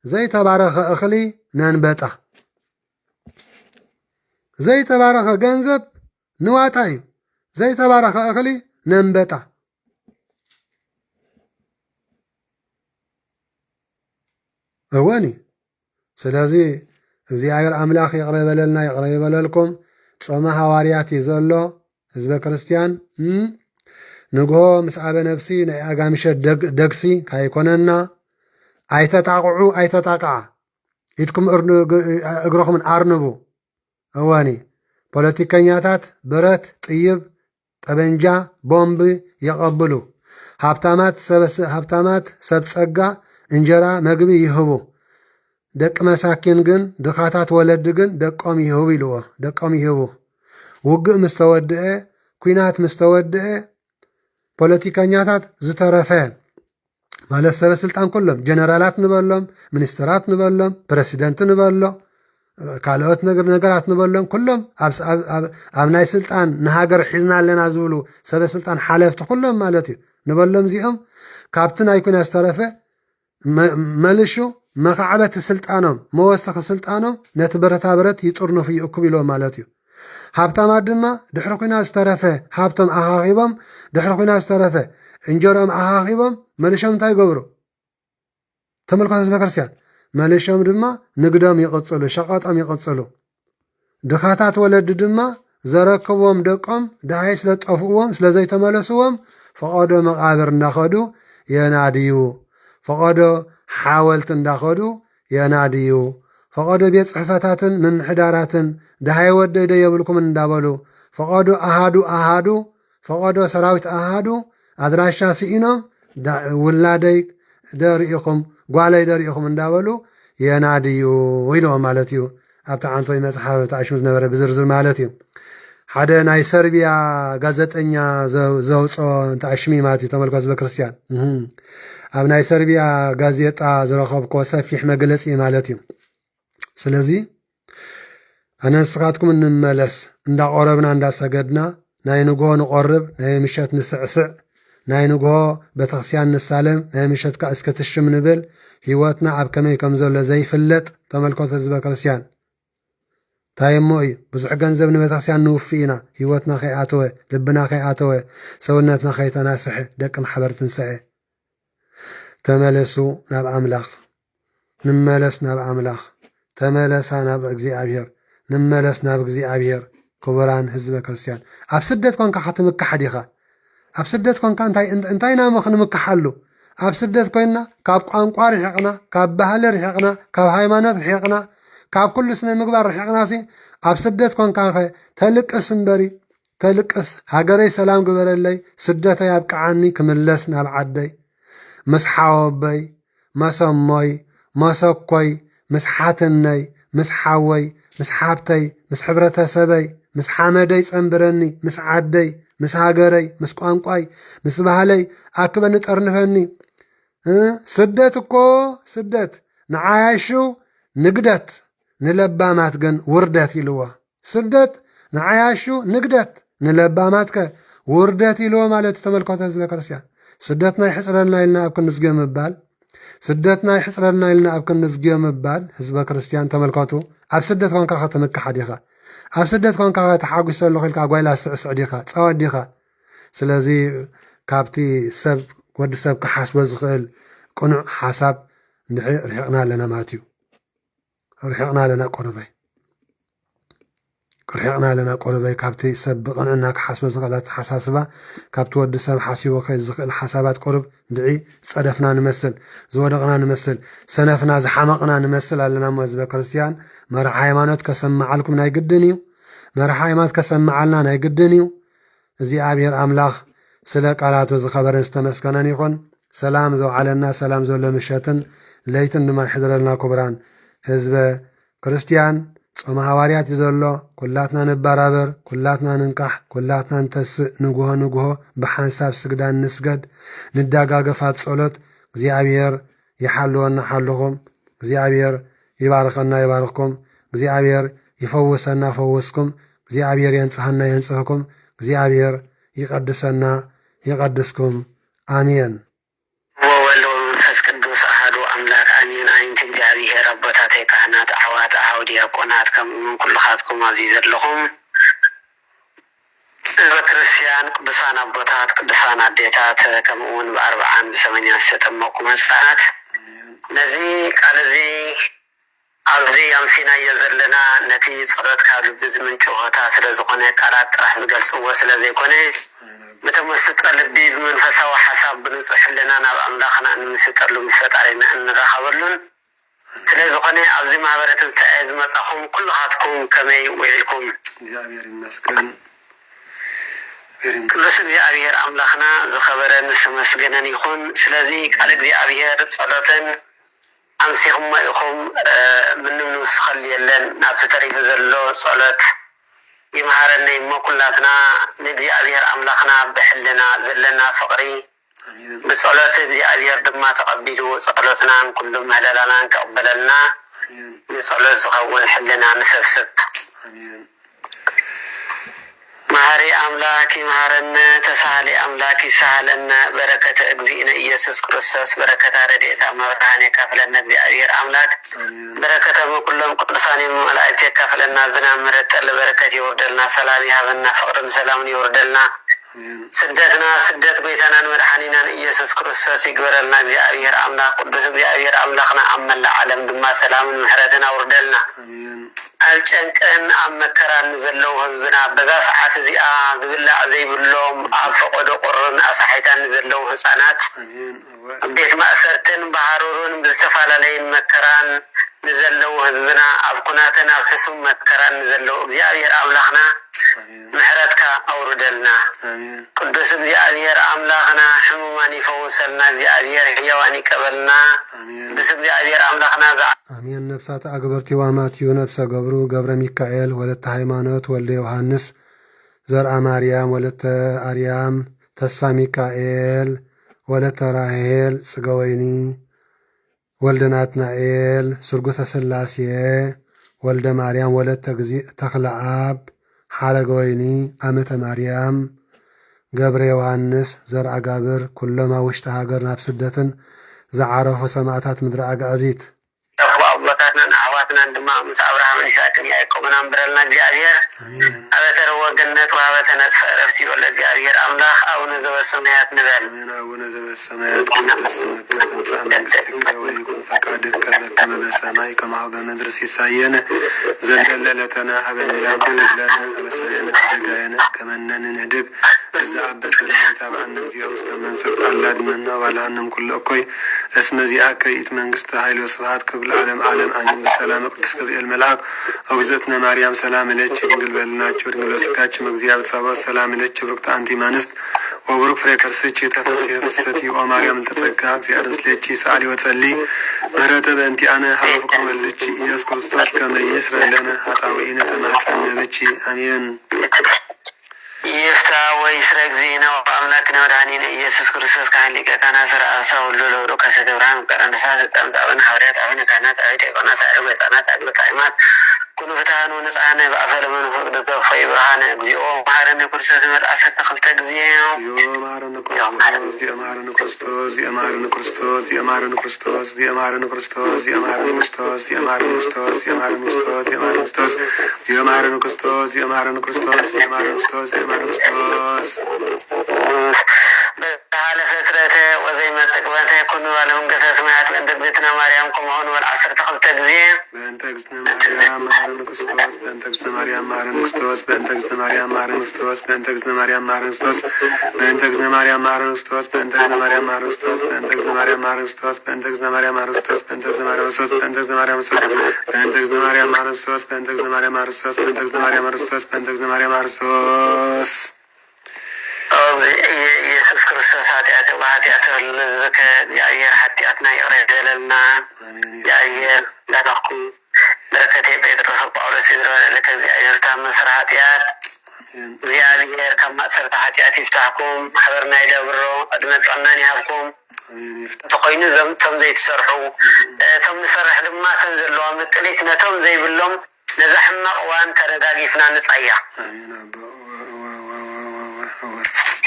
ዘይተባረኸ እኽሊ ነንበጣ ዘይተባረኸ ገንዘብ ንዋጣ እዩ ዘይተባረኸ እኽሊ ነንበጣ እወኒ ስለዚ እግዚአብሔር ኣምላኽ ይቕረ ይበለልና ይቕረ ይበለልኩም ጾመ ሃዋርያት እዩ ዘሎ ህዝበ ክርስቲያን ንግሆ ምስ ዓበ ነፍሲ ናይ ኣጋምሸት ደግሲ ካይኮነና ኣይተጣቕዑ ኣይተጣቅዓ ኢድኩም እግሮኹምን ኣርንቡ እወኒ ፖለቲከኛታት ብረት ጥይብ ጠበንጃ ቦምቢ የቐብሉ ሃብታማት ሰብ ጸጋ እንጀራ መግቢ ይህቡ ደቂ መሳኪን ግን ድኻታት ወለዲ ግን ደቆም ይህቡ ኢልዎ ደቆም ይህቡ ውግእ ምስ ተወድአ ኩናት ምስ ተወድአ ፖለቲከኛታት ዝተረፈ ማለት ሰበ ስልጣን ኩሎም ጀነራላት ንበሎም ሚኒስትራት ንበሎም ፕሬሲደንት ንበሎ ካልኦት ነገራት ንበሎም ኩሎም ኣብ ናይ ስልጣን ንሃገር ሒዝና ኣለና ዝብሉ ሰበ ስልጣን ሓለፍቲ ኩሎም ማለት እዩ ንበሎም እዚኦም ካብቲ ናይ ኩናት ዝተረፈ መልሹ መካዕበቲ ስልጣኖም መወሰኺ ስልጣኖም ነቲ ብረታ ብረት ይጥርንፉ ይእክቡ ኢሎም ማለት እዩ ሃብታማት ድማ ድሕሪ ኩናት ዝተረፈ ሃብቶም ኣኻኺቦም ድሕሪ ኩናት ዝተረፈ እንጀሮም ኣኻኺቦም መልሾም እንታይ ይገብሩ ተመልከቱ ህዝበ ክርስቲያን መልሾም ድማ ንግዶም ይቕፅሉ ሸቐጦም ይቕፅሉ ድኻታት ወለዲ ድማ ዘረክብዎም ደቆም ድሃይ ስለ ጠፍእዎም ስለ ዘይተመለስዎም ፈቐዶ መቃብር እንዳኸዱ የናድዩ ፈቐዶ ሓወልቲ እንዳኸዱ የናድዩ ፈቐዶ ቤት ጽሕፈታትን ምምሕዳራትን ድሃይ ወደይ ዶ የብልኩምን እንዳበሉ ፈቐዶ ኣሃዱ ፈቐዶ ሰራዊት ኣሃዱ ኣድራሻ ስኢኖም ውላደይ ደርኢኹም ጓለይ ደርኢኹም እንዳበሉ የናድዩ ኢሎም ማለት እዩ ኣብቲ ዓንቶይ መፅሓፍ ተኣሽሙ ዝነበረ ብዝርዝር ማለት እዩ ሓደ ናይ ሰርቢያ ጋዜጠኛ ዘውፆ ተኣሽሚ ማለት እዩ ተመልከቱ ህዝበ ክርስቲያን ኣብ ናይ ሰርቢያ ጋዜጣ ዝረኸብኮ ሰፊሕ መግለፂ ማለት እዩ ስለዚ ኣነ ንስኻትኩም እንመለስ እንዳቆረብና እንዳሰገድና ናይ ንግሆ ንቆርብ ናይ ምሸት ንስዕስዕ ናይ ንግሆ ቤተክርስቲያን ንሳለም ናይ ምሸት ካ እስከትሽም ንብል ህይወትና ኣብ ከመይ ከም ዘሎ ዘይፍለጥ ተመልከቱ ህዝበ ክርስቲያን እንታይ እሞ እዩ ብዙሕ ገንዘብ ንቤተክርስቲያን ንውፍእ ኢና ህይወትና ከይኣተወ ልብና ከይኣተወ ሰውነትና ከይተናስሐ ደቂ ማሕበር ትንስዐ ተመለሱ ናብ ኣምላኽ ንመለስ ናብ ኣምላኽ ተመለሳ ናብ እግዚአብሔር ንመለስ ናብ እግዚአብሔር ክቡራን ህዝበ ክርስቲያን ኣብ ስደት ኮንካ ክትምካሕ ዲኻ ኣብ ስደት ኮንካ እንታይ ናሞ ክንምካሓሉ ኣብ ስደት ኮይና ካብ ቋንቋ ርሒቕና ካብ ባህሊ ርሒቕና ካብ ሃይማኖት ርሒቕና ካብ ኩሉ ስነ ምግባር ርሒቕናሲ ኣብ ስደት ኮንካ ተልቅስ እምበሪ ተልቅስ ሃገረይ ሰላም ግበረለይ ስደተይ ኣብቅዓኒ ክምለስ ናብ ዓደይ ምስ ሓወበይ መሰሞይ መሰኮይ ምስ ሓትነይ ምስ ሓወይ ምስ ሓብተይ ምስ ሕብረተሰበይ ምስ ሓመደይ ፀንብረኒ ምስ ዓደይ ምስ ሃገረይ ምስ ቋንቋይ ምስ ባህለይ ኣክበኒ ጠርንፈኒ ስደት እኮ ስደት ንዓያሹ ንግደት ንለባማት ግን ውርደት ኢልዎ ስደት ንዓያሹ ንግደት ንለባማት ውርደት ኢልዎ ማለት ተመልከቱ ህዝበ ክርስቲያን ስደት ናይ ሕፅረልና ኢልና ኣብ ክንዝግዮ ምባል ስደት ናይ ሕፅረልና ኢልና ኣብ ክንዝግዮ ምባል ህዝበ ክርስቲያን ተመልከቱ ኣብ ስደት ኮንካ ከተመካሕ ዲኻ ኣብ ስደት ኮንካ ተሓጒሰሉ ኺልካ ጓይላ ስዕስዕ ዲኻ ፃወት ዲኻ ስለዚ ካብቲ ሰብ ወዲ ሰብ ክሓስቦ ዝኽእል ቁኑዕ ሓሳብ ርሒቕና ኣለና ማለት እዩ ርሒቕና ኣለና ቆርበይ ካብቲ ሰብ ብቕንዕና ክሓስቦ ዝኽእል ሓሳስባ ካብቲ ወዲ ሰብ ሓሲቦ ዝኽእል ሓሳባት ቁርብ ድዒ ፀደፍና ንመስል ዝወደቕና ንመስል ሰነፍና ዝሓመቕና ንመስል ኣለና ሞ ህዝበ ክርስቲያን መርሓ ሃይማኖት ከሰምዓልኩም ናይ ግድን እዩ መርሓ ሃይማኖት ከሰምዓልና ናይ ግድን እዩ እግዚኣብሔር ኣምላኽ ስለ ቃላቱ ዝኸበረን ዝተመስገነን ይኹን ሰላም ዘውዓለና ሰላም ዘሎ ምሸትን ለይትን ድማ ይሕድረልና ክቡራን ህዝበ ክርስቲያን ጾመ ሃዋርያት እዩ ዘሎ ኩላትና ንበራበር ኩላትና ንንቃሕ ኩላትና ንተስእ ንጉሆ ብሓንሳብ ስግዳን ንስገድ ንዳጋገፍ ኣብ ጸሎት እግዚኣብሔር ይሓልወና ሓልኹም እግዚኣብሔር ይባርኸና ይባርኽኩም እግዚኣብሔር ይፈውሰና ፈውስኩም እግዚአብሔር የንጽሐና የንጽሕኩም እግዚአብሔር ይቀድሰና ይቀድስኩም አሜን። ወወልድ ወመንፈስ ቅዱስ አሐዱ አምላክ አሜን። አይንት እግዚአብሔር አባታት ካህናት አሕዋት አሐው ዲያቆናት ከምኡን ኩልኻትኩም ኣብዚ ዘለኹም በክርስቲያን ቅዱሳን አባታት ቅዱሳን አዴታት ከምኡን በ40 በ80 ዝተጠመቁ መጻናት ነዚ ቃል እዚ ኣብዚ ኣምሲና የዘለና ነቲ ጸሎት ካብ ልቢ ዝምንጩ ሆታ ስለ ዝኾነ ቃላት ጥራሕ ዝገልጽዎ ስለ ዘይኮነ ብተመስጦ ልቢ ብመንፈሳዊ ሓሳብ ብንጹሕ ሕሊና ናብ ኣምላኽና እንምስጠሉ ምስ ፈጣሪና እንራኸበሉን ስለ ዝኾነ ኣብዚ ማህበረ ትንሣኤ ዝመጻኹም ኩልኻትኩም ከመይ ውዒልኩም? እግዚአብሔር ይመስገን። ቅዱስ እግዚአብሔር ኣምላኽና ዝኸበረን ዝተመስገነን ይኹን። ስለዚ ቃል እግዚአብሔር ጸሎትን أمسيهم إخوم من نسخل يلن أبتدري في زلو صلاة يمهرني ما كلاتنا ندي أبير أملاخنا بحلنا زلنا فقري بصلاة ندي أبير دم تقبلوا صلاتنا كلهم هلالنا كقبلنا بصلاة زغون حلنا نسفسب مهاري أملاكي مهارنا تسالي أملاكي سهلنا بركة أجزينا إيسوس كريستوس بركة رديت أمراني كفلنا بأبير أملاك بركة كلهم قدساني ملائكة كفلنا زنا مرت البركة يوردلنا سلام يهبنا فقر سلام يوردلنا سدتنا سدت بيتنا مرحانينا إيسوس كريستوس يقبلنا بأبير أملاك قدس بأبير أملاكنا أمن العالم دما سلام محرتنا وردلنا الجنكن أمكران نزلوا حزبنا بذا ساعات زيا زبلا زي بلوم أفقد قرن أصحيتان نزلوا حسنات بيت مأسرتن بحرورون بالسفالة لين مكران نزلوا حزبنا أبقناتنا بحسم مكران نزلوا እግዚአብሔር أملاخنا محرتك أوردلنا قدس እግዚአብሔር أملاخنا حمومان يفوسلنا እግዚአብሔር حيواني قبلنا قدس እግዚአብሔር أملاخنا አሜን። ነፍሳት አግብርቲ ዋማትዩ ነፍሰ ገብሩ ገብረ ሚካኤል ወለተ ሃይማኖት ወልደ ዮሐንስ ዘርአ ማርያም ወለተ አርያም ተስፋ ሚካኤል ወለተ ራሄል ጽገወይኒ ወልደ ናትናኤል ስርጉተ ስላሴ ወልደ ማርያም ወለተ እግዚእ ተክለአብ ሓረገወይኒ አመተ ማርያም ገብረ ዮሐንስ ዘርአ ጋብር ኩሎማ ውሽጢ ሃገር ናብ ስደትን ዝዓረፉ ሰማዕታት ምድረ አጋዚት أبواتنا أحواتنا عندما مس أبراهام إسحاق يعقوب نامبرلنا እግዚአብሔር أبتر وجنة وأبتنا سفرسي ولا እግዚአብሔር أملاخ أو نزل السماوات نبل أو نزل السماوات كما ويكون فقادك كما بسماء كما هو بمدرس ساينا زللتنا هبن يوم لنا أبسينا دجاينا كمن ندق إذا أبس تابع النبي أوستمن سط الله منا ولا نم كل أكوي اسم ذي أكيد من قست هاي الوصفات قبل عالم آمين بسلام قدس قبل الملاك أوزتنا مريم سلام لك نقل بلنا تشور نقول سكاتش مجزيات صباح سلام لك بركت أنتي مانست وبرك فريكر سيتشي تفسير الستي ومريم تتركها زيادة لك سالي وتصلي مرتب أنتي أنا حرفكم لك يس كريستوس كما يسر لنا حتى وإن تمحسن بك آمين. يفتح ويسرق زينة وأملاكنا ودعنين إيسوس كريستوس كان لك كان سر أسا ولولو رو كسد برام كران ساس تام زاون حوريات أبين كانت أبيت كنا سائر بسانات أقل كائمات كل فتحان ونسعنا بأفعل من فقد توفي برهان أجزيء ومعرن كريستوس من أسد تخلت أجزيء معرن كريستوس دي معرن كريستوس دي معرن كريستوس دي معرن كريستوس دي معرن كريستوس دي معرن كريستوس دي معرن كريستوس دي معرن كريستوس دي معرن كريستوس دي معرن كريستوس دي معرن كريستوس دي معرن كريستوس دي معرن كريستوس على فترته وزي ما سكبته كن ولهم قصص سمعت من دبتنا مريم كمهون والعصر تخلت أجزيء بأنت أجزنا مريم معرن كريستوس بأنت أجزنا مريم معرن كريستوس بأنت أجزنا مريم معرن كريستوس بأنت أجزنا مريم معرن كريستوس بأنت أجزنا مريم معرن كريستوس بأنت أجزنا مريم معرن كريستوس بأنت أجزنا مريم معرن كريستوس بأنت أجزنا مريم معرن كريستوس بأنت أجزنا مريم كريستوس بأنت أجزنا مريم كريستوس بأنت أجزنا مريم معرن كريستوس بأنت أجزنا مريم معرن كريستوس بأنت أجزنا مريم معرن كريستوس بأنت أجزنا مريم معرن كريستوس يسوع كريستوس هاتياته وهاتياته الذكاء يعير حتياتنا يريد لنا يعير لا تقوم بركتي بيدرس بأولس يدرس لك يعير تام سرحاتيات زيادة كم أثر تحتيات يفتحكم حضرنا إلى برو أدمت عناني هبكم تقينوا زم تم زي تسرحوا تم نسرح لما تنزل لهم نتليتنا تم زي باللوم نزحنا وان ترداقي فينا نتعيا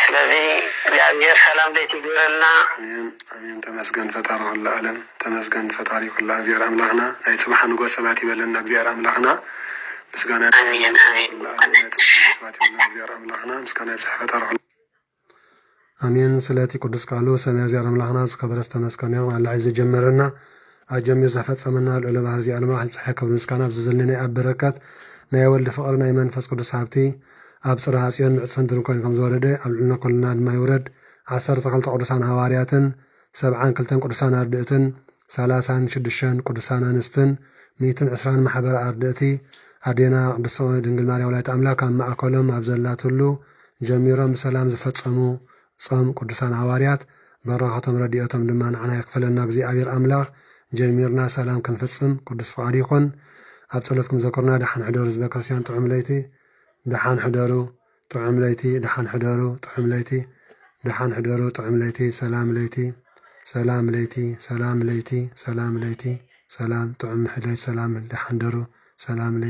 ስለዚህ እግዚአብሔር ሰላም ላይ ይግበረልና አሜን ተመስገን ፈጣሪ ሁሉ ዓለም ተመስገን ፈጣሪ ሁሉ እግዚአብሔር አምላክና ናይ ጽባህ ንጉስ ሰባት ይበለና እግዚአብሔር አምላክና ምስጋና አሜን አሜን ሰባት ይበለና እግዚአብሔር አምላክና ምስጋና ይብዛሕ ፈጣሪ ሁሉ አሜን ስለቲ ቅዱስ ቃሉ ሰማይ እግዚአብሔር አምላክና ዝከበረስ ተመስገን ይሁን አላህ ይጀመረና አጀምር ዘፈጸመና ለለ ባህር ዚ ዓለም አህ ጽሐ ከብ ምስጋና ብዘለና ያበረከት ናይ ወልድ ፍቅር ናይ መንፈስ ቅዱስ ሀብቲ ኣብ ጽርሐ ጽዮን ምዕጽፈን ድንኳን ከም ዝወረደ ኣብ ልዕልና ኩልና ድማ ይውረድ 12 ቅዱሳን ሐዋርያትን 72 ቅዱሳን አርድእትን 36 ቅዱሳን አንስትን 120 ማሕበረ አርድእቲ አዴና ቅድስት ድንግል ማርያም ወላዲተ አምላክ ኣብ ማእከሎም ኣብ ዘላት ሁሉ ጀሚሮም ሰላም ዝፈጸሙ ጾም ቅዱሳን ሐዋርያት በረኸቶም ረድኤቶም ድማ ንዓና ይክፈለና እግዚአብሔር አምላክ ጀሚርና ሰላም ክንፍጽም ቅዱስ ፈቃድ ይኹን ኣብ ጸሎትኩም ዘከርና ደሓን ሕደሩ ህዝበ ክርስቲያን ጥዑም ለይቲ دحان حدارو طعم ليتي دحان حدارو طعم ليتي دحان حدارو طعم ليتي سلام ليتي سلام ليتي سلام ليتي سلام ليتي سلام طعم حداي سلام دحان دارو سلام ليتي